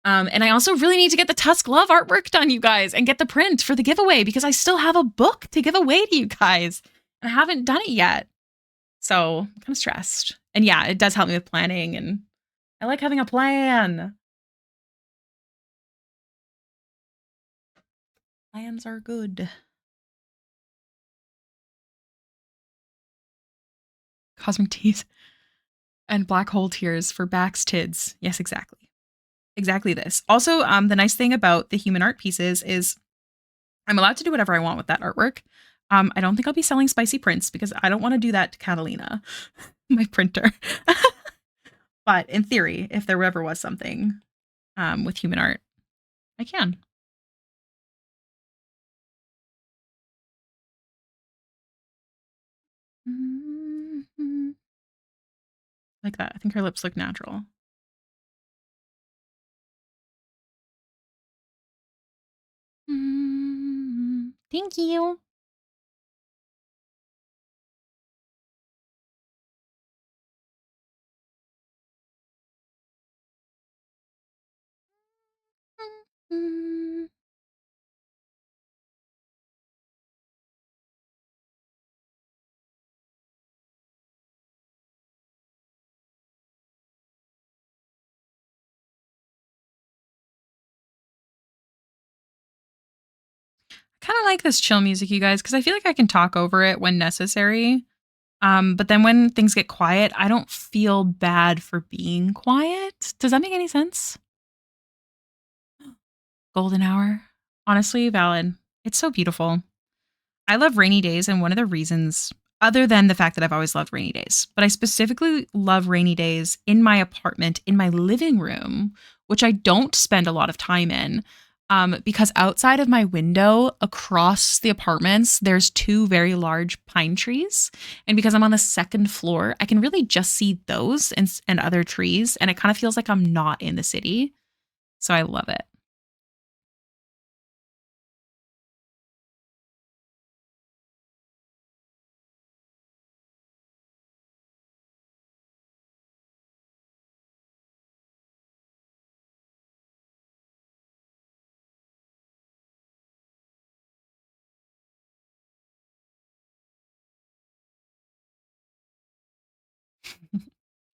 And I also really need to get the Tusk Love artwork done, you guys, and get the print for the giveaway because I still have a book to give away to you guys. And I haven't done it yet. So I'm kind of stressed. And yeah, it does help me with planning and I like having a plan. Plans are good. Cosmic teas and black hole tears for Bax Tids. Yes, exactly. Exactly this. Also, the nice thing about the human art pieces is I'm allowed to do whatever I want with that artwork. I don't think I'll be selling spicy prints because I don't want to do that to Catalina, my printer. But in theory, if there ever was something with human art, I can. Like that. I think her lips look natural. Thank you. Kind of like this chill music, you guys, because I feel like I can talk over it when necessary. But then when things get quiet, I don't feel bad for being quiet. Does that make any sense? Golden hour. Honestly, valid. It's so beautiful. I love rainy days, and one of the reasons, other than the fact that I've always loved rainy days, but I specifically love rainy days in my apartment, in my living room, which I don't spend a lot of time in. Because outside of my window, across the apartments, there's two very large pine trees. And because I'm on the second floor, I can really just see those and other trees. And it kind of feels like I'm not in the city. So I love it.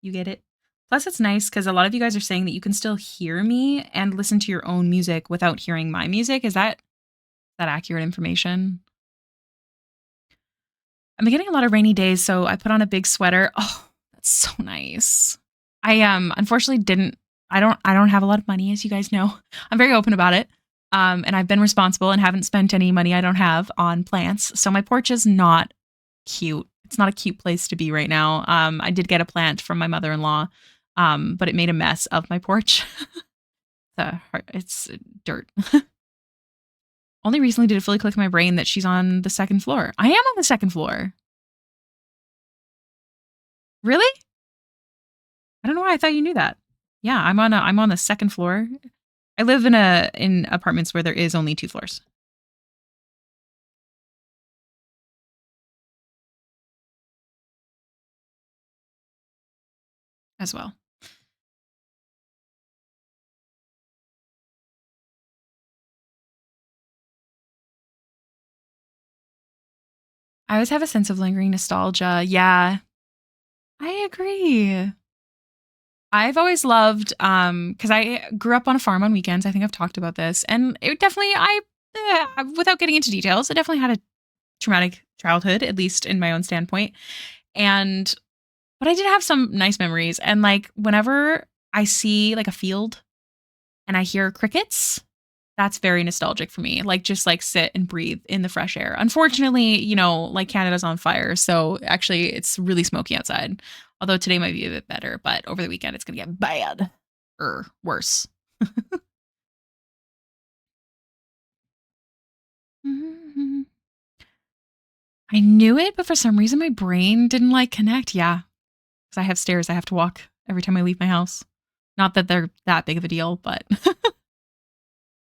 You get it? Plus, it's nice because a lot of you guys are saying that you can still hear me and listen to your own music without hearing my music. Is that accurate information? I'm getting a lot of rainy days, so I put on a big sweater. Oh, that's so nice. I unfortunately didn't I don't have a lot of money, as you guys know. I'm very open about it. And I've been responsible and haven't spent any money I don't have on plants. So my porch is not cute. It's not a cute place to be right now. I did get a plant from my mother-in-law, but it made a mess of my porch. It's dirt. Only recently did it fully click in my brain that she's on the second floor. I am on the second floor. Really? I don't know why I thought you knew that. Yeah, I'm on the second floor. I live in apartments where there is only two floors as well. I always have a sense of lingering nostalgia. Yeah, I agree. I've always loved because I grew up on a farm on weekends. I think I've talked about this, and it definitely without getting into details, it definitely had a traumatic childhood, at least in my own standpoint. And but I did have some nice memories, and like whenever I see like a field and I hear crickets, that's very nostalgic for me. Like just like sit and breathe in the fresh air. Unfortunately, like Canada's on fire, so actually it's really smoky outside. Although today might be a bit better, but over the weekend it's gonna get bad or worse. I knew it, but for some reason my brain didn't like connect. Yeah, because I have stairs I have to walk every time I leave my house. Not that they're that big of a deal, but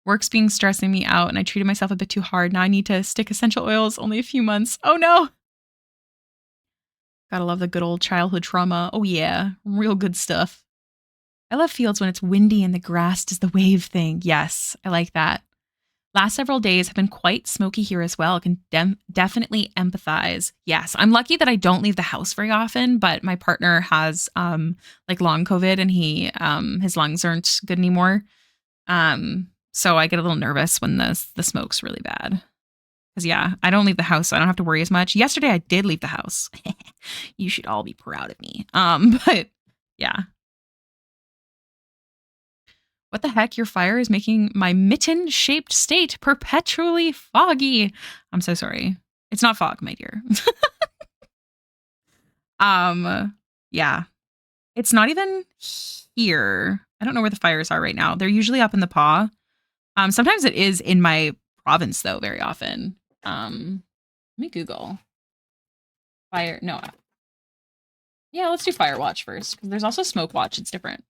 work's being stressing me out and I treated myself a bit too hard. Now I need to stick essential oils only a few months. Oh no. Gotta love the good old childhood trauma. Oh yeah, real good stuff. I love fields when it's windy and the grass does the wave thing. Yes, I like that. Last several days have been quite smoky here as well. I can definitely empathize. Yes, I'm lucky that I don't leave the house very often, but my partner has like long COVID and his lungs aren't good anymore. So I get a little nervous when the smoke's really bad. Cause yeah, I don't leave the house, so I don't have to worry as much. Yesterday I did leave the house. You should all be proud of me. But yeah. What the heck? Your fire is making my mitten shaped state perpetually foggy. I'm so sorry. It's not fog, my dear. Yeah. It's not even here. I don't know where the fires are right now. They're usually up in the paw. Sometimes it is in my province though, very often. Let me Google. Fire. No. Yeah, let's do fire watch first. There's also smoke watch. It's different.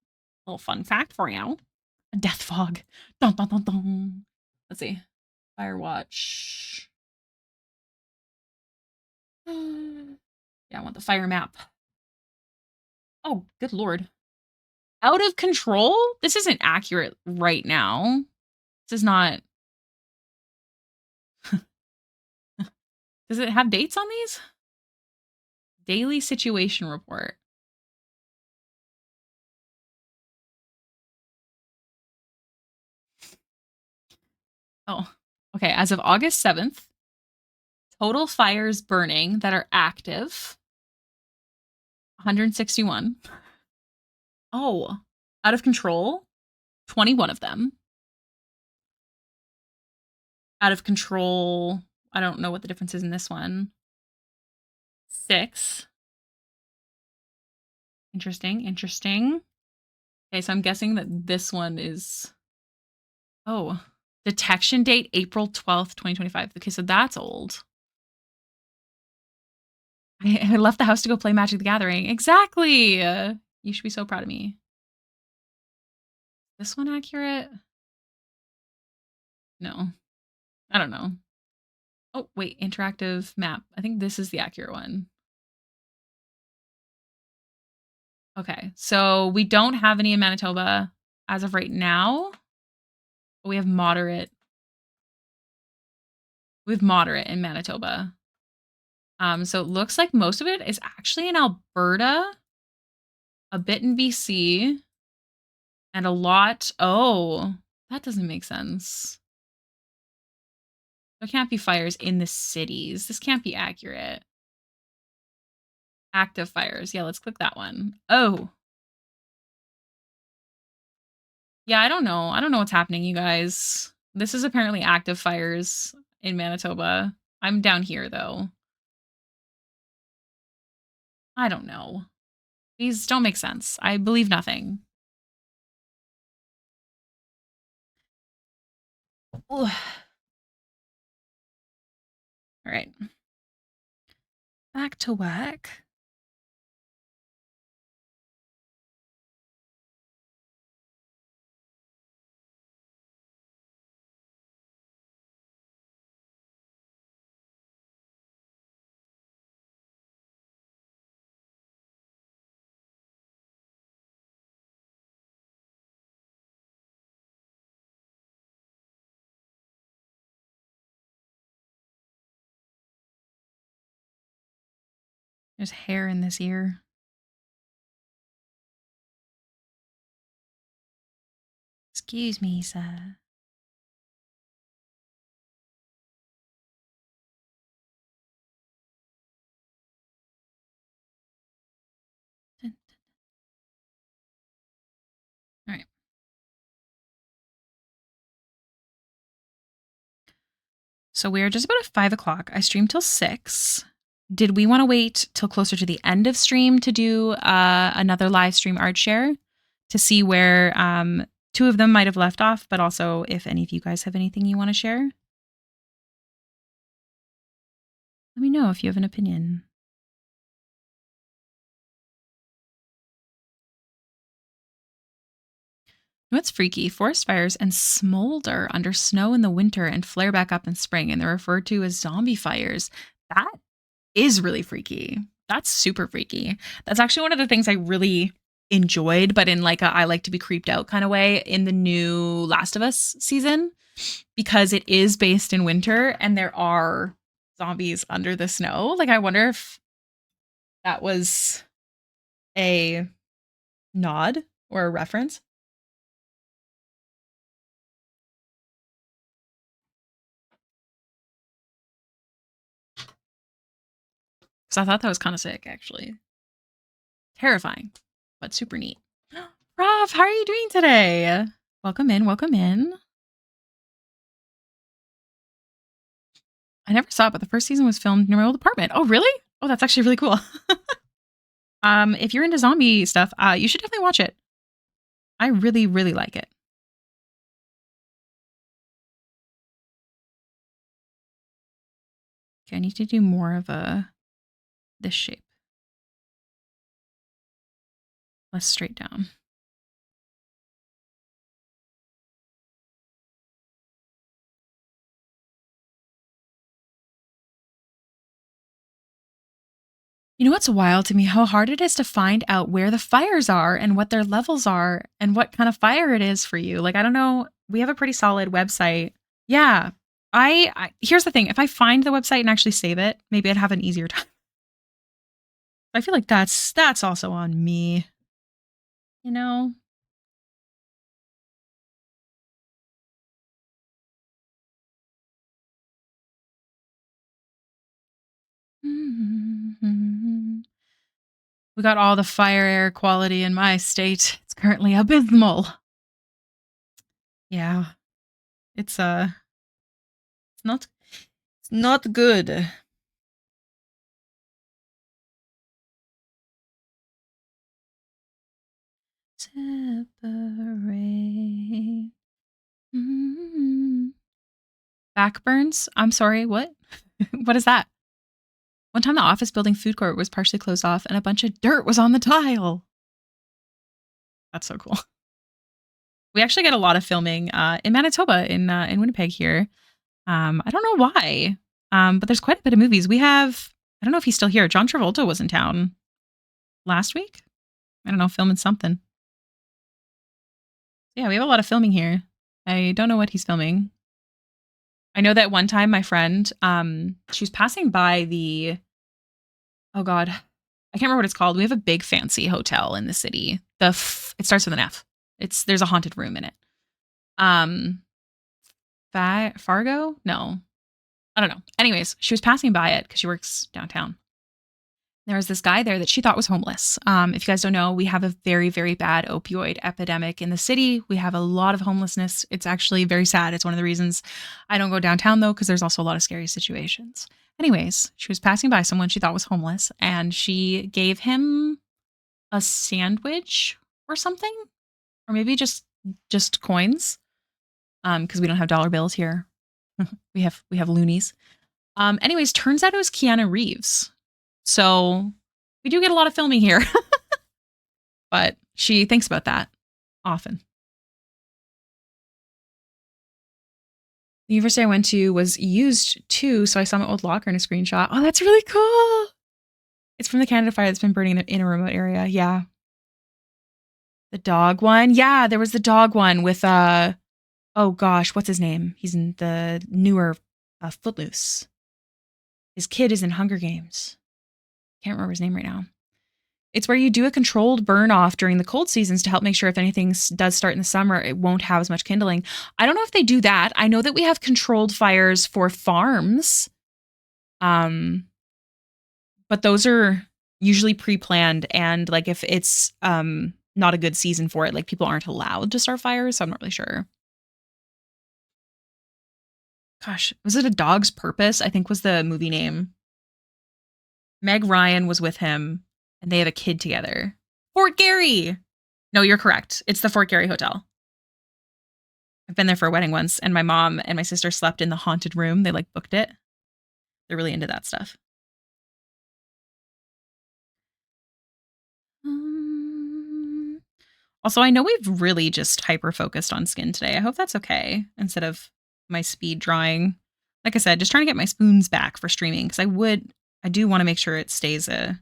Little fun fact for you. A death fog. Dun, dun, dun, dun. Let's see. Fire watch. Yeah, I want the fire map. Oh, good lord. Out of control? This isn't accurate right now. This is not. Does it have dates on these? Daily situation report. Oh, okay. As of August 7th, total fires burning that are active 161. Oh, out of control 21 of them. Out of control I don't know what the difference is in this one. 6. Interesting, interesting. Okay, so I'm guessing that this one is... Oh, detection date April 12th, 2025. Okay, so that's old. I left the house to go play Magic the Gathering. Exactly. You should be so proud of me. This one accurate? No. I don't know. Oh, wait, interactive map. I think this is the accurate one. Okay, so we don't have any in Manitoba as of right now. But we have moderate. We have moderate in Manitoba. So it looks like most of it is actually in Alberta, a bit in BC, and a lot. Oh, that doesn't make sense. There can't be fires in the cities. This can't be accurate. Active fires. Yeah, let's click that one. Oh. Yeah, I don't know. I don't know what's happening, you guys. This is apparently active fires in Manitoba. I'm down here, though. I don't know. These don't make sense. I believe nothing. Ugh. All right. Back to work. There's hair in this ear. Excuse me, sir. All right. So we're just about at 5 o'clock. I streamed till 6. Did we want to wait till closer to the end of stream to do another live stream art share to see where two of them might have left off, but also if any of you guys have anything you want to share? Let me know if you have an opinion. You know what's freaky? Forest fires and smolder under snow in the winter and flare back up in spring, and they're referred to as zombie fires. That is really freaky. That's super freaky. That's actually one of the things I really enjoyed, but in like a I like to be creeped out kind of way in the new Last of Us season, because it is based in winter and there are zombies under the snow. Like, I wonder if that was a nod or a reference. Because I thought that was kind of sick, actually. Terrifying, but super neat. Rob, how are you doing today? Welcome in, welcome in. I never saw it, but the first season was filmed near my old apartment. Oh, really? Oh, that's actually really cool. If you're into zombie stuff, you should definitely watch it. I really, really like it. Okay, I need to do more of this shape. Less straight down. You know what's wild to me? How hard it is to find out where the fires are and what their levels are and what kind of fire it is for you. Like, I don't know. We have a pretty solid website. Yeah. Here's the thing. If I find the website and actually save it, maybe I'd have an easier time. I feel like that's also on me. You know? We got all the fire air quality in my state. It's currently abysmal. Yeah. It's not not good. Separate. Backburns? I'm sorry, what? What is that? One time the office building food court was partially closed off and a bunch of dirt was on the tile. That's so cool. We actually get a lot of filming in Manitoba, in Winnipeg here. I don't know why, but there's quite a bit of movies. We have, I don't know if he's still here. John Travolta was in town last week. I don't know, filming something. Yeah, we have a lot of filming here. I don't know what he's filming. I know that one time my friend, she was passing by the, oh God, I can't remember what it's called. We have a big fancy hotel in the city. It starts with an F. There's a haunted room in it. Fargo? No, I don't know. Anyways, she was passing by it because she works downtown. There was this guy there that she thought was homeless. If you guys don't know, we have a very, very bad opioid epidemic in the city. We have a lot of homelessness. It's actually very sad. It's one of the reasons I don't go downtown, though, because there's also a lot of scary situations. Anyways, she was passing by someone she thought was homeless, and she gave him a sandwich or something, or maybe just coins, because we don't have dollar bills here. we have loonies. Anyways, turns out it was Keanu Reeves. So we do get a lot of filming here. But she thinks about that often. The university I went to was used too, so I saw my old locker in a screenshot. Oh, that's really cool. It's from the Canada Fire that's been burning in a remote area. Yeah. The dog one. Yeah, there was the dog one with oh gosh, what's his name? He's in the newer Footloose. His kid is in Hunger Games. Can't remember his name right now. It's where you do a controlled burn off during the cold seasons to help make sure if anything does start in the summer, it won't have as much kindling. I don't know if they do that. I know that we have controlled fires for farms. But those are usually pre-planned, and like if it's not a good season for it, like people aren't allowed to start fires, so I'm not really sure. Gosh, was it A Dog's Purpose? I think was the movie name. Meg Ryan was with him, and they have a kid together. Fort Garry. No, you're correct. It's the Fort Garry Hotel. I've been there for a wedding once, and my mom and my sister slept in the haunted room. They like booked it. They're really into that stuff. Also, I know we've really just hyper focused on skin today. I hope that's okay instead of my speed drawing. Like I said, just trying to get my spoons back for streaming because I do want to make sure it stays a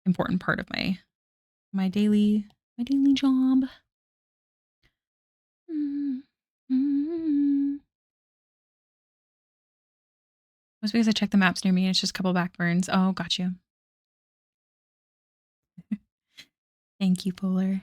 important part of my daily job. Was because I checked the maps near me and it's just a couple backburns. Oh, got you. Thank you, Polar.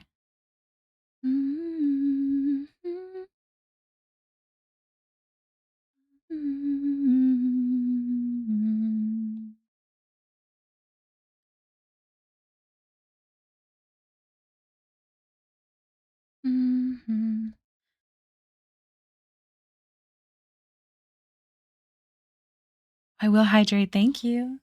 I will hydrate. Thank you.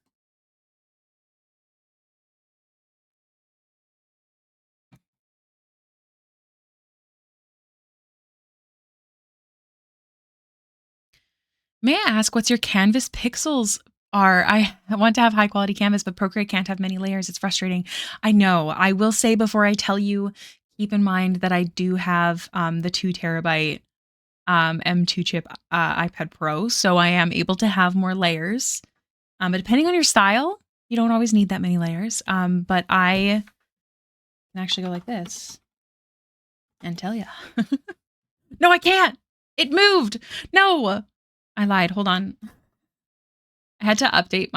May I ask what's your canvas pixels are? I want to have high quality canvas, but Procreate can't have many layers. It's frustrating. I know. I will say before I tell you, keep in mind that I do have the 2 terabyte M2 chip iPad Pro, so I am able to have more layers. But depending on your style, you don't always need that many layers. But I can actually go like this and tell you. No, I can't. It moved. No, I lied. Hold on. I had to update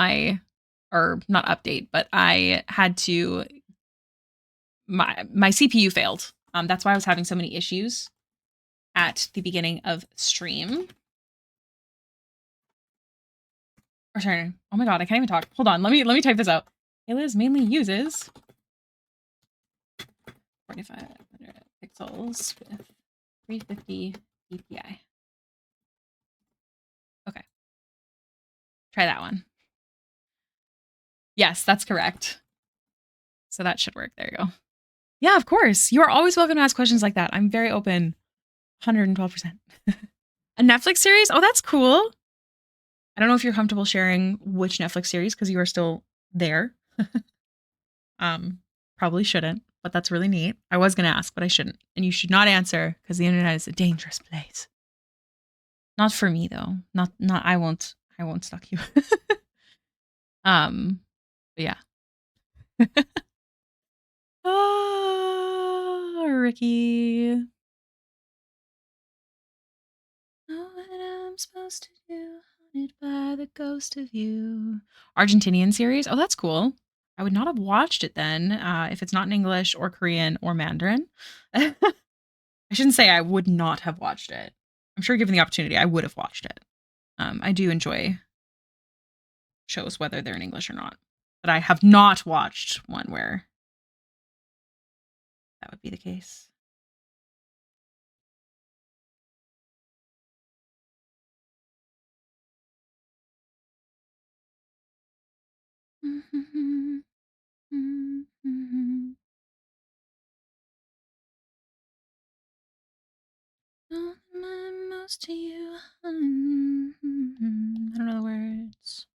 or not update, but I had to, my CPU failed. That's why I was having so many issues at the beginning of stream. Or sorry, oh my god, I can't even talk. Hold on, let me type this out. Hailiiz mainly uses 4500 pixels with 350 DPI. Okay. Try that one. Yes, that's correct. So that should work. There you go. Yeah, of course. You are always welcome to ask questions like that. I'm very open. 112%. A Netflix series? Oh, that's cool. I don't know if you're comfortable sharing which Netflix series because you are still there. um, Probably shouldn't, but that's really neat. I was gonna ask, but I shouldn't. And you should not answer because the internet is a dangerous place. Not for me though. Not I won't stalk you. But yeah. Oh, Ricky. Know what I'm supposed to do, haunted by the ghost of you. Argentinian series? Oh, that's cool. I would not have watched it then if it's not in English or Korean or Mandarin. I shouldn't say I would not have watched it. I'm sure given the opportunity, I would have watched it. I do enjoy shows, whether they're in English or not. But I have not watched one where that would be the case. Most to you. I don't know the words.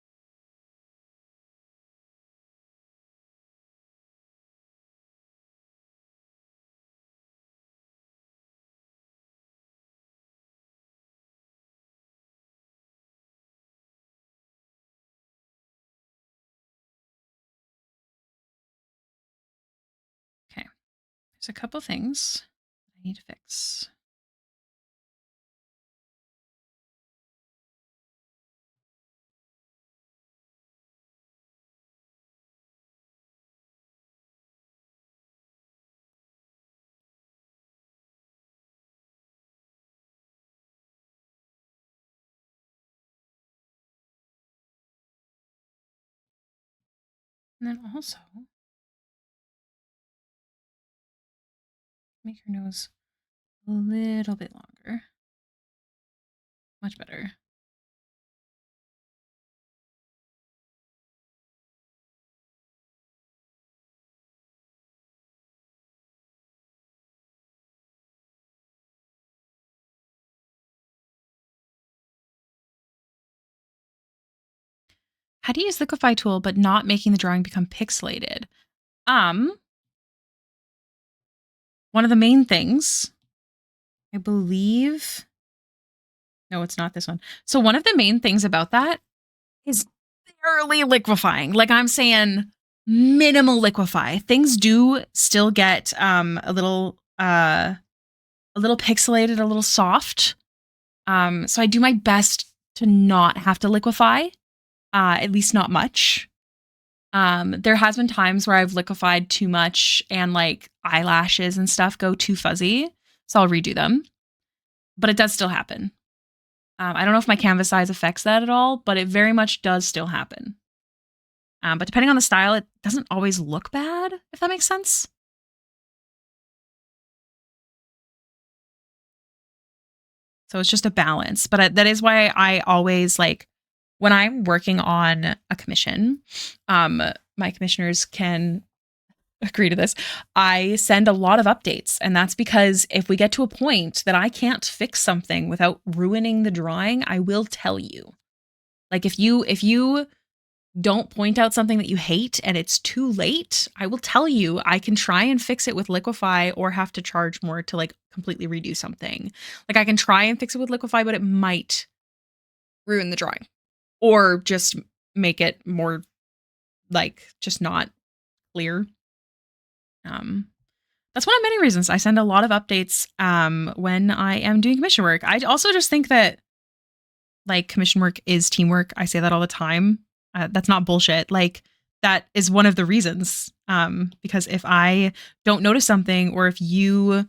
Okay. There's a couple things I need to fix. And then also make your nose a little bit longer. Much better. How do you use the liquify tool but not making the drawing become pixelated? One of the main things, I believe. No, it's not this one. So one of the main things about that is barely liquefying. Like I'm saying minimal liquefy. Things do still get a little pixelated, a little soft. So I do my best to not have to liquefy. At least not much. There has been times where I've liquefied too much and like eyelashes and stuff go too fuzzy. So I'll redo them. But it does still happen. I don't know if my canvas size affects that at all, but it very much does still happen. But depending on the style, it doesn't always look bad, if that makes sense. So it's just a balance. But that is why I always like when I'm working on a commission, my commissioners can agree to this. I send a lot of updates. And that's because if we get to a point that I can't fix something without ruining the drawing, I will tell you. Like if you don't point out something that you hate and it's too late, I will tell you. I can try and fix it with liquify or have to charge more to like completely redo something. Like I can try and fix it with liquify, but it might ruin the drawing or just make it more like just not clear. That's one of many reasons I send a lot of updates when I am doing commission work. I also just think that like commission work is teamwork. I say that all the time. That's not bullshit. Like that is one of the reasons. Because if I don't notice something, or if you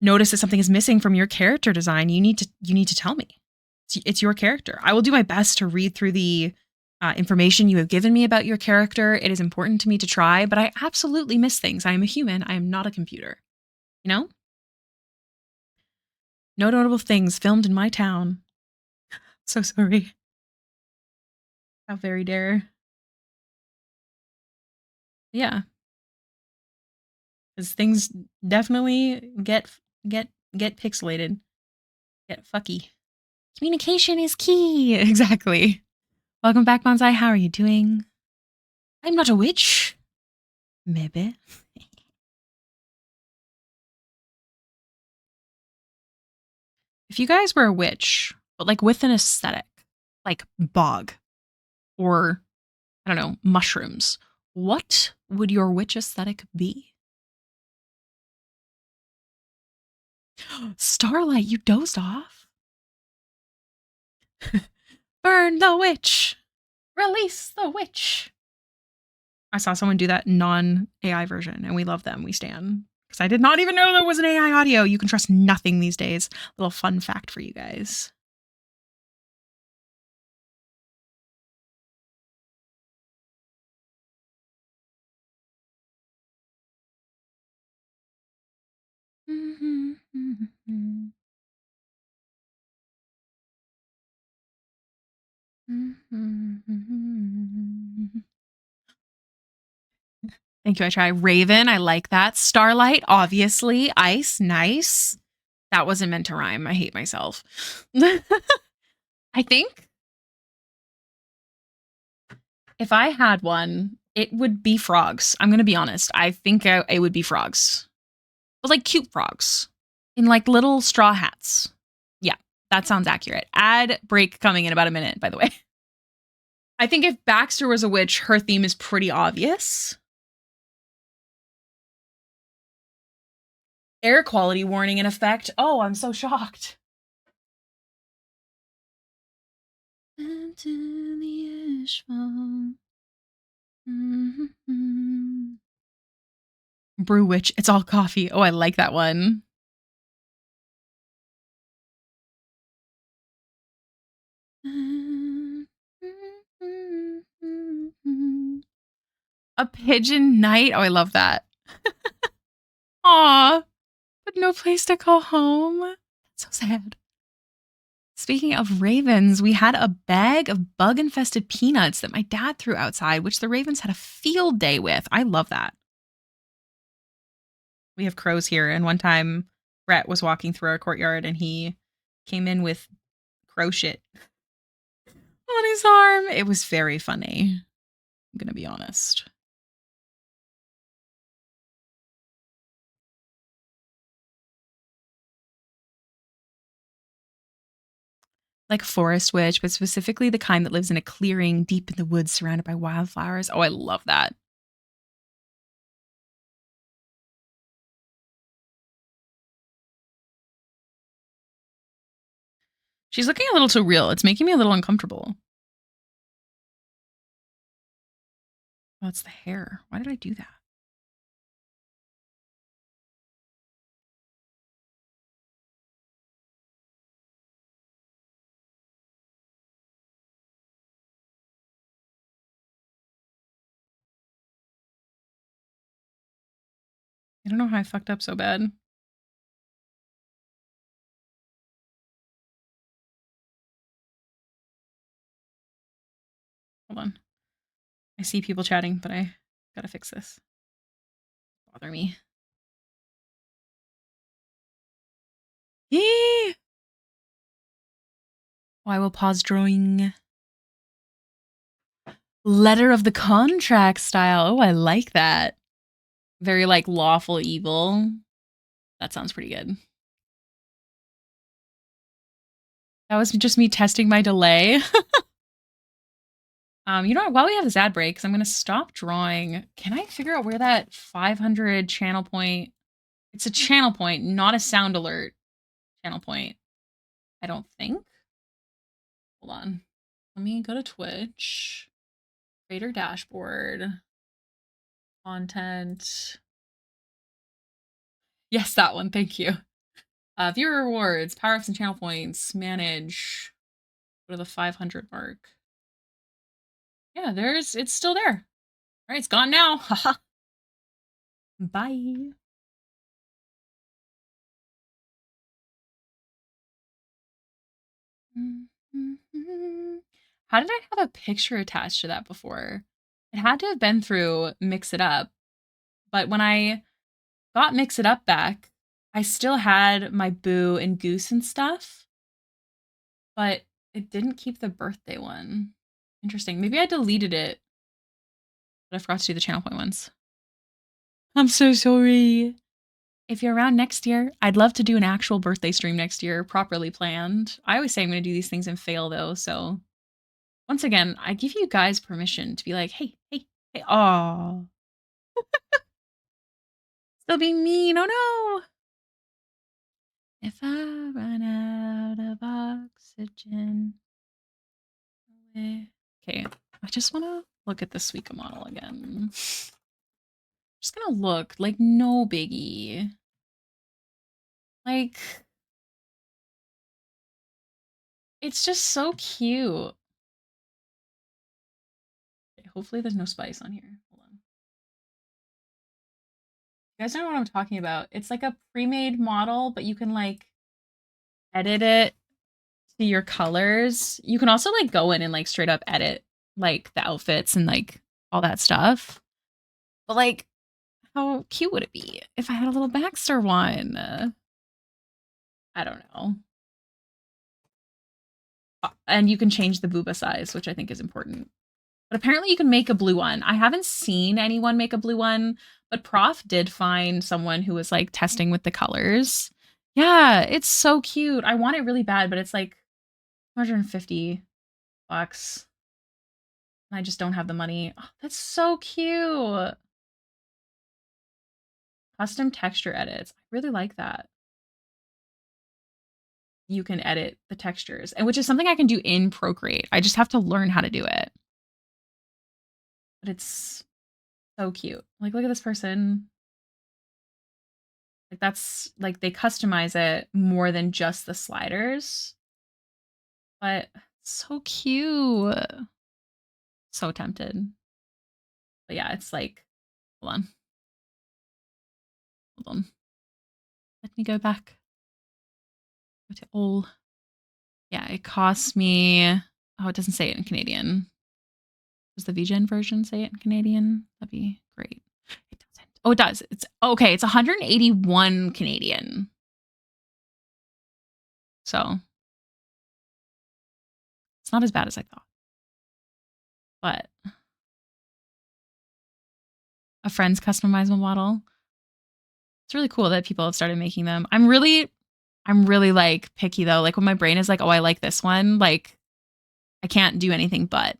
notice that something is missing from your character design, you need to tell me. It's your character. I will do my best to read through the information you have given me about your character. It is important to me to try, but I absolutely miss things. I am a human. I am not a computer. You know? No notable things filmed in my town. So sorry. How very dare. Yeah. Because things definitely get get pixelated. Get fucky. Communication is key. Exactly. Welcome back, Bonsai. How are you doing? I'm not a witch. Maybe. If you guys were a witch, but like with an aesthetic, like bog or I don't know, mushrooms, what would your witch aesthetic be? Starlight, you dozed off. Burn the witch. Release the witch. I saw someone do that non AI version and we love them. We stand. Because I did not even know there was an AI audio. You can trust nothing these days. Little fun fact for you guys. Thank you. I try. Raven, I like that. Starlight, obviously. Ice, nice. That wasn't meant to rhyme. I hate myself. I think if I had one, it would be frogs. I'm going to be honest. I think it would be frogs. But like cute frogs in like little straw hats. Yeah, that sounds accurate. Ad break coming in about a minute, by the way. I think if Baxter was a witch, her theme is pretty obvious. Air quality warning in effect. Oh, I'm so shocked. Into the ashfall. Brew witch. It's all coffee. Oh, I like that one. A pigeon night. Oh, I love that. Aw, but no place to call home. That's so sad. Speaking of ravens, we had a bag of bug infested peanuts that my dad threw outside, which the ravens had a field day with. I love that. We have crows here, and one time Brett was walking through our courtyard and he came in with crow shit on his arm. It was very funny. I'm going to be honest. Like forest witch, but specifically the kind that lives in a clearing deep in the woods surrounded by wildflowers. Oh, I love that. She's looking a little too real. It's making me a little uncomfortable. Oh, it's the hair. Why did I do that? I don't know how I fucked up so bad. Hold on. I see people chatting, but I gotta fix this. Bother me. Eee! Oh, I will pause drawing. Letter of the contract style. Oh, I like that. Very like lawful evil. That sounds pretty good. That was just me testing my delay. You know what? While we have this ad break, because I'm going to stop drawing, can I figure out where that 500 channel point? It's a channel point, not a sound alert channel point. I don't think. Hold on. Let me go to Twitch. Creator dashboard. Content. Yes, that one. Thank you. Viewer rewards, power ups and channel points, manage. Go to the 500 mark. Yeah, it's still there. All right, it's gone now. Haha. Bye. How did I have a picture attached to that before? It had to have been through Mix It Up, but when I got Mix It Up back, I still had my Boo and Goose and stuff, but it didn't keep the birthday one. Interesting. Maybe I deleted it, but I forgot to do the channel point ones. I'm so sorry. If you're around next year, I'd love to do an actual birthday stream next year, properly planned. I always say I'm going to do these things and fail though, so once again, I give you guys permission to be like, hey, hey, hey, oh, still being mean. Oh no. If I run out of oxygen. Okay, I just want to look at the Suica model again. Just gonna look like no biggie. Like, it's just so cute. Okay, hopefully there's no spice on here. Hold on. You guys know what I'm talking about. It's like a pre-made model, but you can like edit it to your colors. You can also like go in and like straight up edit like the outfits and like all that stuff. But like, how cute would it be if I had a little Baxter one? I don't know. And you can change the booba size, which I think is important. But apparently you can make a blue one. I haven't seen anyone make a blue one, but Prof did find someone who was like testing with the colors. Yeah, it's so cute. I want it really bad, but it's like $250. And I just don't have the money. Oh, that's so cute. Custom texture edits. I really like that. You can edit the textures, and which is something I can do in Procreate. I just have to learn how to do it. But it's so cute. Like, look at this person. Like, that's like they customize it more than just the sliders. But so cute. So tempted. But yeah, it's like, hold on. Hold on. Let me go back. Go to all. Yeah, it cost me. Oh, it doesn't say it in Canadian. Does the VGen version say it in Canadian? That'd be great. It doesn't. Oh, it does. It's okay. It's 181 Canadian. So it's not as bad as I thought. But a friend's customizable model. It's really cool that people have started making them. I'm really like picky though. Like when my brain is like, oh, I like this one, like I can't do anything but.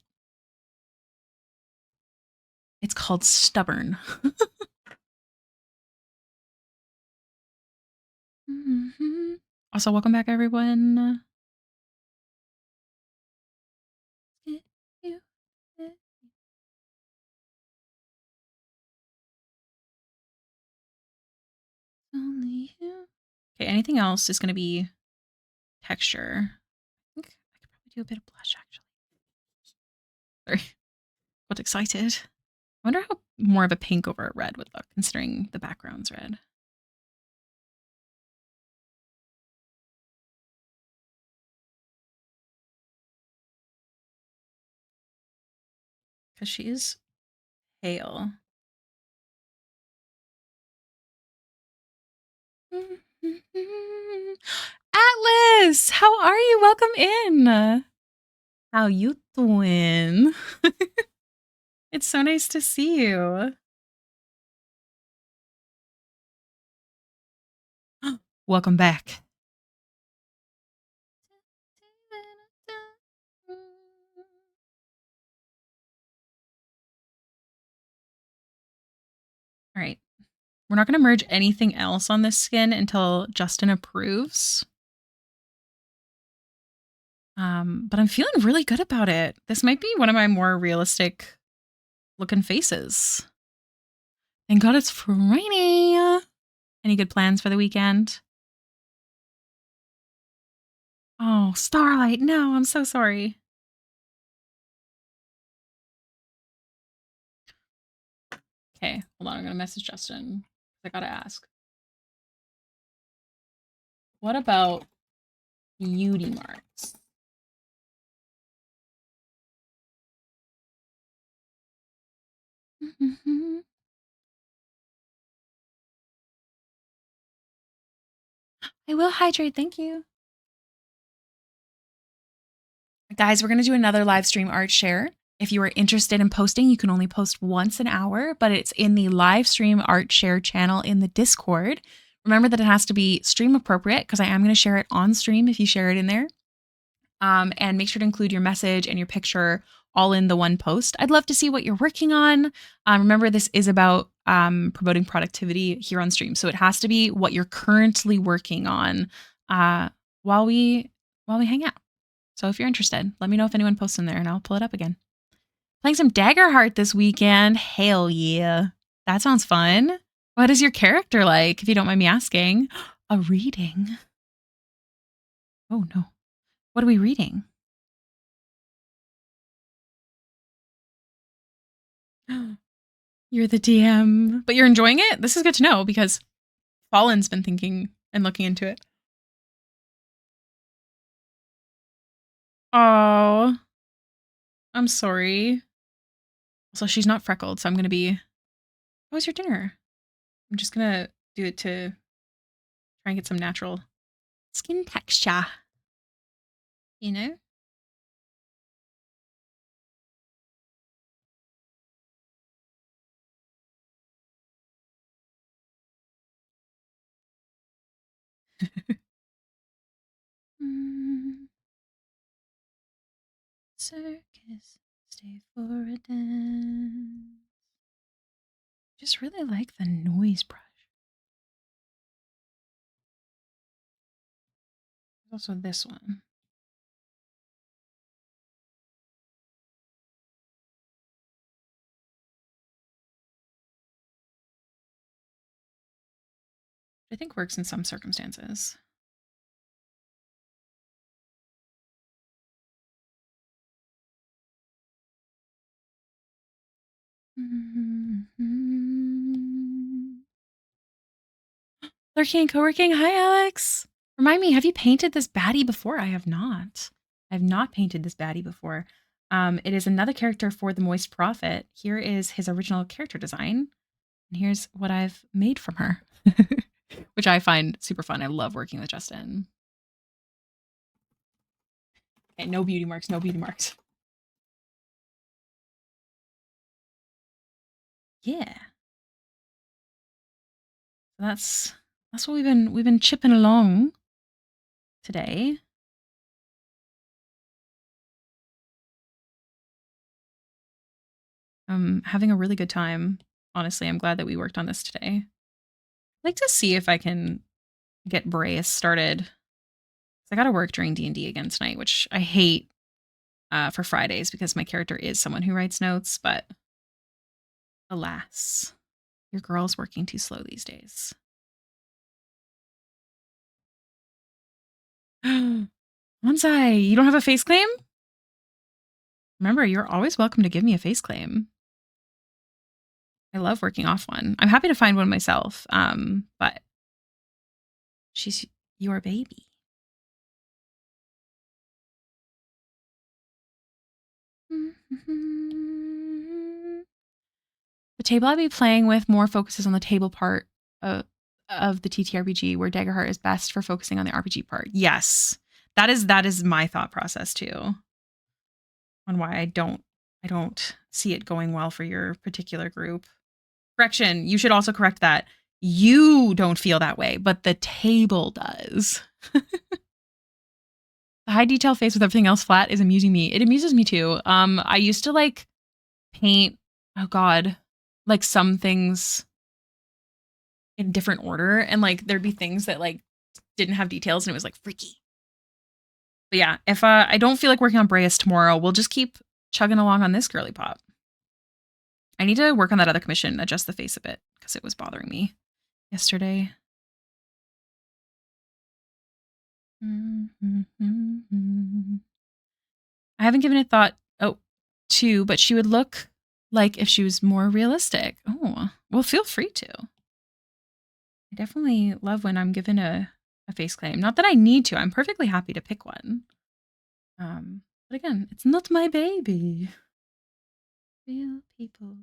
It's called stubborn. Also, welcome back, everyone. Only you. Okay, anything else is going to be texture. I think I could probably do a bit of blush, actually. Sorry. Got excited. I wonder how more of a pink over a red would look, considering the background's red. Because she is pale. Atlas! How are you? Welcome in. How you doing? It's so nice to see you. Welcome back. All right. We're not going to merge anything else on this skin until Justin approves. But I'm feeling really good about it. This might be one of my more realistic looking faces. Thank God it's Friday. Any good plans for the weekend? Oh, Starlight. No, I'm so sorry. Okay, hold on. I'm going to message Justin. I got to ask. What about beauty marks? I will hydrate. Thank you. Guys, we're going to do another live stream art share. If you are interested in posting, you can only post once an hour, but it's in the live stream art share channel in the Discord. Remember that it has to be stream appropriate because I am going to share it on stream if you share it in there. And make sure to include your message and your picture all in the one post. I'd love to see what you're working on. Remember, this is about promoting productivity here on stream, so it has to be what you're currently working on while we hang out. So if you're interested, let me know if anyone posts in there, and I'll pull it up again. Playing some Daggerheart this weekend. Hell yeah, that sounds fun. What is your character like, if you don't mind me asking? A reading. Oh no. What are we reading? You're the DM, but you're enjoying it? This is good to know because Fallen's been thinking and looking into it. Oh, I'm sorry. So she's not freckled, so I'm going to be... How was your dinner? I'm just going to do it to try and get some natural skin texture. You know? Circus, stay for a dance. Just really like the noise brush. There's also this one. I think works in some circumstances. Lurking and co-working. Hi, Alex. Remind me, have you painted this baddie before? I have not. I have not painted this baddie before. It is another character for the Moist Prophet. Here is his original character design. And here's what I've made from her, which I find super fun. I love working with Justin. Okay, no beauty marks, no beauty marks. Yeah. That's what we've been chipping along today. I'm having a really good time. Honestly, I'm glad that we worked on this today. I'd like to see if I can get Brace started. I got to work during D&D again tonight, which I hate for Fridays because my character is someone who writes notes, but alas, your girl's working too slow these days. Bonsai, you don't have a face claim? Remember, you're always welcome to give me a face claim. I love working off one. I'm happy to find one myself, but she's your baby. The table I'll be playing with more focuses on the table part of the TTRPG, where Daggerheart is best for focusing on the RPG part. Yes, that is my thought process too, on why I don't see it going well for your particular group. Correction, you should also correct that. You don't feel that way, but the table does. The high detail face with everything else flat is amusing me. It amuses me too. I used to like paint, oh god, like some things in different order, and like there'd be things that like didn't have details and it was like freaky. But yeah, if I don't feel like working on Brayus tomorrow, we'll just keep chugging along on this girly pop. I need to work on that other commission, adjust the face a bit, because it was bothering me yesterday. I haven't given it thought, but she would look like if she was more realistic. Oh, well, feel free to. I definitely love when I'm given a face claim. Not that I need to. I'm perfectly happy to pick one. But again, it's not my baby. Real people.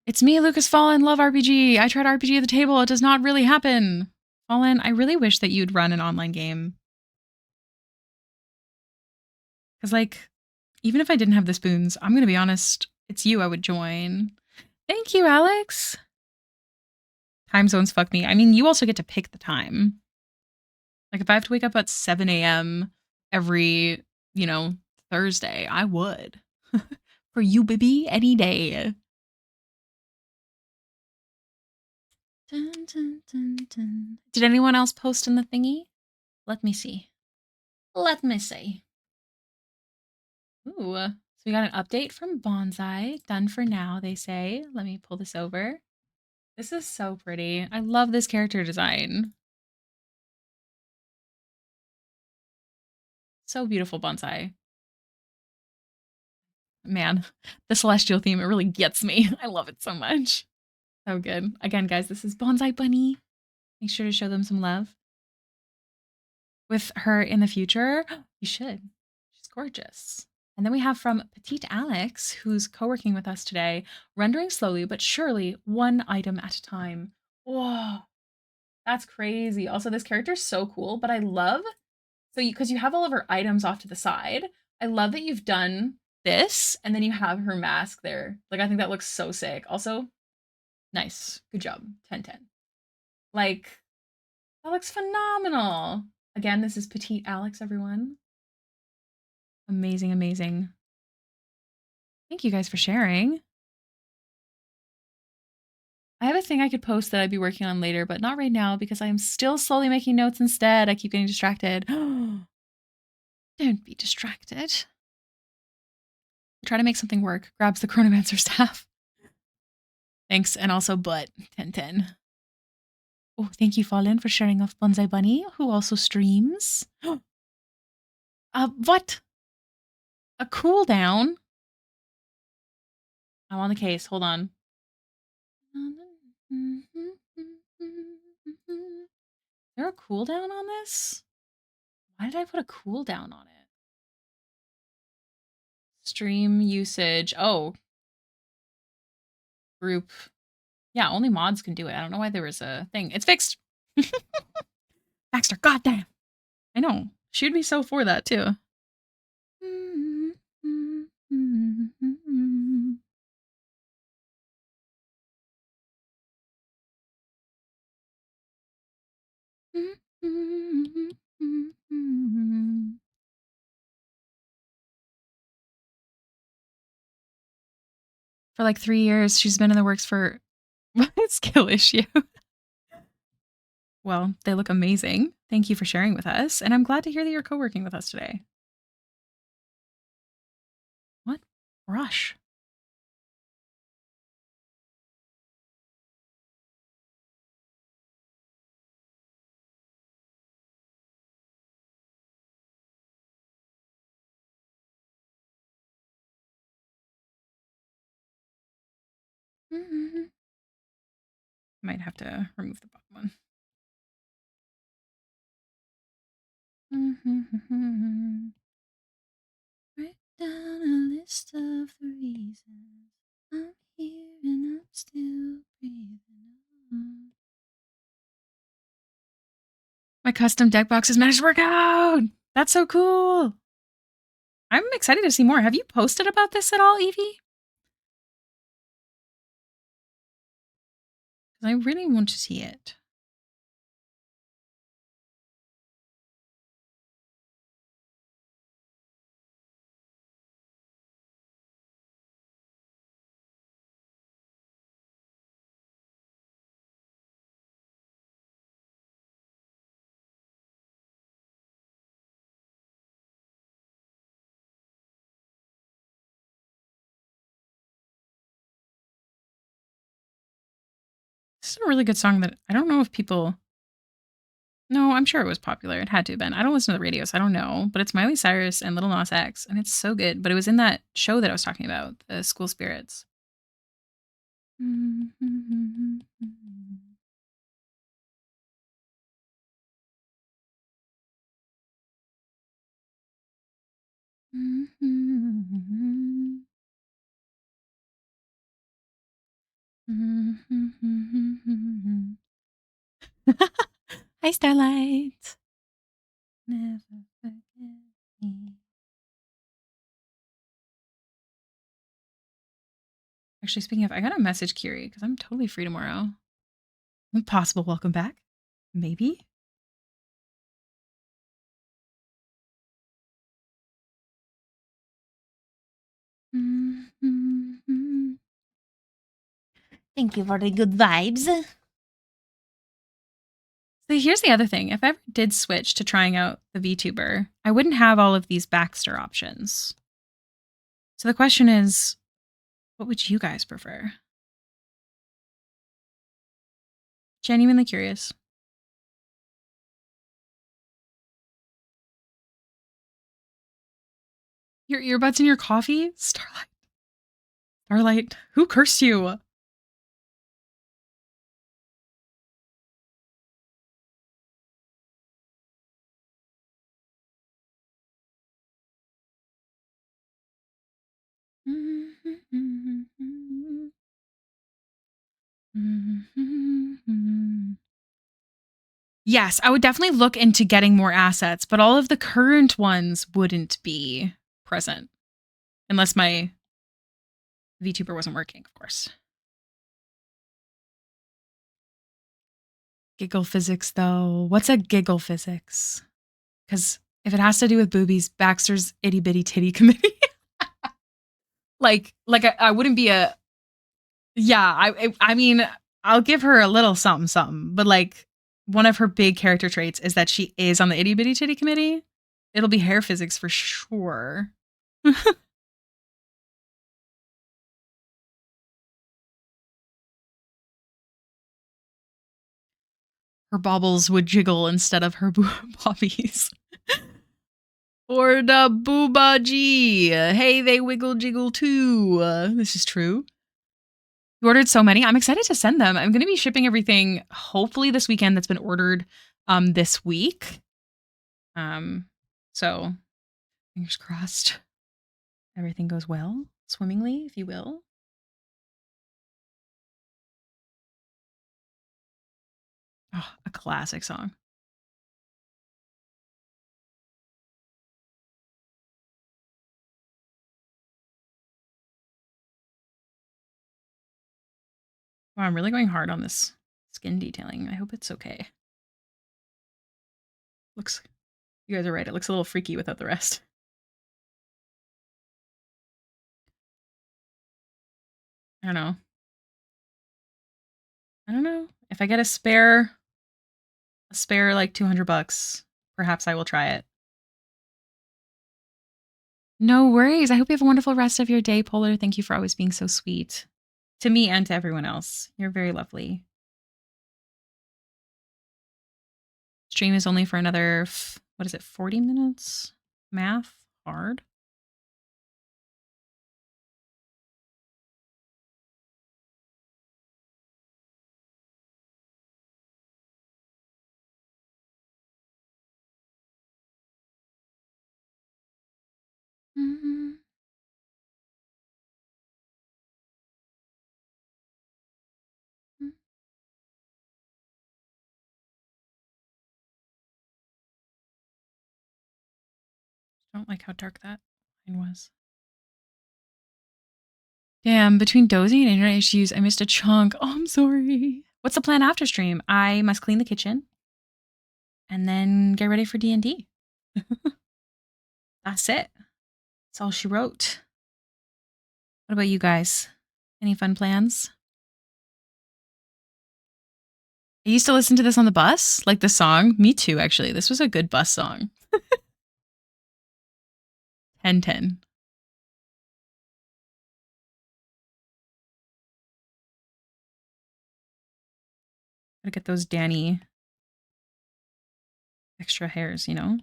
It's me, Lucas Fallen. Love RPG. I tried RPG at the table. It does not really happen. Fallen, I really wish that you'd run an online game. Because, like, even if I didn't have the spoons, I'm going to be honest, it's you I would join. Thank you, Alex. Time zones fuck me. I mean, you also get to pick the time. Like, if I have to wake up at 7 a.m. every, you know, Thursday, I would. For you, baby, any day. Dun, dun, dun, dun. Did anyone else post in the thingy? Let me see. Let me see. Ooh, so we got an update from Bonsai. Done for now, they say. Let me pull this over. This is so pretty. I love this character design. So beautiful, Bonsai. Man, the celestial theme, it really gets me. I love it so much. So good. Again, guys, this is Bonsai Bunny. Make sure to show them some love. With her in the future, you should. She's gorgeous. And then we have from Petite Alex, who's co-working with us today, rendering slowly but surely, one item at a time. Whoa, that's crazy. Also, this character is so cool, but I love, so because you have all of her items off to the side, I love that you've done this, and then you have her mask there. Like, I think that looks so sick. Also, nice. Good job. 10/10. Like, that looks phenomenal. Again, this is Petite Alex, everyone. Amazing, amazing. Thank you guys for sharing. I have a thing I could post that I'd be working on later, but not right now because I am still slowly making notes instead. I keep getting distracted. Don't be distracted. Try to make something work. Grabs the Chronomancer staff. Thanks, and also but 10/10. Oh, thank you, Fallen, for sharing off Bonsai Bunny, who also streams. What? A cooldown? I'm on the case. Hold on. Is there a cooldown on this? Why did I put a cooldown on it? Stream usage. Oh. Group. Yeah, only mods can do it. I don't know why there was a thing. It's fixed. Baxter, goddamn. I know. She'd be so for that too. For like 3 years, she's been in the works for skill issue. Well, they look amazing. Thank you for sharing with us, and I'm glad to hear that you're co-working with us today. What? Brush. Might have to remove the bottom one. Write down a list of the reasons I'm here and I'm still breathing on. My custom deck boxes managed to work out. That's so cool. I'm excited to see more. Have you posted about this at all, Evie? Because I really want to see it. This is a really good song that I don't know if people. No, I'm sure it was popular. It had to have been. I don't listen to the radio, so I don't know. But it's Miley Cyrus and Little Nas X, and it's so good. But it was in that show that I was talking about, the School Spirits. Hi, Starlight. Never forget me. Actually, speaking of, I gotta message Kiri because I'm totally free tomorrow. Possible welcome back. Maybe. Thank you for the good vibes. So here's the other thing. If I ever did switch to trying out the VTuber, I wouldn't have all of these Baxter options. So the question is, what would you guys prefer? Genuinely curious. Your earbuds in your coffee? Starlight. Starlight. Who cursed you? Yes, I would definitely look into getting more assets, but all of the current ones wouldn't be present unless my VTuber wasn't working, of course. Giggle physics, though. What's a giggle physics? Because if it has to do with boobies, Baxter's itty bitty titty committee. I wouldn't be a. Yeah, I mean, I'll give her a little something, something, but like one of her big character traits is that she is on the itty bitty titty committee. It'll be hair physics for sure. Her baubles would jiggle instead of her bobbies. Or the booba G. Hey, they wiggle jiggle too. This is true. You ordered so many. I'm excited to send them. I'm going to be shipping everything hopefully this weekend that's been ordered this week. So fingers crossed everything goes well, swimmingly, if you will. Oh, a classic song. Wow, I'm really going hard on this skin detailing. I hope it's okay. Looks, you guys are right. It looks a little freaky without the rest. I don't know. I don't know. If I get a spare like $200, perhaps I will try it. No worries. I hope you have a wonderful rest of your day, Polar. Thank you for always being so sweet to me and to everyone else. You're very lovely. Stream is only for another, what is it, 40 minutes? Math? Hard? Mm-hmm. Don't like how dark that line was. Damn, between dozing and internet issues, I missed a chunk. Oh, I'm sorry. What's the plan after stream? I must clean the kitchen and then get ready for D&D. That's it. That's all she wrote. What about you guys? Any fun plans? I used to listen to this on the bus, like the song. Me too, actually. This was a good bus song. 10-10. Gotta get those Danny extra hairs, you know?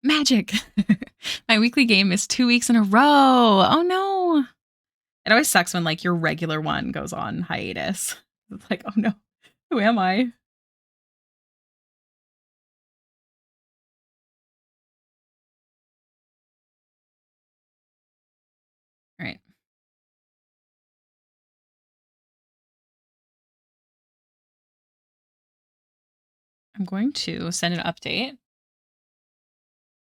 Magic. My weekly game is 2 weeks in a row. Oh no. It always sucks when like your regular one goes on hiatus. It's like, oh no, who am I? All right. I'm going to send an update to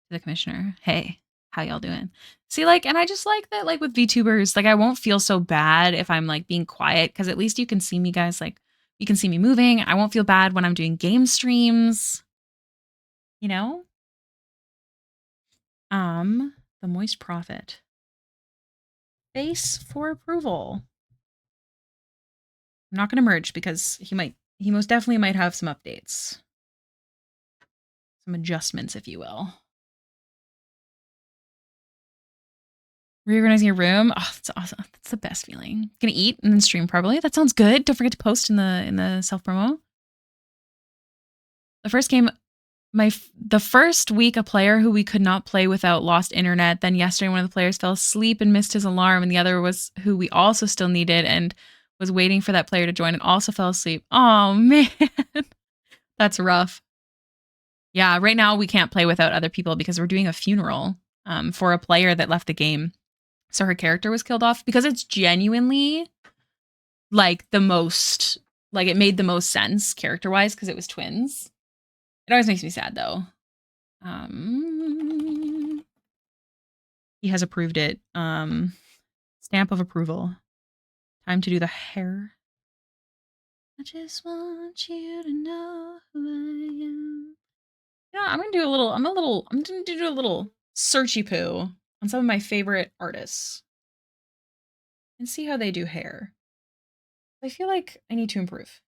the commissioner. Hey, how y'all doing? See, like, and I just like that, like with VTubers, like I won't feel so bad if I'm like being quiet because at least you can see me, guys. Like, you can see me moving. I won't feel bad when I'm doing game streams, you know? The Moist Prophet. Face for approval. I'm not going to merge because he most definitely might have some updates, some adjustments, if you will. Reorganizing your room. Oh, that's awesome. That's the best feeling. Gonna eat and then stream probably. That sounds good. Don't forget to post in the self promo. The first game, the first week, a player who we could not play without lost internet. Then yesterday, one of the players fell asleep and missed his alarm, and the other was who we also still needed and was waiting for that player to join and also fell asleep. Oh man, that's rough. Yeah, right now we can't play without other people because we're doing a funeral for a player that left the game. So her character was killed off because it's genuinely like the most, like it made the most sense character wise because it was twins. It always makes me sad though. He has approved it. Stamp of approval. Time to do the hair. I just want you to know who I am. Yeah, I'm gonna do a little. I'm gonna do a little searchy poo on some of my favorite artists and see how they do hair. I feel like I need to improve.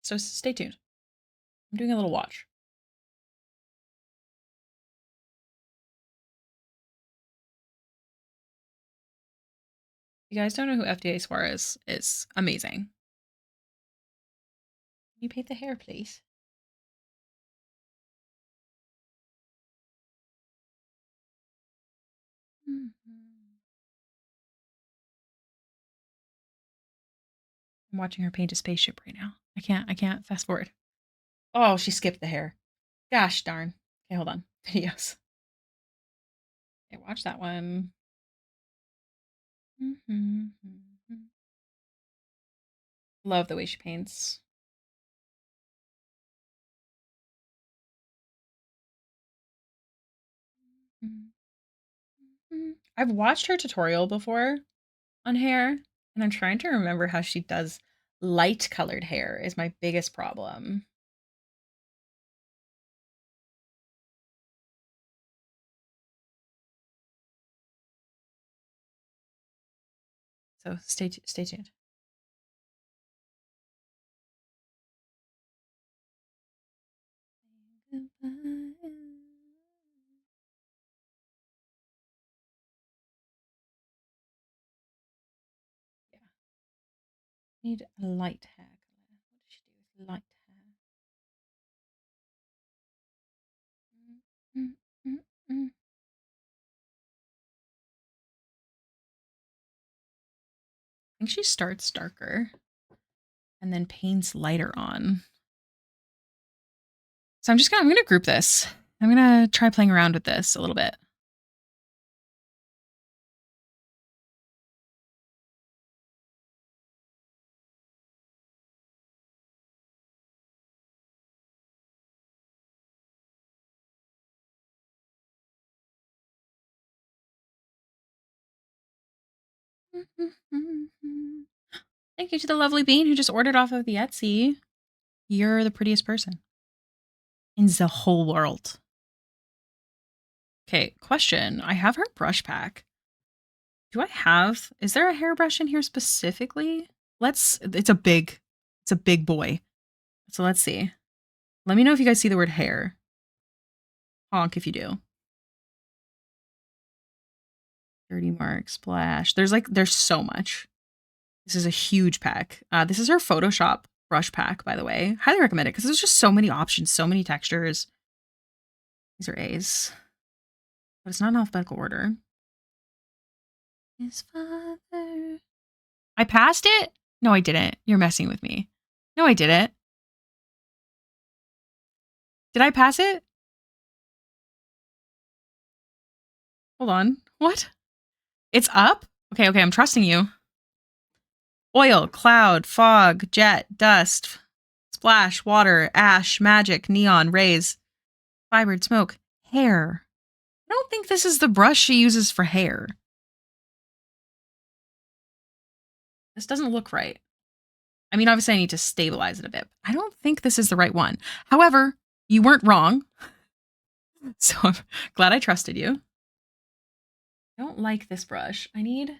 So stay tuned. I'm doing a little watch. If you guys don't know who FDA Suarez is, amazing. Can you paint the hair, please? I'm watching her paint a spaceship right now. I can't fast forward. Oh, she skipped the hair. Gosh darn. Okay, hold on. Videos. Okay, watch that one. Love the way she paints. I've watched her tutorial before on hair, and I'm trying to remember how she does light colored hair is my biggest problem. So stay tuned. Yeah. Need a light hair color. What does she do with light hair? Mm, mm, mm. I think she starts darker and then paints lighter on. So I'm gonna group this. I'm gonna try playing around with this a little bit. Thank you to the lovely bean who just ordered off of the Etsy. You're the prettiest person in the whole world. Okay, question. I have her brush pack. Is there a hairbrush in here specifically? It's a big boy. So let's see. Let me know if you guys see the word hair. Honk if you do. Dirty mark, splash. There's so much. This is a huge pack. This is her Photoshop brush pack, by the way. Highly recommend it because there's just so many options, so many textures. These are A's, but it's not in alphabetical order. His father. I passed it? No, I didn't. You're messing with me. No, I didn't. Did I pass it? Hold on. What? It's up? Okay, I'm trusting you. Oil, cloud, fog, jet, dust, splash, water, ash, magic, neon, rays, fibered smoke, hair. I don't think this is the brush she uses for hair. This doesn't look right. I mean, obviously I need to stabilize it a bit. I don't think this is the right one. However, you weren't wrong. So I'm glad I trusted you. I don't like this brush. I need...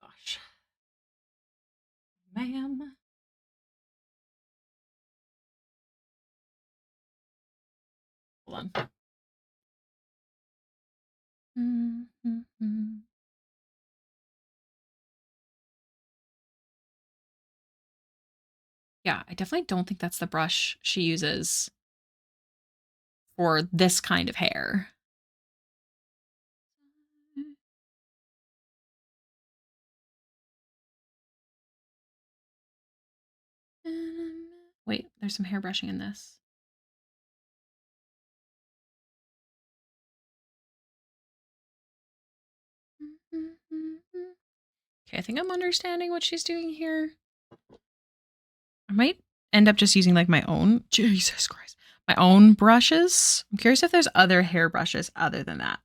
Gosh. Ma'am. Hold on. Yeah, I definitely don't think that's the brush she uses for this kind of hair. Wait, there's some hair brushing in this. Okay, I think I'm understanding what she's doing here. I might end up just using like my own, Jesus Christ, my own brushes. I'm curious if there's other hair brushes other than that.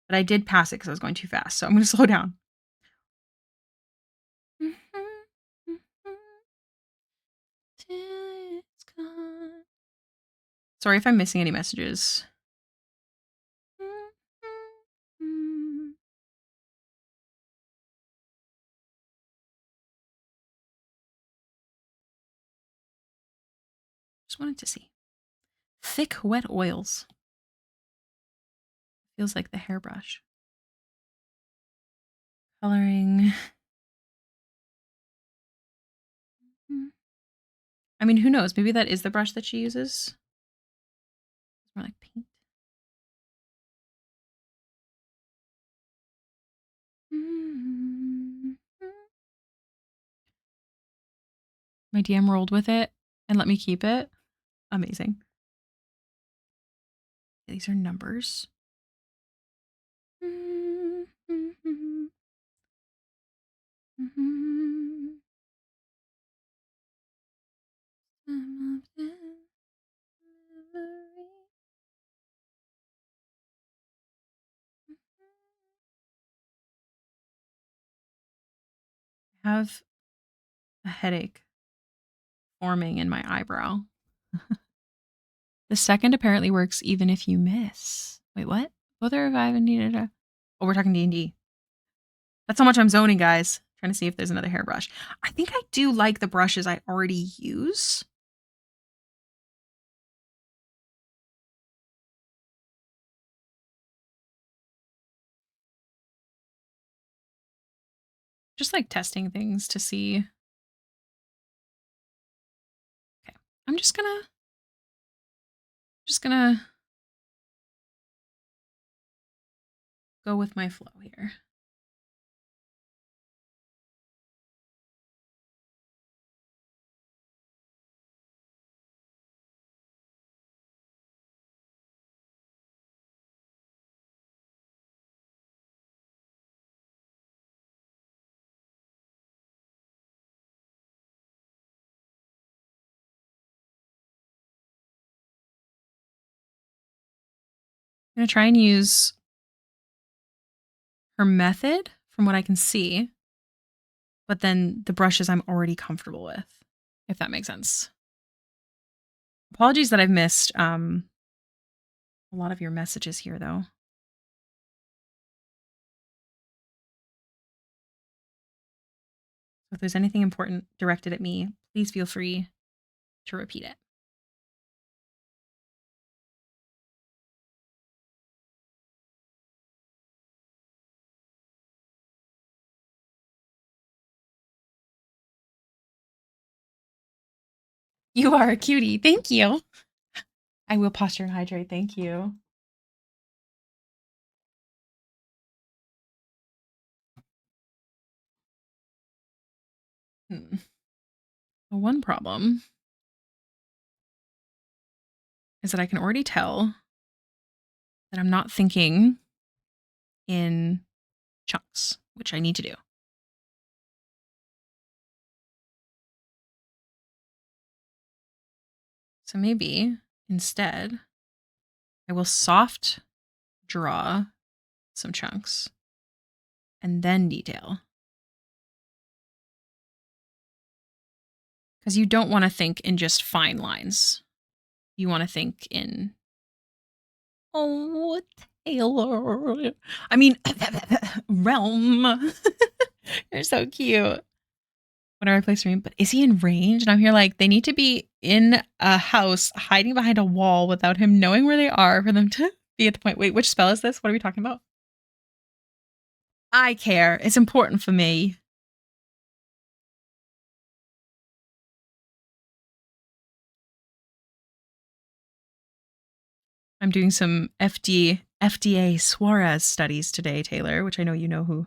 But I did pass it because I was going too fast, so I'm going to slow down. Sorry if I'm missing any messages. Just wanted to see. Thick, wet oils. Feels like the hairbrush. Coloring. I mean, who knows? Maybe that is the brush that she uses. It's more like paint. My DM rolled with it and let me keep it. Amazing. These are numbers. I have a headache forming in my eyebrow. The second apparently works even if you miss. Wait, what? Both are revive and needed a... Oh, we're talking D&D. That's how much I'm zoning, guys. Trying to see if there's another hairbrush. I think I do like the brushes I already use. Just like testing things to see. Okay, I'm just gonna go with my flow here. I'm gonna try and use her method from what I can see, but then the brushes I'm already comfortable with, if that makes sense. Apologies that I've missed a lot of your messages here, though. So if there's anything important directed at me, please feel free to repeat it. You are a cutie. Thank you. I will posture and hydrate. Thank you. Hmm. The one problem is that I can already tell that I'm not thinking in chunks, which I need to do. So maybe instead, I will soft draw some chunks and then detail. Because you don't want to think in just fine lines. You want to think in, oh, Taylor. I mean, realm. You're so cute. Whenever I play stream, but is he in range? And I'm here like, they need to be in a house hiding behind a wall without him knowing where they are for them to be at the point. Wait, which spell is this? What are we talking about? I care. It's important for me. I'm doing some FDA Suarez studies today, Taylor, which I know you know who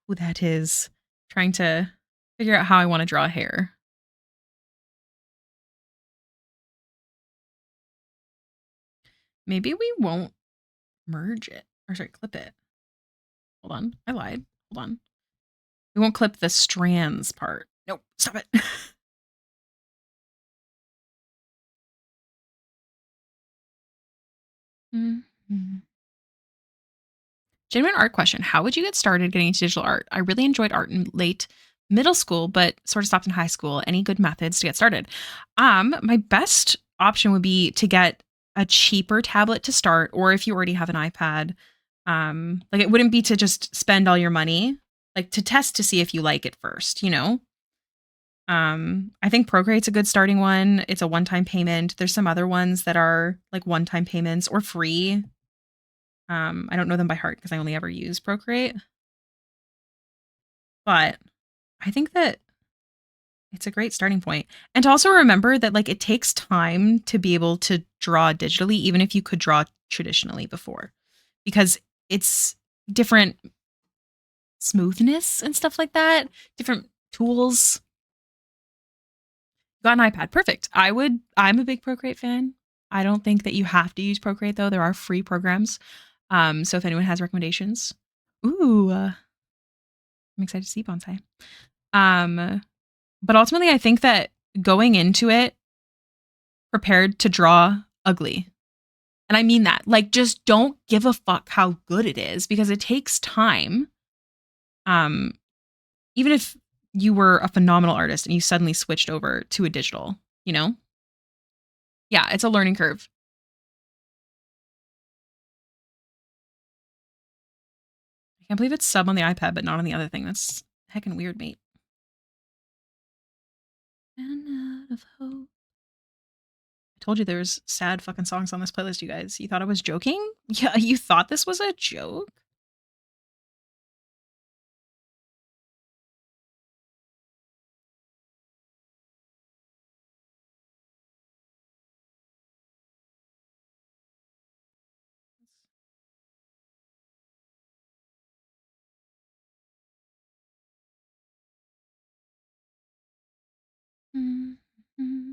that is. Trying to figure out how I want to draw hair. Maybe we won't merge it. Or sorry, clip it. Hold on. I lied. Hold on. We won't clip the strands part. Nope. Stop it. Mm-hmm. Genuine art question. How would you get started getting into digital art? I really enjoyed art in late middle school, but sort of stopped in high school. Any good methods to get started? My best option would be to get a cheaper tablet to start, or if you already have an iPad, like it wouldn't be to just spend all your money, like to test to see if you like it first, you know? I think Procreate's a good starting one. It's a one-time payment. There's some other ones that are like one-time payments or free. I don't know them by heart because I only ever use Procreate. But I think that it's a great starting point. And to also remember that like it takes time to be able to draw digitally, even if you could draw traditionally before, because it's different smoothness and stuff like that, different tools. Got an iPad. Perfect. I'm a big Procreate fan. I don't think that you have to use Procreate though. There are free programs. So if anyone has recommendations, ooh, I'm excited to see bonsai. Um, but ultimately, I think that going into it prepared to draw ugly. And I mean that. Like, just don't give a fuck how good it is because it takes time. Um, Even if you were a phenomenal artist and you suddenly switched over to a digital, you know? Yeah, it's a learning curve. I can't believe it's sub on the iPad, but not on the other thing. That's heckin' weird, mate. And out of hope. I told you there's sad fucking songs on this playlist, you guys. You thought I was joking? Yeah, you thought this was a joke? Mm-hmm.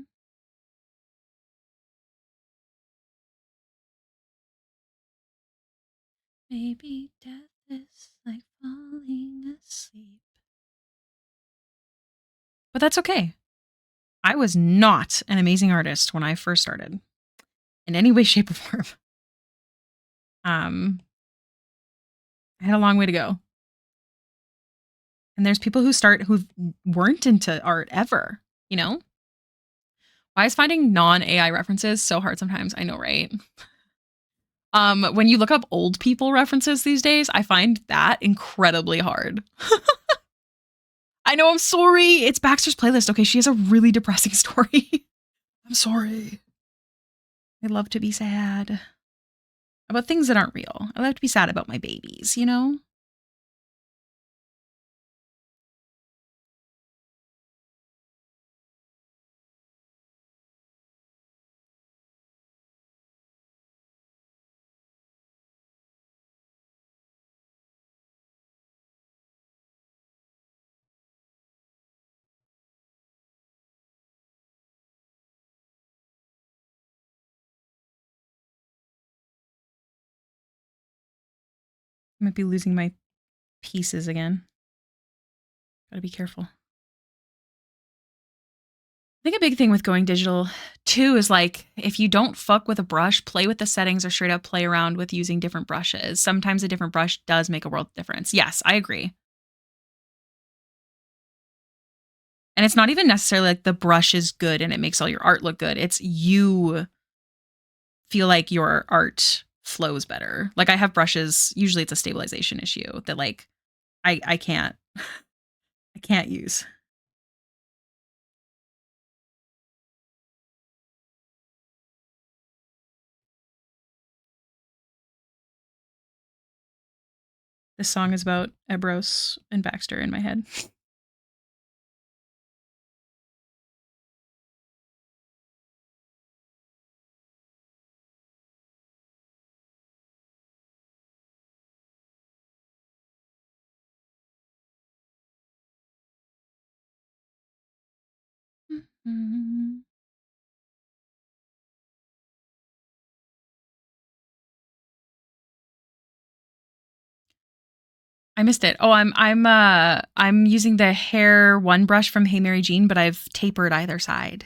Maybe death is like falling asleep. But that's okay. I was not an amazing artist when I first started in any way, shape, or form. I had a long way to go. And there's people who start who weren't into art ever, you know? Why is finding non-AI references so hard sometimes? I know, right? When you look up old people references these days, I find that incredibly hard. I know, I'm sorry. It's Baxter's playlist. Okay, she has a really depressing story. I'm sorry. I love to be sad about things that aren't real. I love to be sad about my babies, you know? Might be losing my pieces again. Gotta be careful. I think a big thing with going digital too is like if you don't fuck with a brush, play with the settings or straight up play around with using different brushes. Sometimes a different brush does make a world of difference. Yes, I agree. And it's not even necessarily like the brush is good and it makes all your art look good. It's you feel like your art flows better. Like I have brushes, usually it's a stabilization issue that like I can't I can't use. This song is about Ebros and Baxter in my head. I missed it. Oh, I'm using the hair one brush from Hey Mary Jean, but I've tapered either side.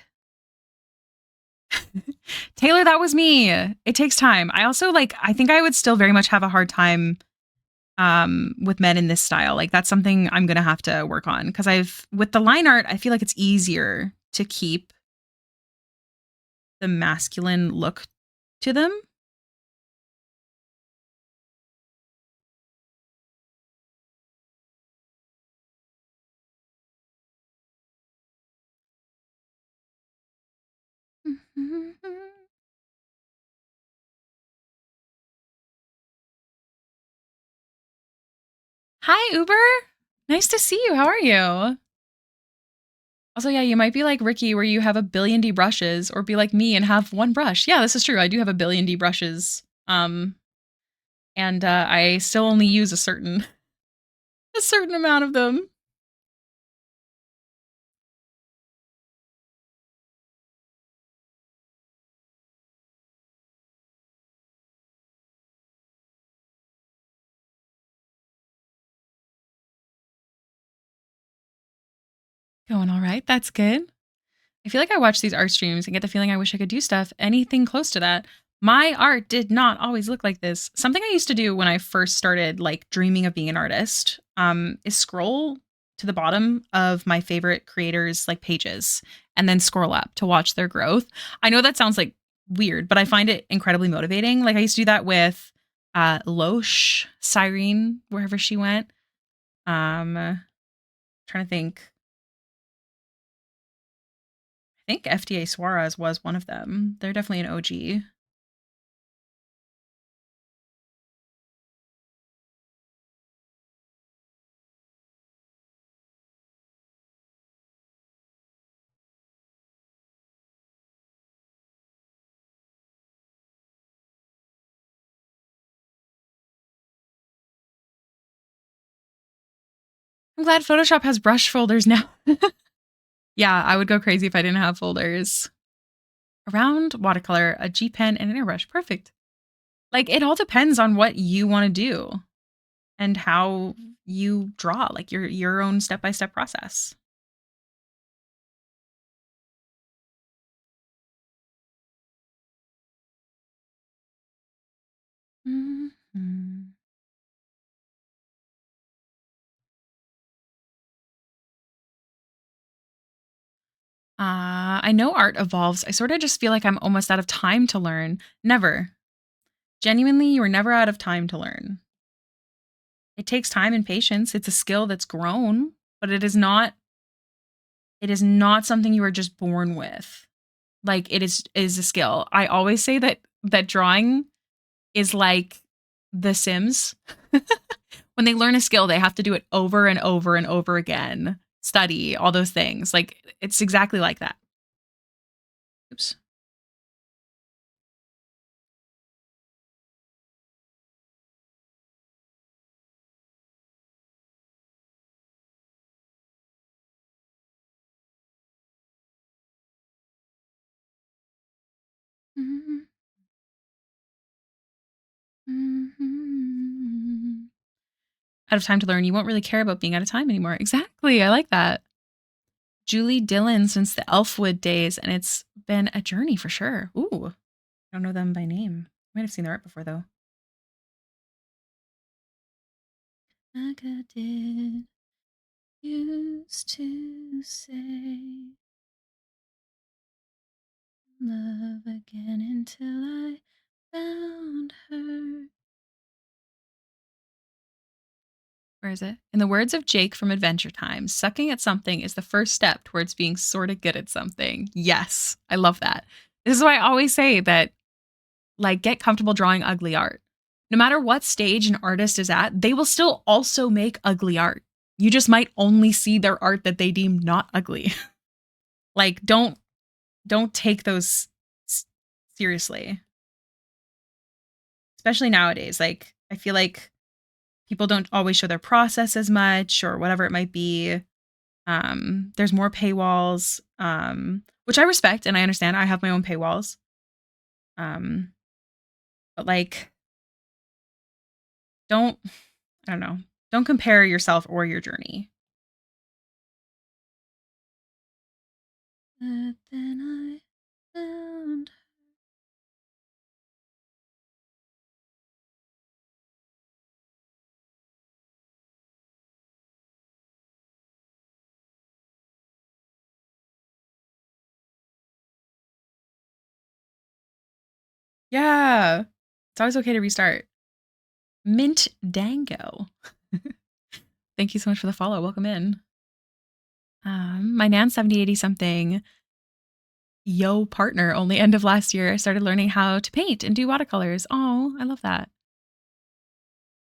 Taylor, that was me. It takes time. I also like I think I would still very much have a hard time with men in this style. Like that's something I'm going to have to work on cuz I've with the line art, I feel like it's easier to keep the masculine look to them. Hi Uber. Nice to see you. How are you? Also, yeah, you might be like Ricky, where you have a billion D brushes, or be like me and have one brush. Yeah, this is true. I do have a billion D brushes, and I still only use a certain a certain amount of them. Going all right. That's good. I feel like I watch these art streams and get the feeling I wish I could do stuff anything close to that. My art did not always look like this. Something I used to do when I first started like dreaming of being an artist is scroll to the bottom of my favorite creators like pages and then scroll up to watch their growth. I know that sounds like weird, but I find it incredibly motivating. Like I used to do that with Loesch, Cyrene, wherever she went. Trying to think. I think FDA Suarez was one of them. They're definitely an OG. I'm glad Photoshop has brush folders now. Yeah, I would go crazy if I didn't have folders. Around watercolor, a G pen, and an airbrush. Perfect. Like it all depends on what you want to do and how you draw, like your own step-by-step process. Mhm. I know art evolves. I sort of just feel like I'm almost out of time to learn. Never. Genuinely, you are never out of time to learn. It takes time and patience. It's a skill that's grown, but it is not something you are just born with. Like it is a skill. I always say that drawing is like The Sims. When they learn a skill, they have to do it over and over and over again. Study, all those things. Like it's exactly like that. Oops. Out of time to learn, you won't really care about being out of time anymore. Exactly. I like that. Julie Dillon since the Elfwood days, and it's been a journey for sure. Ooh, I don't know them by name. Might have seen their art before though. Aga did used to say love again until I found her. Where is it? In the words of Jake from Adventure Time, sucking at something is the first step towards being sort of good at something. Yes, I love that. This is why I always say that, like, get comfortable drawing ugly art. No matter what stage an artist is at, they will still also make ugly art. You just might only see their art that they deem not ugly. Like, don't take those seriously. Especially nowadays. Like, I feel like people don't always show their process as much or whatever it might be. There's more paywalls, which I respect and I understand. I have my own paywalls. Um, but like, don't, I don't know, don't compare yourself or your journey. But then I found. Yeah, it's always okay to restart. Mint Dango. Thank you so much for the follow. Welcome in. My Nan 7080 something. Yo partner only end of last year. I started learning how to paint and do watercolors. Oh, I love that.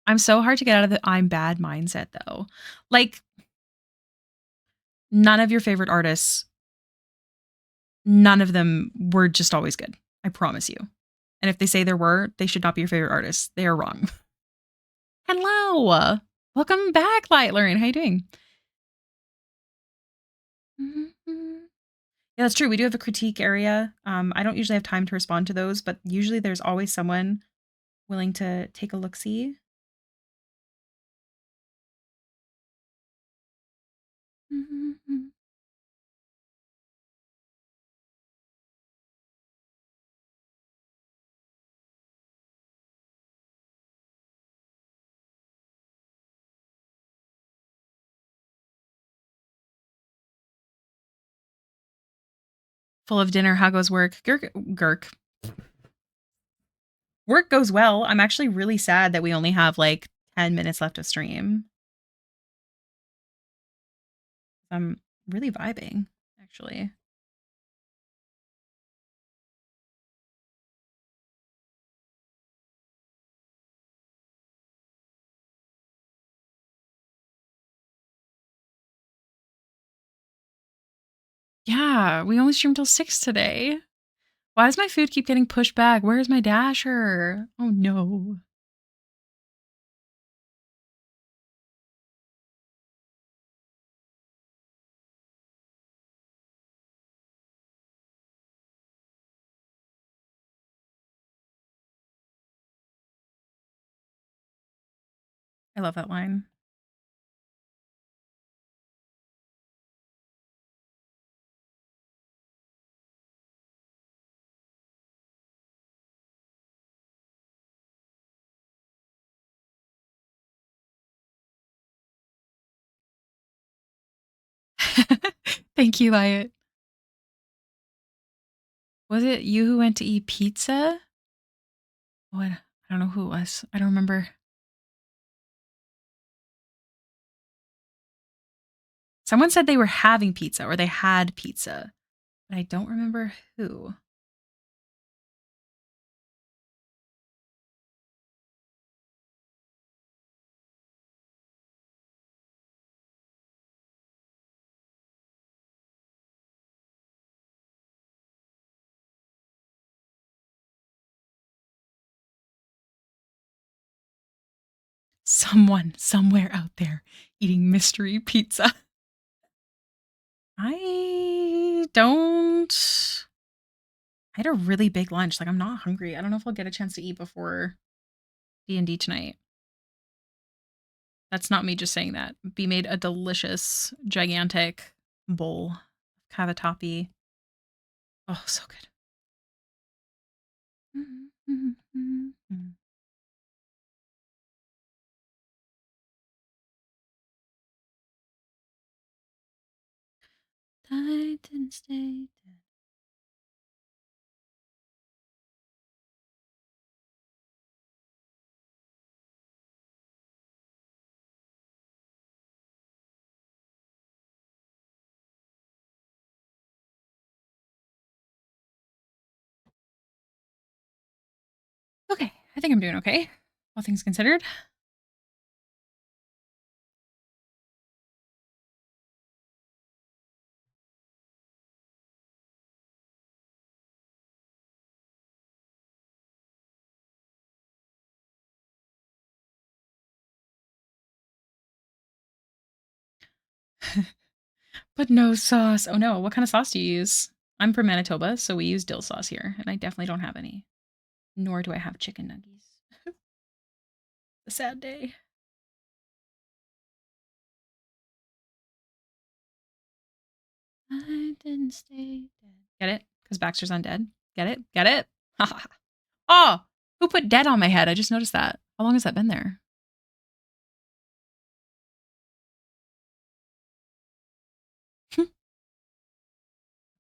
I'm so hard to get out of the I'm bad mindset though. Like, none of your favorite artists, none of them were just always good. I promise you. And if they say there were, they should not be your favorite artists. They are wrong. Hello. Welcome back, Light Learn. How you doing? Mhm. Yeah, that's true. We do have a critique area. I don't usually have time to respond to those, but usually there's always someone willing to take a look see. Mhm. Full of dinner. How goes work? Gurk. Work goes well. I'm actually really sad that we only have like 10 minutes left of stream. I'm really vibing, actually. Yeah, we only streamed till 6 today. Why does my food keep getting pushed back? Where's my dasher? Oh no. I love that line. Thank you, Wyatt. Was it you who went to eat pizza? What? I don't know who it was. I don't remember. Someone said they were having pizza or they had pizza, but I don't remember who. Someone somewhere out there eating mystery pizza. I don't. I had a really big lunch. Like, I'm not hungry. I don't know if I'll get a chance to eat before D&D tonight. That's not me just saying that. B made a delicious, gigantic bowl of cavatappi. Oh, so good. I didn't stay dead. Okay, I think I'm doing okay, all things considered. But no sauce. Oh no, what kind of sauce do you use? I'm from Manitoba, so we use dill sauce here, and I definitely don't have any. Nor do I have chicken nuggets. A sad day. I didn't stay dead. Get it? Because Baxter's undead. Get it? Get it? Oh, who put dead on my head? I just noticed that. How long has that been there?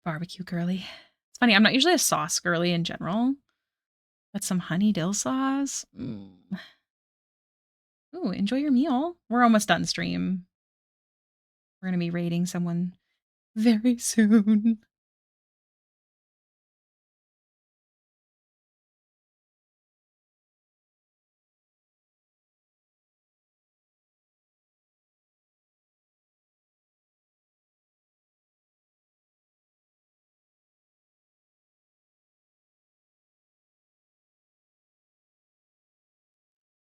Barbecue girly. It's funny, I'm not usually a sauce girly in general, but some honey dill sauce. Ooh, enjoy your meal. We're almost done stream. We're gonna be raiding someone very soon.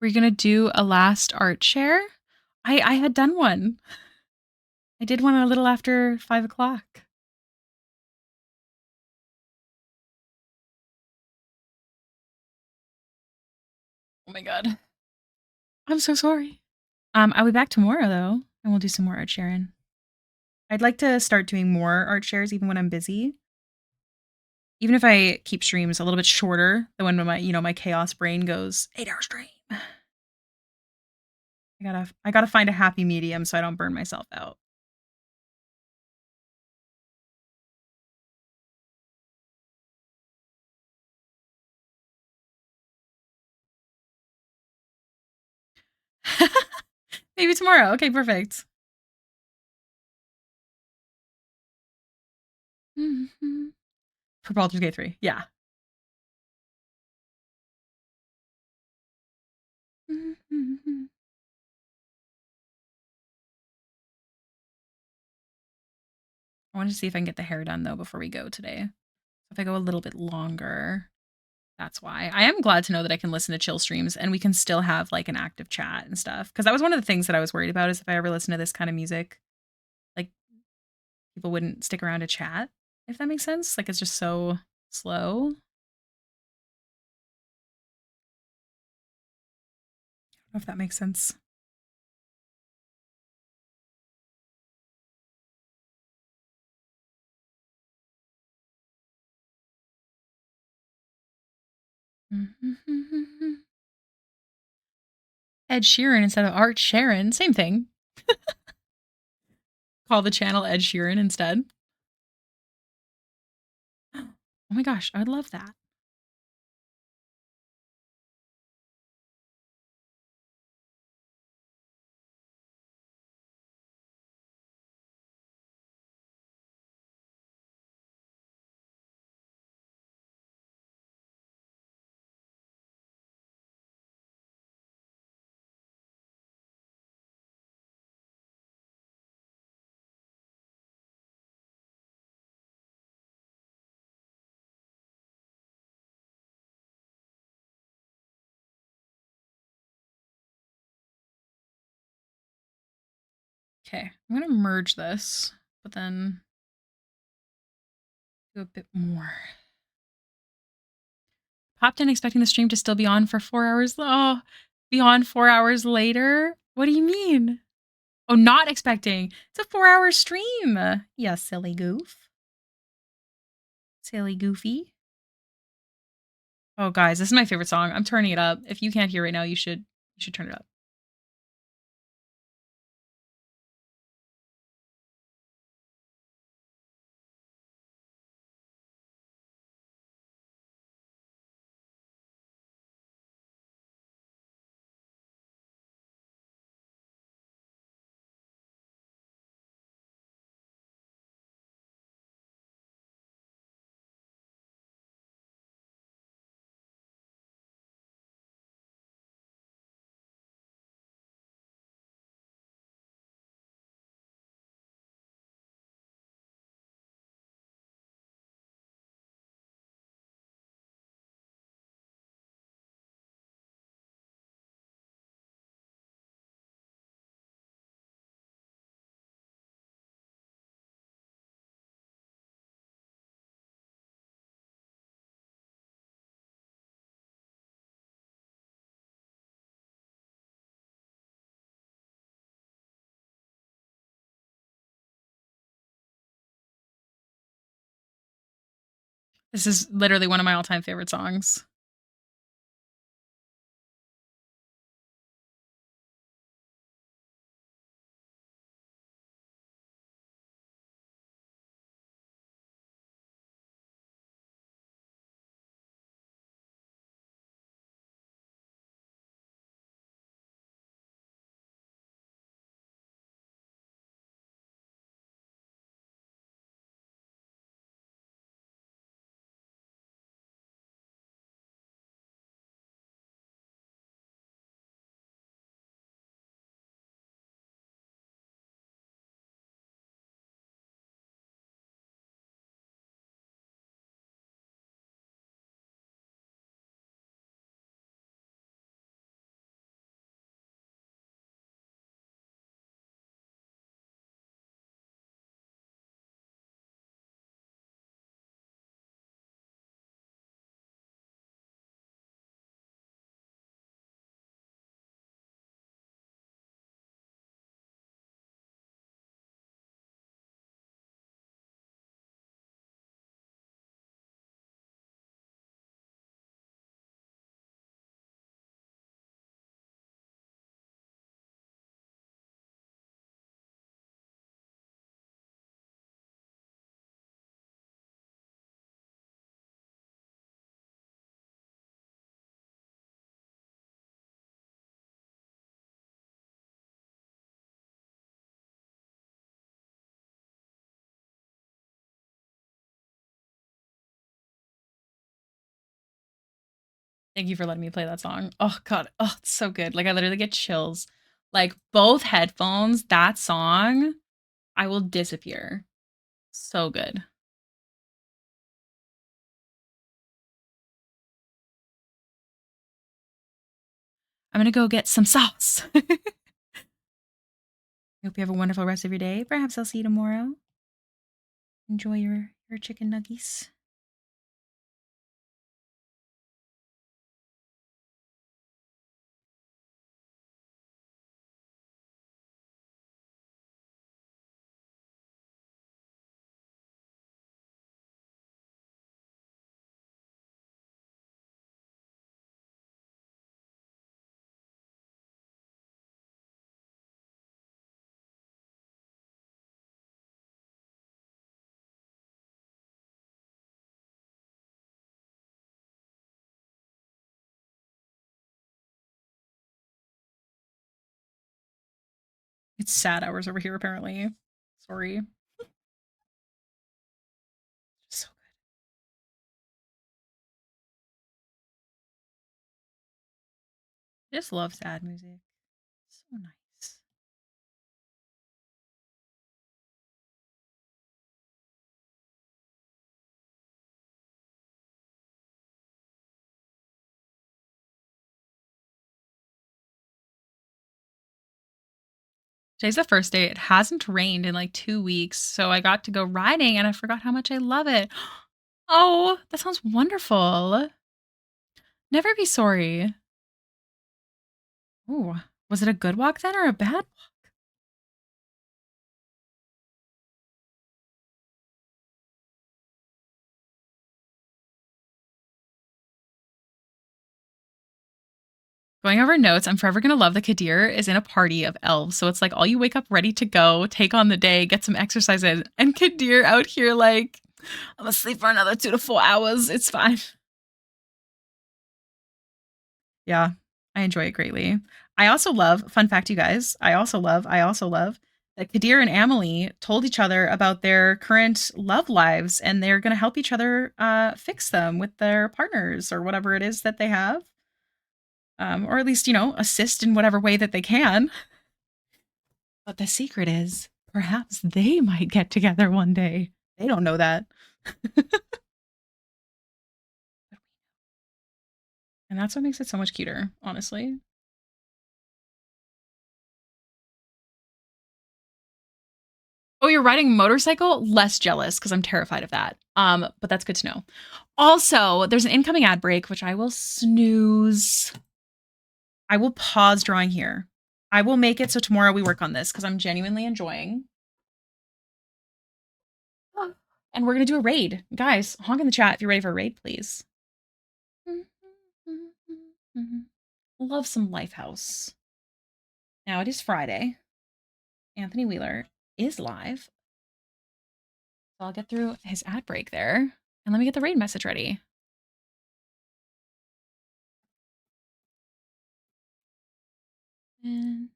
We're gonna do a last art share. I had done one. I did one a little after 5 o'clock. Oh my god. I'm so sorry. I'll be back tomorrow though, and we'll do some more art sharing. I'd like to start doing more art shares even when I'm busy. Even if I keep streams a little bit shorter than when my chaos brain goes 8-hour stream. I gotta find a happy medium so I don't burn myself out. Maybe tomorrow. Okay, perfect. For Baldur's Gate 3. Yeah. I wanted to see if I can get the hair done though before we go today. If I go a little bit longer, that's why. I am glad to know that I can listen to chill streams and we can still have like an active chat and stuff. Because that was one of the things that I was worried about is if I ever listen to this kind of music, like people wouldn't stick around to chat, if that makes sense. Like it's just so slow. I don't know if that makes sense. Ed Sheeran instead of Art Sharon. Same thing. Call the channel Ed Sheeran instead. Oh my gosh, I would love that. Okay, I'm gonna merge this, but then do a bit more. Popped in expecting the stream to still be on for 4 hours. Oh, be on 4 hours later. What do you mean? Oh, not expecting. It's a 4-hour stream. Yeah, silly goof. Silly goofy. Oh, guys, this is my favorite song. I'm turning it up. If you can't hear right now, you should turn it up. This is literally one of my all-time favorite songs. Thank you for letting me play that song. Oh god. Oh, it's so good. Like I literally get chills. Like both headphones, that song, I will disappear. So good. I'm gonna go get some sauce. I hope you have a wonderful rest of your day. Perhaps I'll see you tomorrow. Enjoy your chicken nuggies. It's sad hours over here, apparently. Sorry. So good. I just love sad music. So nice. Today's the first day. It hasn't rained in like 2 weeks, so I got to go riding and I forgot how much I love it. Oh, that sounds wonderful. Never be sorry. Ooh, Was it a good walk then or a bad walk? Going over notes, I'm forever gonna love that Kadir is in a party of elves. So it's like all you wake up ready to go, take on the day, get some exercise in, and Kadir out here like, I'm gonna sleep for another 2 to 4 hours. It's fine. Yeah, I enjoy it greatly. I also love, fun fact, you guys, I also love that Kadir and Amelie told each other about their current love lives and they're going to help each other fix them with their partners or whatever it is that they have. Or at least, assist in whatever way that they can. But the secret is perhaps they might get together one day. They don't know that. And that's what makes it so much cuter, honestly. Oh, you're riding a motorcycle? Less jealous because I'm terrified of that. But that's good to know. Also, there's an incoming ad break, which I will snooze. I will pause drawing here. I will make it so tomorrow we work on this because I'm genuinely enjoying. And we're gonna do a raid. Guys, honk in the chat if you're ready for a raid, please. Love some Lifehouse. Now it is Friday. Anthony Wheeler is live. So I'll get through his ad break there. And let me get the raid message ready. And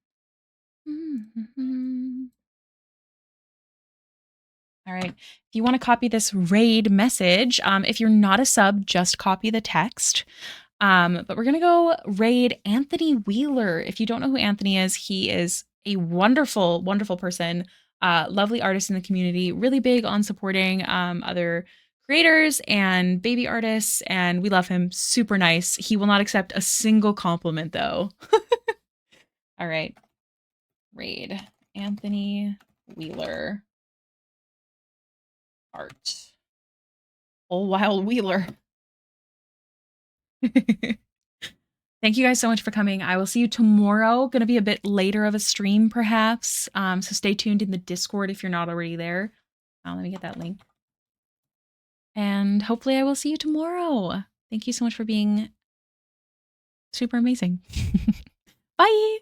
all right. If you want to copy this raid message, if you're not a sub, just copy the text. But we're going to go raid Anthony Wheeler. If you don't know who Anthony is, he is a wonderful, wonderful person, lovely artist in the community, really big on supporting other creators and baby artists. And we love him. Super nice. He will not accept a single compliment, though. All right. Raid Anthony Wheeler. Art. Oh, Wild Wheeler. Thank you guys so much for coming. I will see you tomorrow. Going to be a bit later of a stream, perhaps. So stay tuned in the Discord if you're not already there. Let me get that link. And hopefully I will see you tomorrow. Thank you so much for being super amazing. Bye.